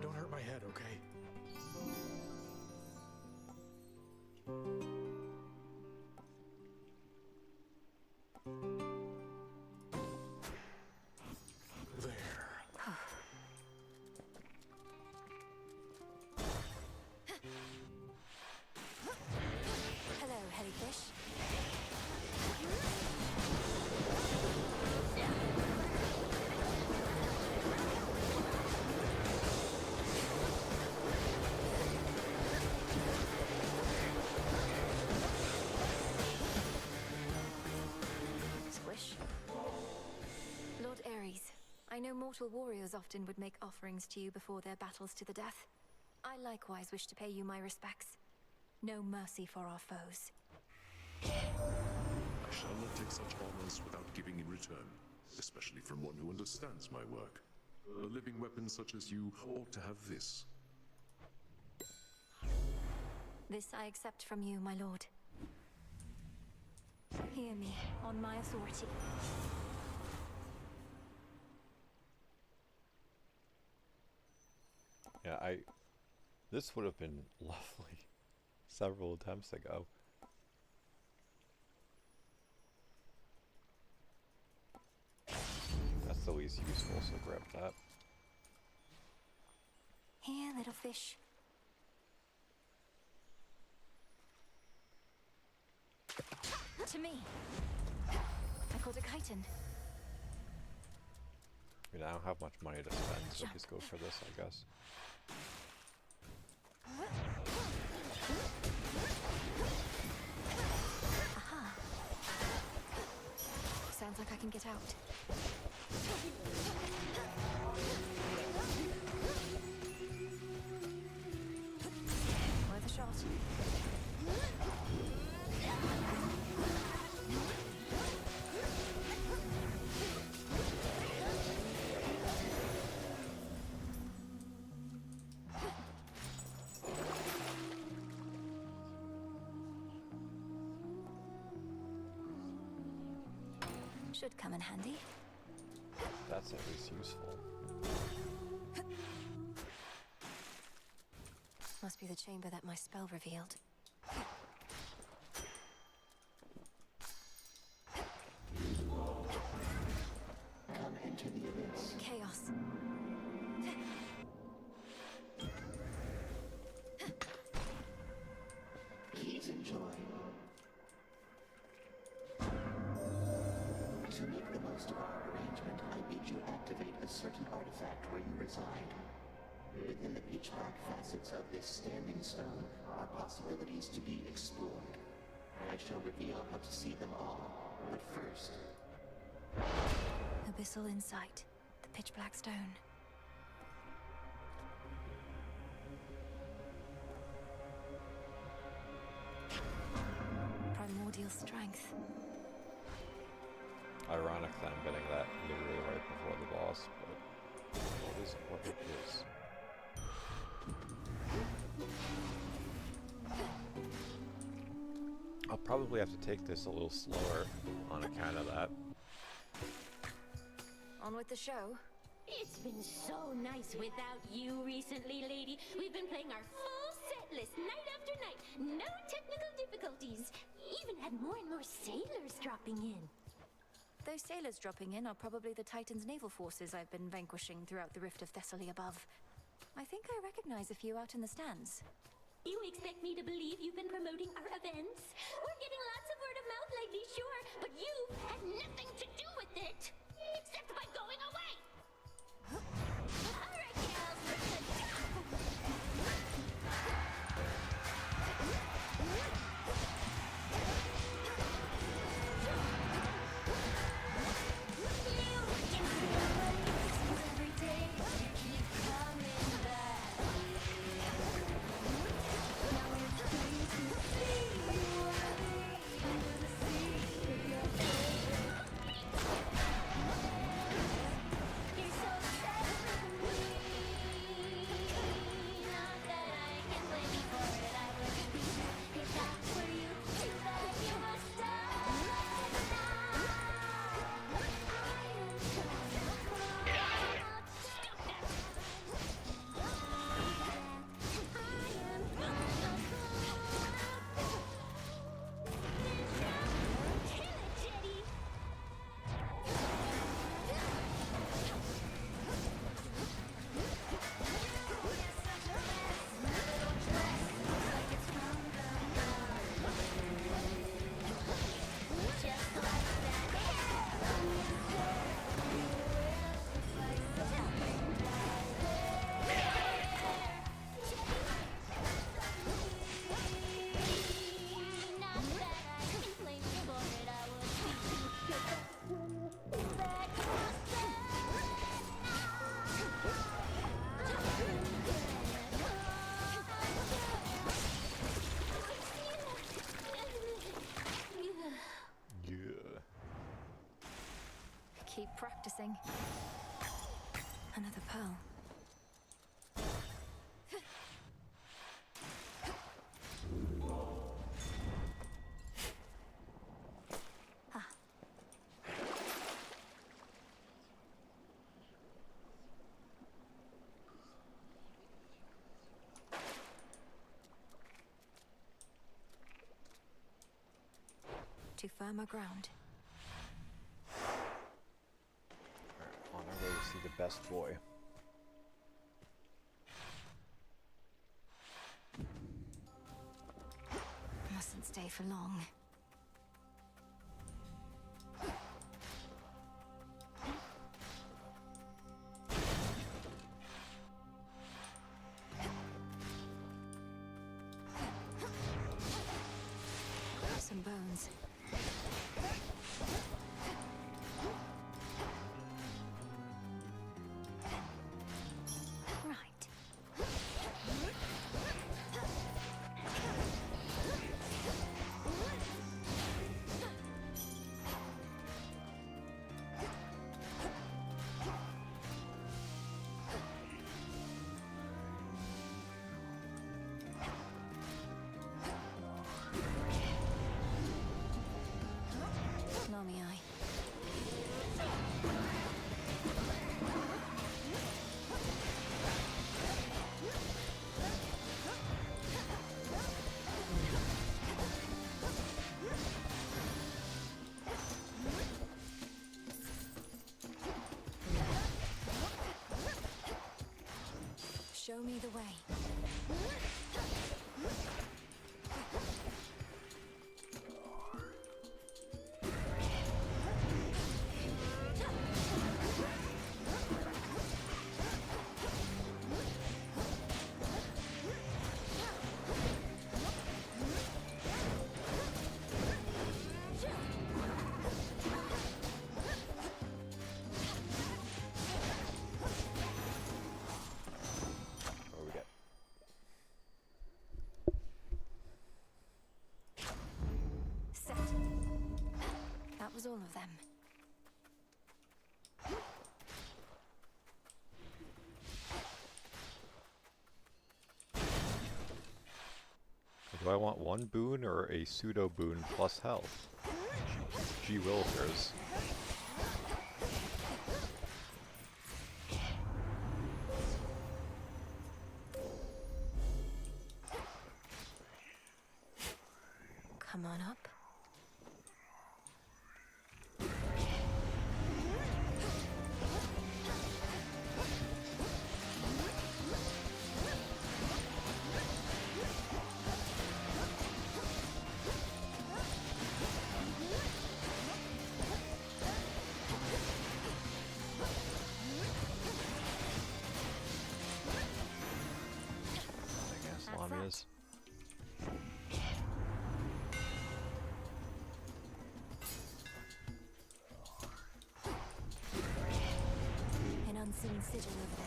Don't hurt my head, okay? Hello, Hellyfish. Squish. Lord Ares, I know mortal warriors often would make offerings to you before their battles to the death. I likewise wish to pay you my respects. No mercy for our foes. I shall not take such honors without giving in return, especially from one who understands my work. A living weapon such as you ought to have this. This I accept from you, my lord. Hear me, on my authority. Yeah, this would have been lovely several attempts ago. That's the least useful, so grab that. Here, little fish. To me. I caught a chitin. I mean, I don't have much money to spend, so just go for this, I guess. Aha. Sounds like I can get out. Worth a shot. Should come in handy. That's at least useful. Must be the chamber that my spell revealed. Come enter the abyss. Chaos. Please enjoy. To make the most of our arrangement, I bid you activate a certain artifact where you reside. Within the pitch-black facets of this standing stone are possibilities to be explored. I shall reveal how to see them all, but first... Abyssal insight. The pitch black stone. Primordial strength. Ironic that I'm getting that literally right before the boss, but it is what it is. I'll probably have to take this a little slower on account of that. On with the show. It's been so nice without you recently, lady. We've been playing our full set list night after night. No technical difficulties. Even had more and more sailors dropping in. Those sailors dropping in are probably the Titan's naval forces I've been vanquishing throughout the Rift of Thessaly above. I think I recognize a few out in the stands. You expect me to believe you've been promoting our events? We're getting lots of word of mouth lately, sure, but you've had nothing to do with it! Except by going away! Alright, gals, let's go! keep practicing. Another pearl. To firmer ground. On our way to see the best boy. Mustn't stay for long. Some bones. Show me the way. That was all of them. Do I want one boon or a pseudo boon plus health? Gee willikers. Come on up. Is. An unseen sigil over there.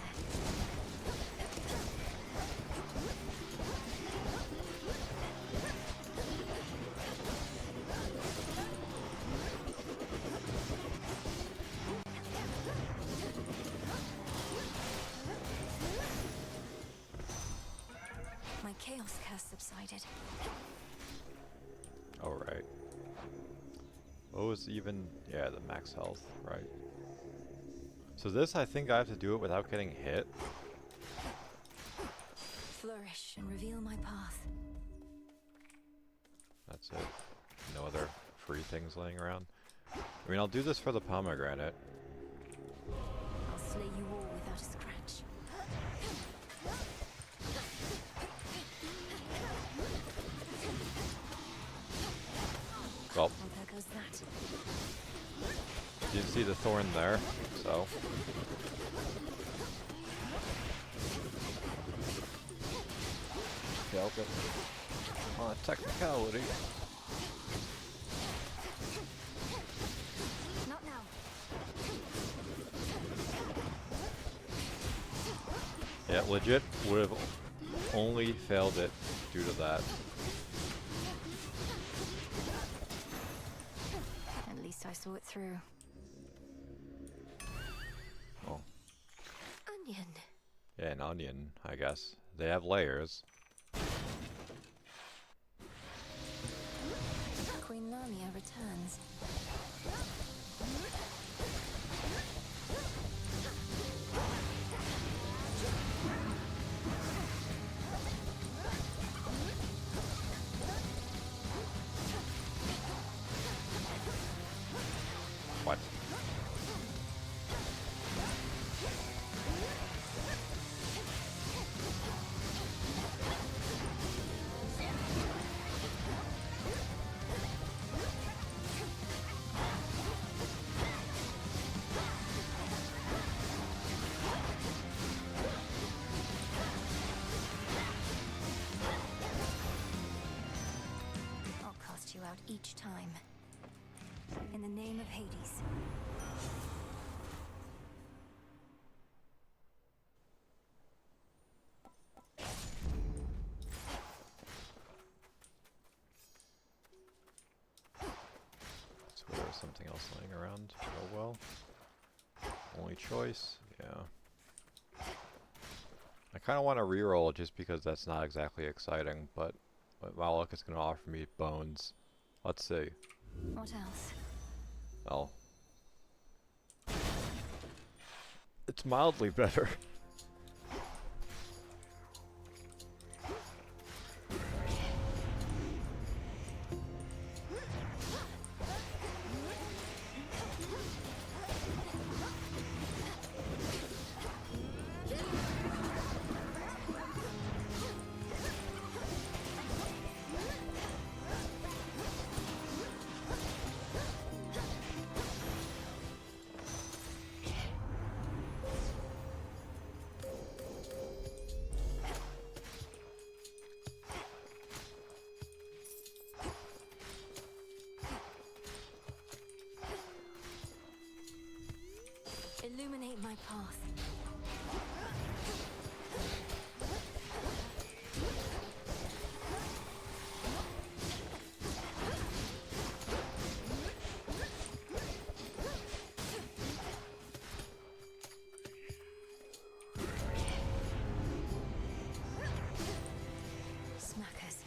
My chaos curse subsided. Oh, right. What was even... yeah, the max health, right. So this, I think I have to do it without getting hit. Flourish and reveal my path. That's it. No other free things laying around. I mean, I'll do this for the pomegranate. I'll slay you all without a scratch. Well, there goes that. You didn't see the thorn there, so... Killed it. On a technicality. Not now. Yeah, legit would have only failed it due to that. At least I saw it through. an onion, I guess. They have layers. Queen Lamia returns. What? I'll cast you out each time. In the name of Hades. So there's something else lying around. Oh well. Only choice, yeah. I kind of want to reroll just because that's not exactly exciting, but my luck is going to offer me bones. Let's see. What else? Oh. It's mildly better. Illuminate my path. Smackers.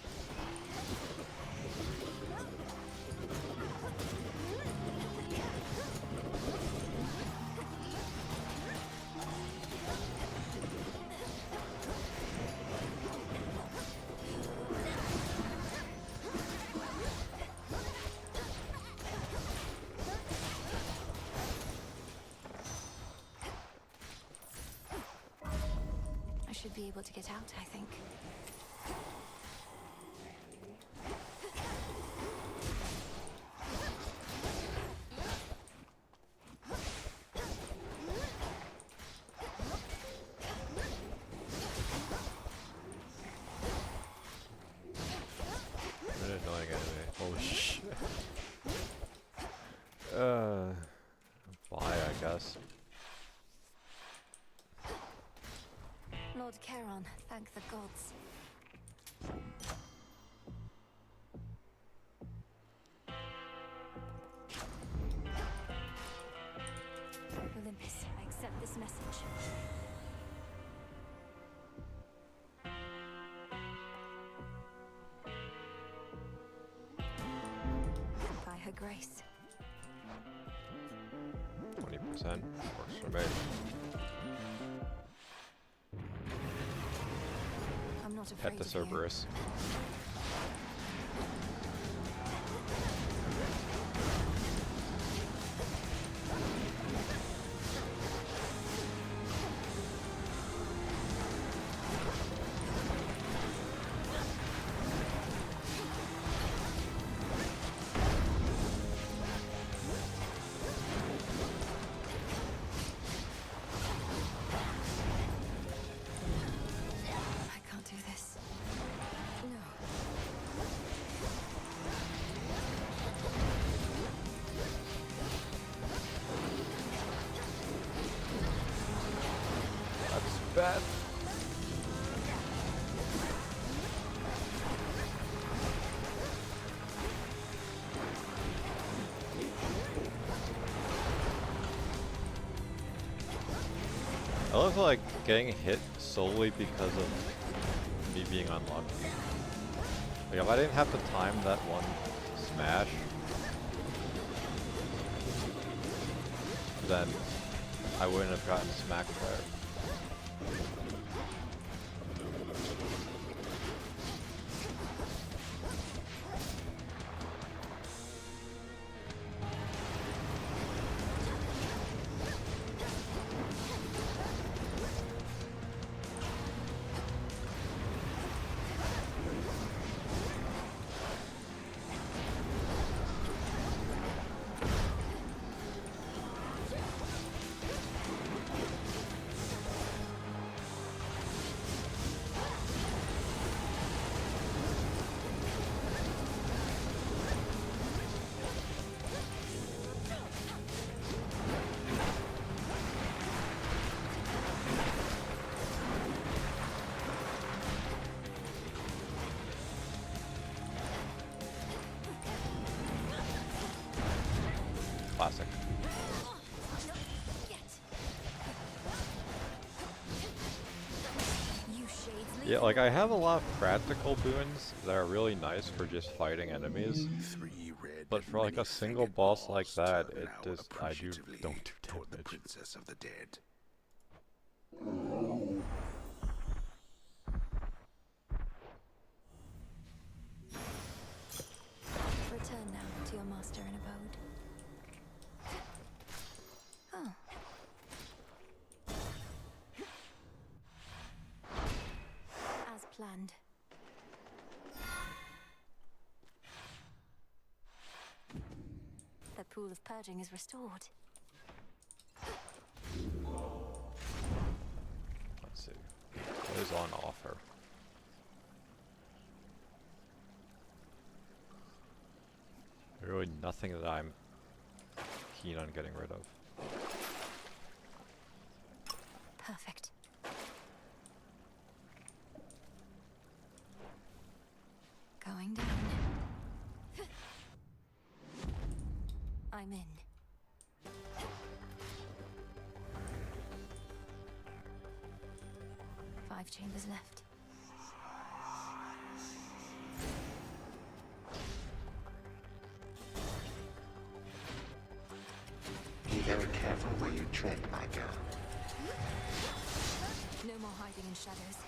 I should be able to get out, I think. An annoying enemy. Holy shit. Bye, I guess. Lord Charon, thank the gods. Olympus, I accept this message. By her grace. 20% works for me. I'm not afraid Pet the of you. Cerberus. I can't do this. No. That's bad. I love like getting hit solely because of me being unlucky. Like if I didn't have to time that one smash, then I wouldn't have gotten smacked there. Classic. Yeah, like I have a lot of practical boons that are really nice for just fighting enemies. But for like a single boss like that, it just don't do toward the damage. princess of the dead. Return now to your master in abode. Oh. As planned. The pool of purging is restored. Let's see. What is on offer? Really nothing that I'm keen on getting rid of. Perfect. Going down. I'm in. Five chambers left. Be very careful where you tread, my girl. No more hiding in shadows.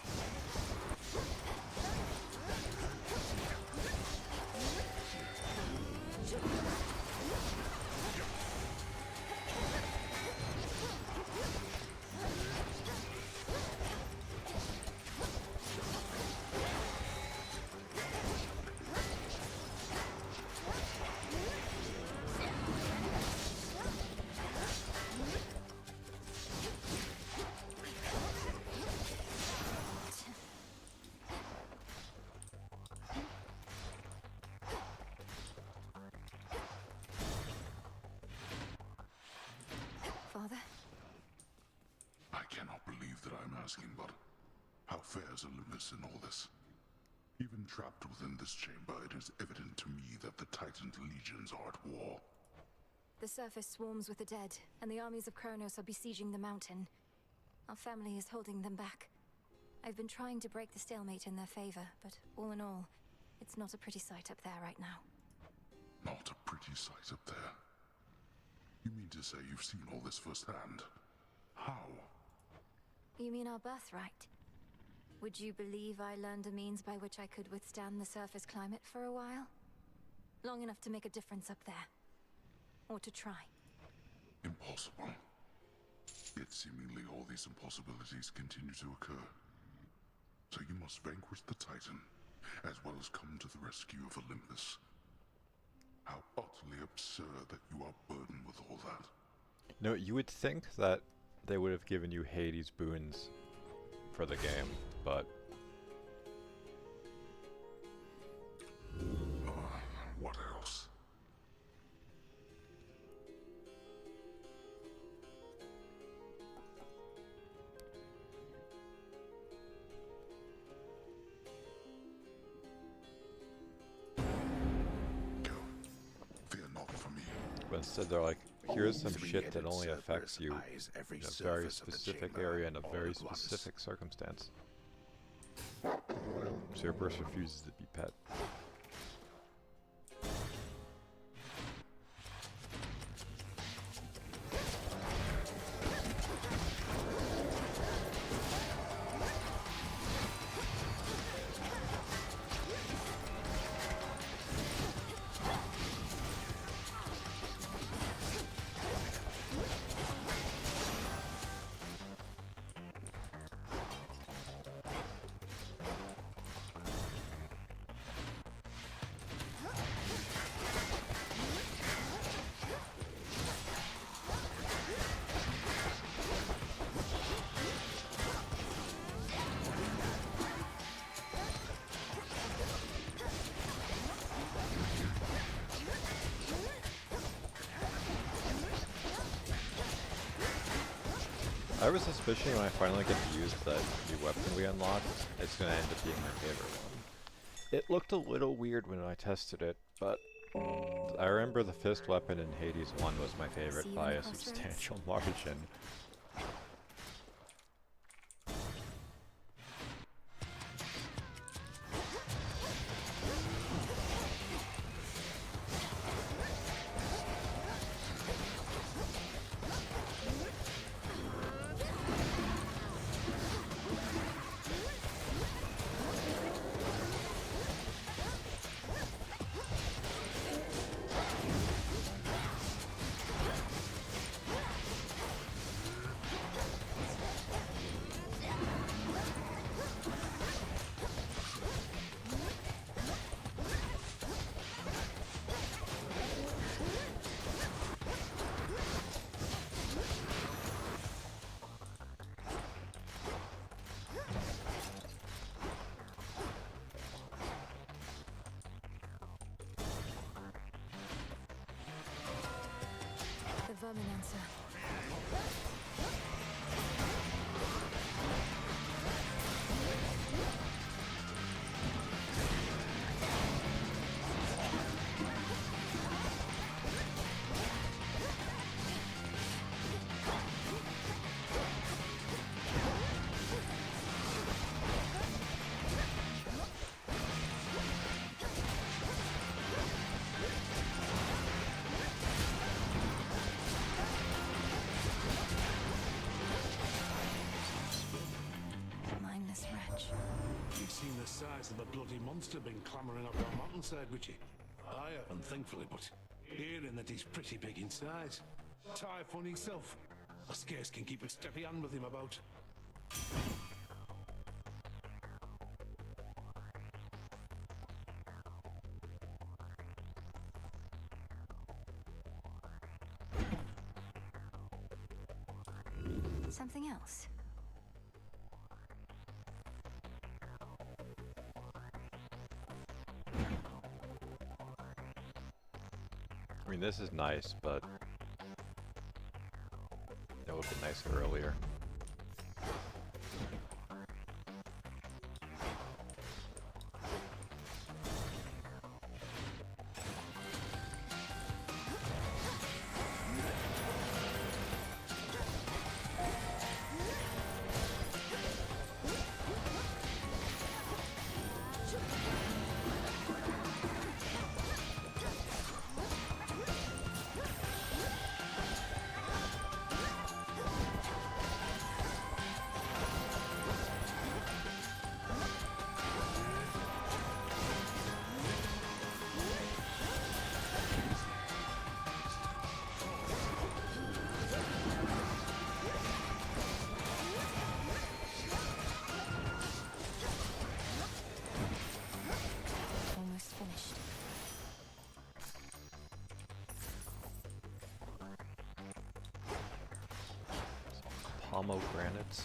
Father? I cannot believe that I'm asking, but how fares Olympus in all this? Even trapped within this chamber, it is evident to me that the Titan's legions are at war. The surface swarms with the dead, and the armies of Kronos are besieging the mountain. Our family is holding them back. I've been trying to break the stalemate in their favor, but all in all, it's not a pretty sight up there right now. Not a pretty sight up there. You mean to say you've seen all this firsthand? How? You mean our birthright? Would you believe I learned a means by which I could withstand the surface climate for a while? Long enough to make a difference up there. Or to try. Impossible. Yet seemingly all these impossibilities continue to occur. So you must vanquish the Titan, as well as come to the rescue of Olympus. How utterly absurd that you are burdened with all that. No, you would think that they would have given you Hades boons for the game, but what else? but instead they're like, here's some shit that Three-headed only affects Cerberus you eyes every in a very surface of the specific chamber area in a all very at once. specific circumstance. Cerberus refuses to be pet. I have a suspicion when I finally get to use that new weapon we unlocked, it's going to end up being my favorite one. It looked a little weird when I tested it, but I remember the fist weapon in Hades 1 was my favorite by a substantial margin. The Verminancer. Mindless wretch. You've seen the size of the bloody monster been clambering up our mountainside, would you? I haven't, thankfully, but hearing that he's pretty big in size. Typhon himself. I scarce can keep a steady hand with him about. Something else. I mean, this is nice, but it would have been nicer earlier. Almost finished. Pomegranates.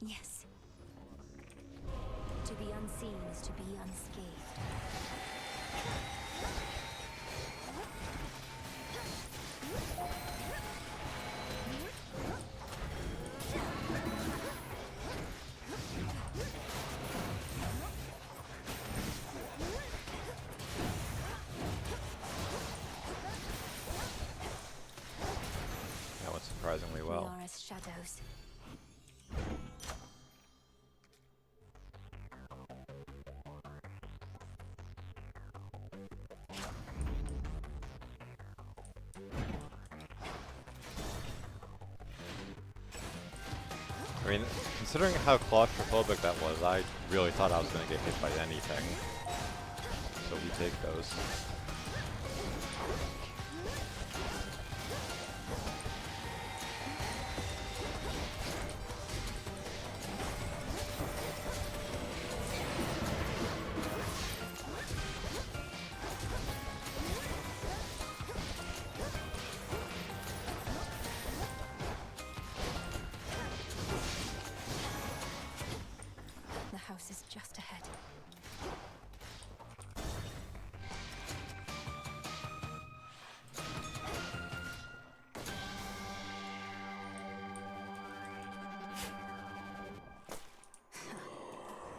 Yes. To be unseen is to be unscathed. That went surprisingly well. We are as shadows. I mean, considering how claustrophobic that was, I really thought I was going to get hit by anything. So we take those. The house is just ahead.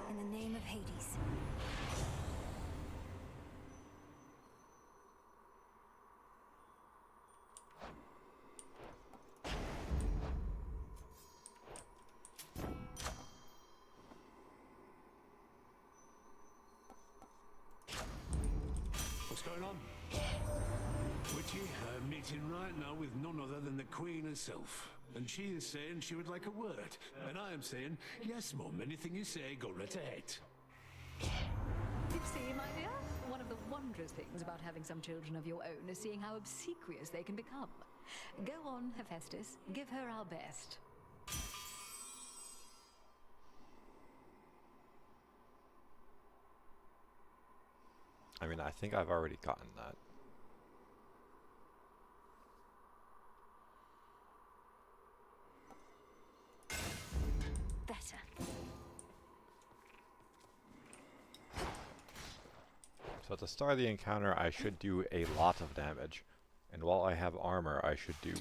In the name of Hades. What's going on? Witchy, I'm meeting right now with none other than the Queen herself. And she is saying she would like a word. And I am saying, yes, Mum, anything you say, go right ahead. You see, my dear, one of the wondrous things about having some children of your own is seeing how obsequious they can become. Go on, Hephaestus, give her our best. I mean, I think I've already gotten that. Better. So at the start of the encounter, I should do a lot of damage. And while I have armor, I should do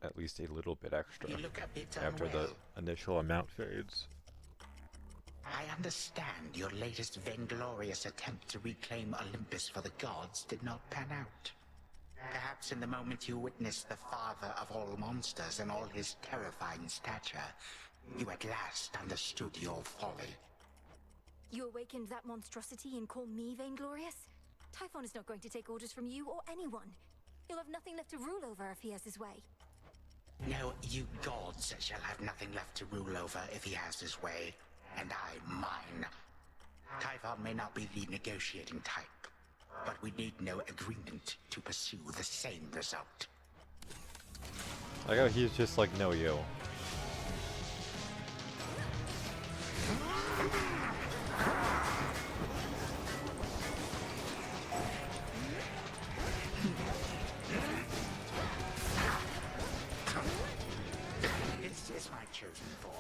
at least a little bit extra You look a bit after the unwell. initial amount fades. I understand your latest vainglorious attempt to reclaim Olympus for the gods did not pan out. Perhaps in the moment you witnessed the father of all monsters and all his terrifying stature, you at last understood your folly. You awakened that monstrosity and call me vainglorious? Typhon is not going to take orders from you or anyone. He'll have nothing left to rule over if he has his way. No, you gods shall have nothing left to rule over if he has his way, and I mine. Typhon may not be the negotiating type, but we need no agreement to pursue the same result. Like how he's just like, no, you. This is my chosen form.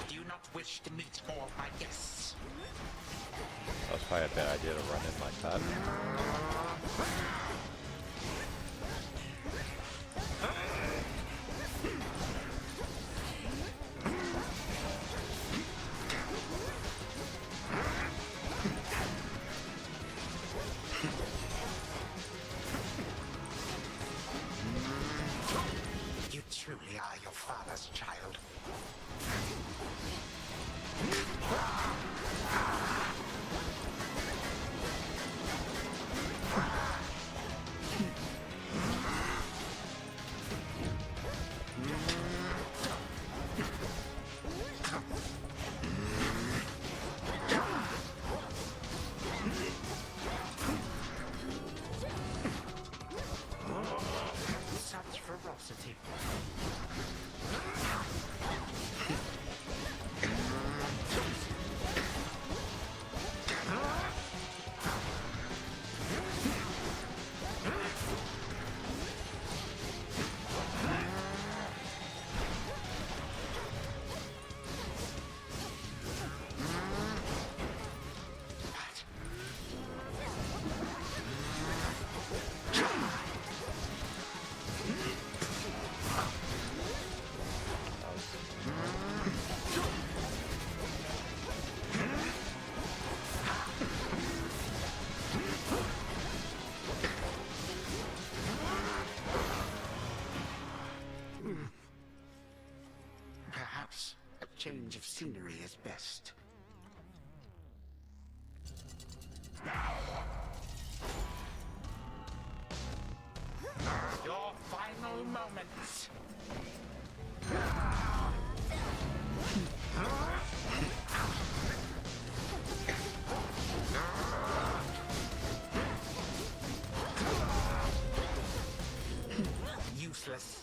Do you not wish to meet more of my guests? That was probably a bad idea to run in like that. You truly are your father's child. Such ferocity. Perhaps a change of scenery is best. Your final moments. Useless.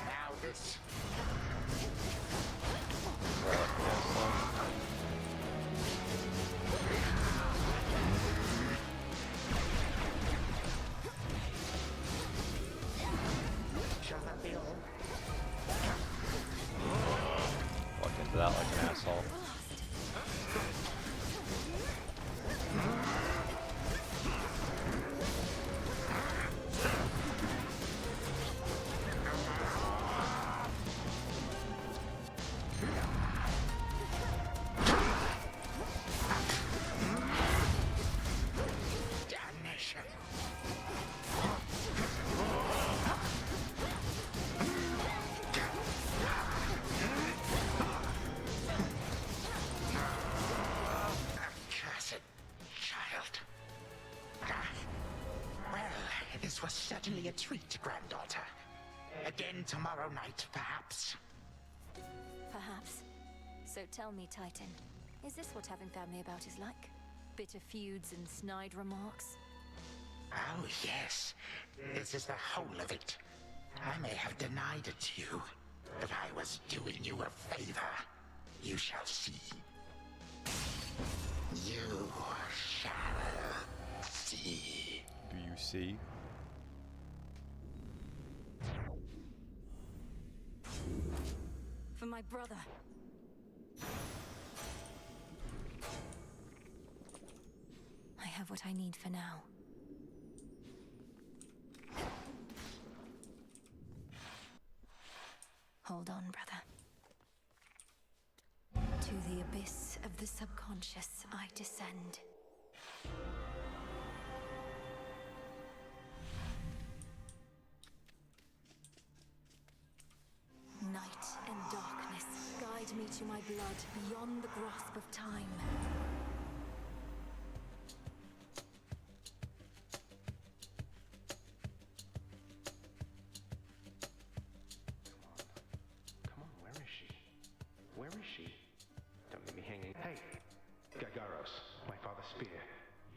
Now this. Shall that be all? Walk into that like an asshole. Damnation. Accursed child. Well, this was certainly a treat, granddaughter. Again tomorrow night, perhaps. Perhaps. So tell me, Titan, is this what having family about is like? Bitter feuds and snide remarks? Oh, yes. This is the whole of it. I may have denied it to you, but I was doing you a favor. You shall see. You shall see. Do you see? For my brother. I have what I need for now. Hold on, brother. To the abyss of the subconscious I descend. Night and darkness guide me to my blood beyond the grasp of time. Come on, where is she? Where is she? Don't leave me hanging. Hey! Gagaros, my father's spear.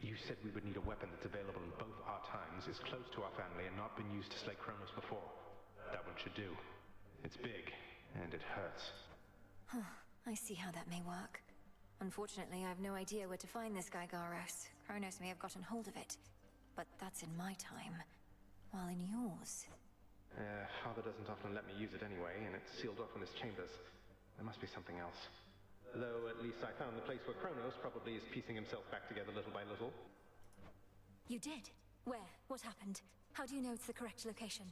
You said we would need a weapon that's available in both our times, is close to our family, and not been used to slay Kronos before. That one should do. It's big, and it hurts. Huh, I see how that may work. Unfortunately, I have no idea where to find this guy Garos. Kronos may have gotten hold of it. But that's in my time. While in yours... Father doesn't often let me use it anyway, and it's sealed off in his chambers. There must be something else. Though at least I found the place where Kronos probably is piecing himself back together little by little. You did? Where? What happened? How do you know it's the correct location?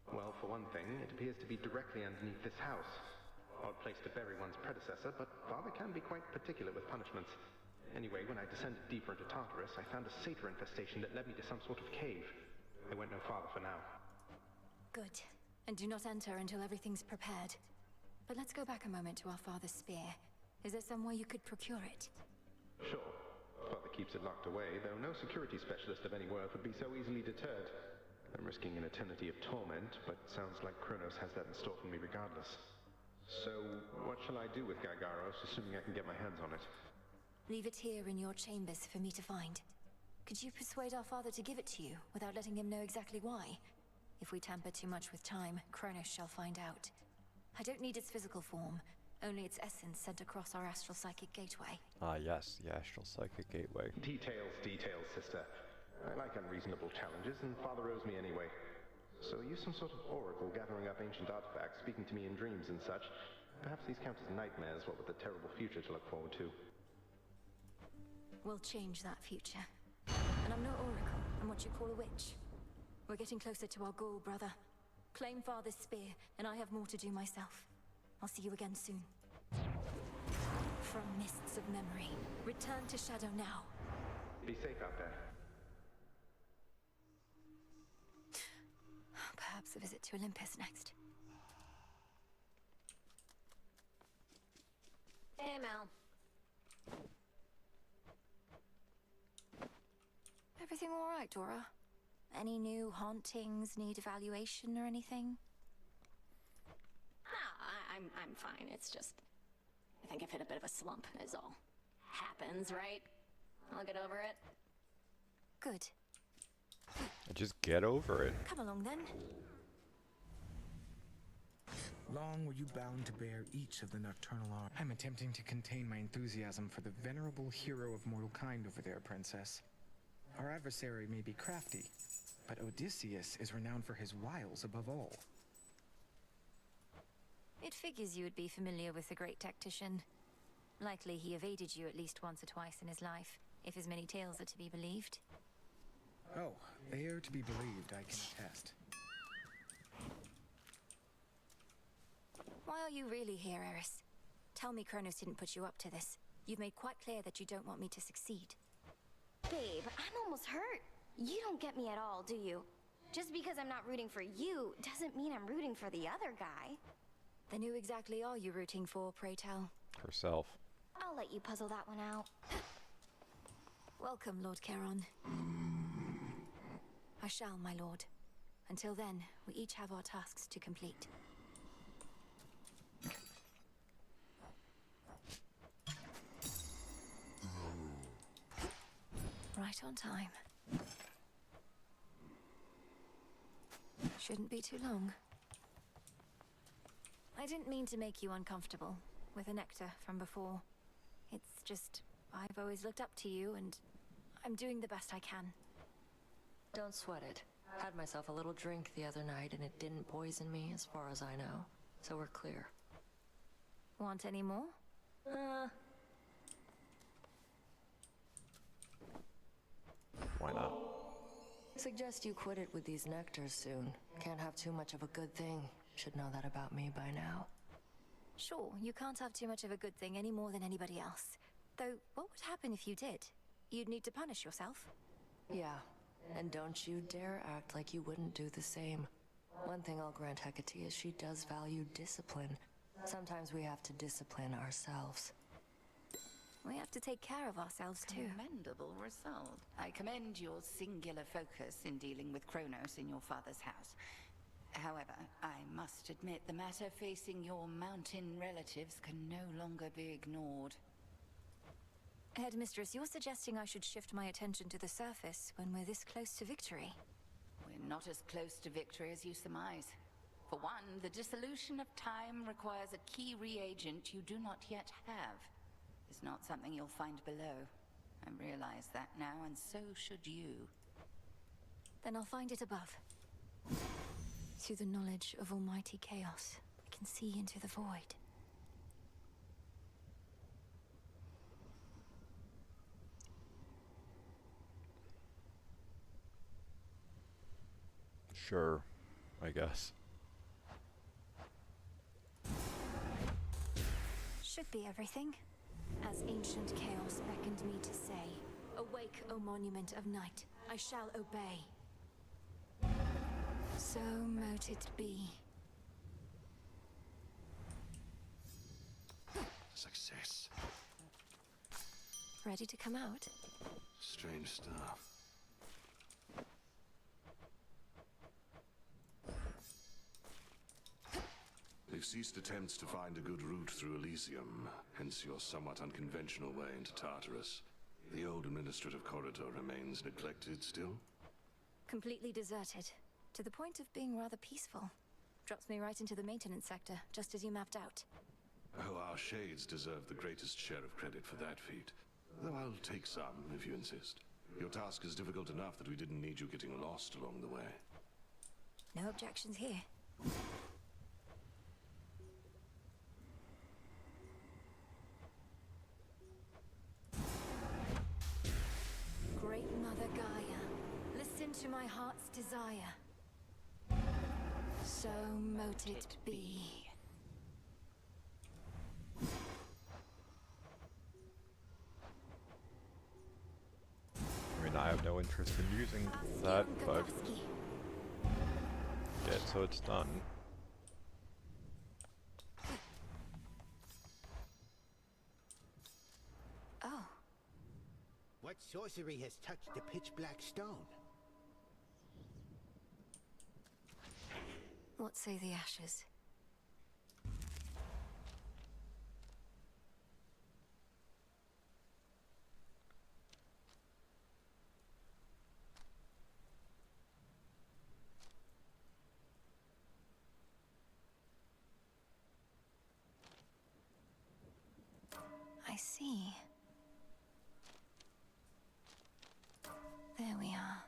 Well, for one thing, it appears to be directly underneath this house. Odd place to bury one's predecessor, but Father can be quite particular with punishments. Anyway, when I descended deeper into Tartarus, I found a satyr infestation that led me to some sort of cave. I went no farther for now. Good. And do not enter until everything's prepared. But let's go back a moment to our father's spear. Is there somewhere you could procure it? Sure. Father keeps it locked away, though no security specialist of any worth would be so easily deterred. I'm risking an eternity of torment, but sounds like Kronos has that in store for me regardless. So, what shall I do with Gargaros, assuming I can get my hands on it? Leave it here in your chambers for me to find. Could you persuade our father to give it to you, without letting him know exactly why? If we tamper too much with time, Kronos shall find out. I don't need its physical form, only its essence sent across our astral psychic gateway. Ah, yes, the astral psychic gateway. Details, sister. I like unreasonable challenges, and Father owes me anyway. So use some sort of oracle gathering up ancient artifacts, speaking to me in dreams and such. Perhaps these count as nightmares, what with a terrible future to look forward to. We'll change that future. And I'm no oracle. what you call a witch. We're getting closer to our goal, brother. Claim Father's spear, and I have more to do myself. I'll see you again soon. From mists of memory, return to Shadow now. Be safe out there. Perhaps a visit to Olympus next. Hey, Mel. Everything all right, Dora? Any new hauntings need evaluation or anything? I'm fine. It's just, I think I've hit a bit of a slump, is all. Happens, right? I'll get over it. Good. Just get over it. Come along then. Long were you bound to bear each of the nocturnal arms. I'm attempting to contain my enthusiasm for the venerable hero of mortal kind over there, Princess. Our adversary may be crafty, but Odysseus is renowned for his wiles above all. It figures you would be familiar with the great tactician. Likely he evaded you at least once or twice in his life, if his many tales are to be believed. Oh, they are to be believed, I can attest. Why are you really here, Eris? Tell me Kronos didn't put you up to this. You've made quite clear that you don't want me to succeed. Babe, I'm almost hurt. You don't get me at all, do you? Just because I'm not rooting for you doesn't mean I'm rooting for the other guy. Then who exactly are you rooting for, pray tell? Herself. I'll let you puzzle that one out. Welcome, Lord Charon. I shall, my lord. Until then, we each have our tasks to complete. Right on time. Shouldn't be too long. I didn't mean to make you uncomfortable with the nectar from before. It's just, I've always looked up to you, and I'm doing the best I can. Don't sweat it. Had myself a little drink the other night and it didn't poison me as far as I know. So we're clear. Want any more? Why not? Suggest you quit it with these nectars soon. Can't have too much of a good thing. Should know that about me by now. Sure, you can't have too much of a good thing any more than anybody else. Though, what would happen if you did? You'd need to punish yourself. Yeah, and don't you dare act like you wouldn't do the same. One thing I'll grant Hecate is she does value discipline. Sometimes we have to discipline ourselves. We have to take care of ourselves too. Commendable result. I commend your singular focus in dealing with Kronos in your father's house. However, I must admit the matter facing your mountain relatives can no longer be ignored. Headmistress, you're suggesting I should shift my attention to the surface when we're this close to victory? We're not as close to victory as you surmise. For one, the dissolution of time requires a key reagent you do not yet have. It's not something you'll find below. I realize that now, and so should you. Then I'll find it above. Through the knowledge of almighty chaos, I can see into the void. Sure, I guess. Should be everything. As ancient chaos beckoned me to say, awake, O monument of night, I shall obey. So mote it be. Success. Ready to come out? Strange stuff. They've ceased attempts to find a good route through Elysium, hence your somewhat unconventional way into Tartarus. The old administrative corridor remains neglected still? Completely deserted, to the point of being rather peaceful. Drops me right into the maintenance sector, just as you mapped out. Oh, our shades deserve the greatest share of credit for that feat. Though I'll take some, if you insist. Your task is difficult enough that we didn't need you getting lost along the way. No objections here. Great Mother Gaia, listen to my heart's desire. So mote it be. I mean, I have no interest in using that, but yeah, so it's done. Oh. What sorcery has touched the pitch black stone? What say the ashes? I see. There we are.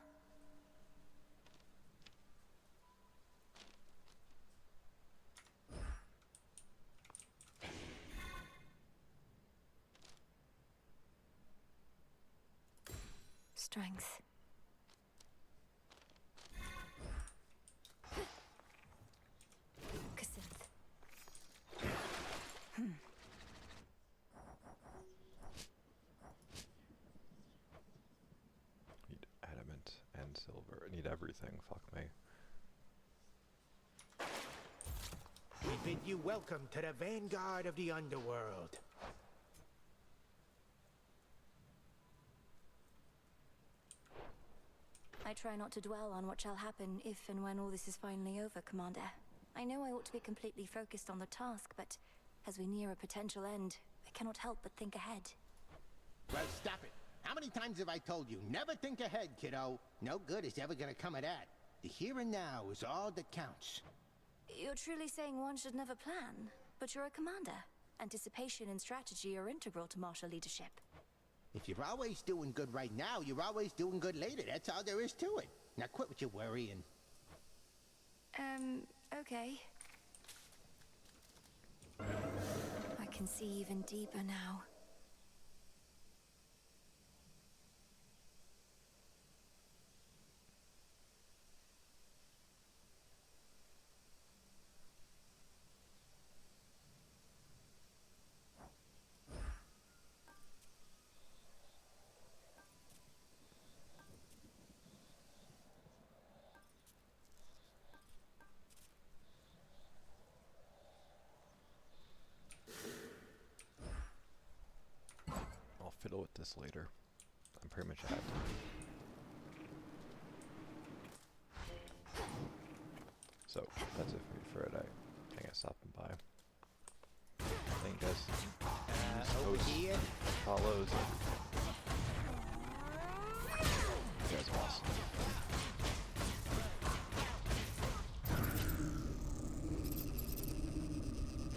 Strength. Need adamant and silver. I need everything. Fuck me. We bid you welcome to the vanguard of the underworld. I try not to dwell on what shall happen if and when all this is finally over, Commander. I know I ought to be completely focused on the task, but as we near a potential end, I cannot help but think ahead. Well, stop it. How many times have I told you, never think ahead, kiddo? No good is ever gonna come of that. The here and now is all that counts. You're truly saying one should never plan, but you're a commander. Anticipation and strategy are integral to martial leadership. If you're always doing good right now, you're always doing good later. That's all there is to it. Now quit with your worrying. Okay. I can see even deeper now. I'll fiddle with this later. I'm pretty much at. So, that's it for today. I think I stopped by. Thank you guys. Over here. Follows. You guys are awesome.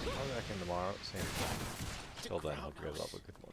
I'll be back in tomorrow, same time. Till then, hope you guys have a good one.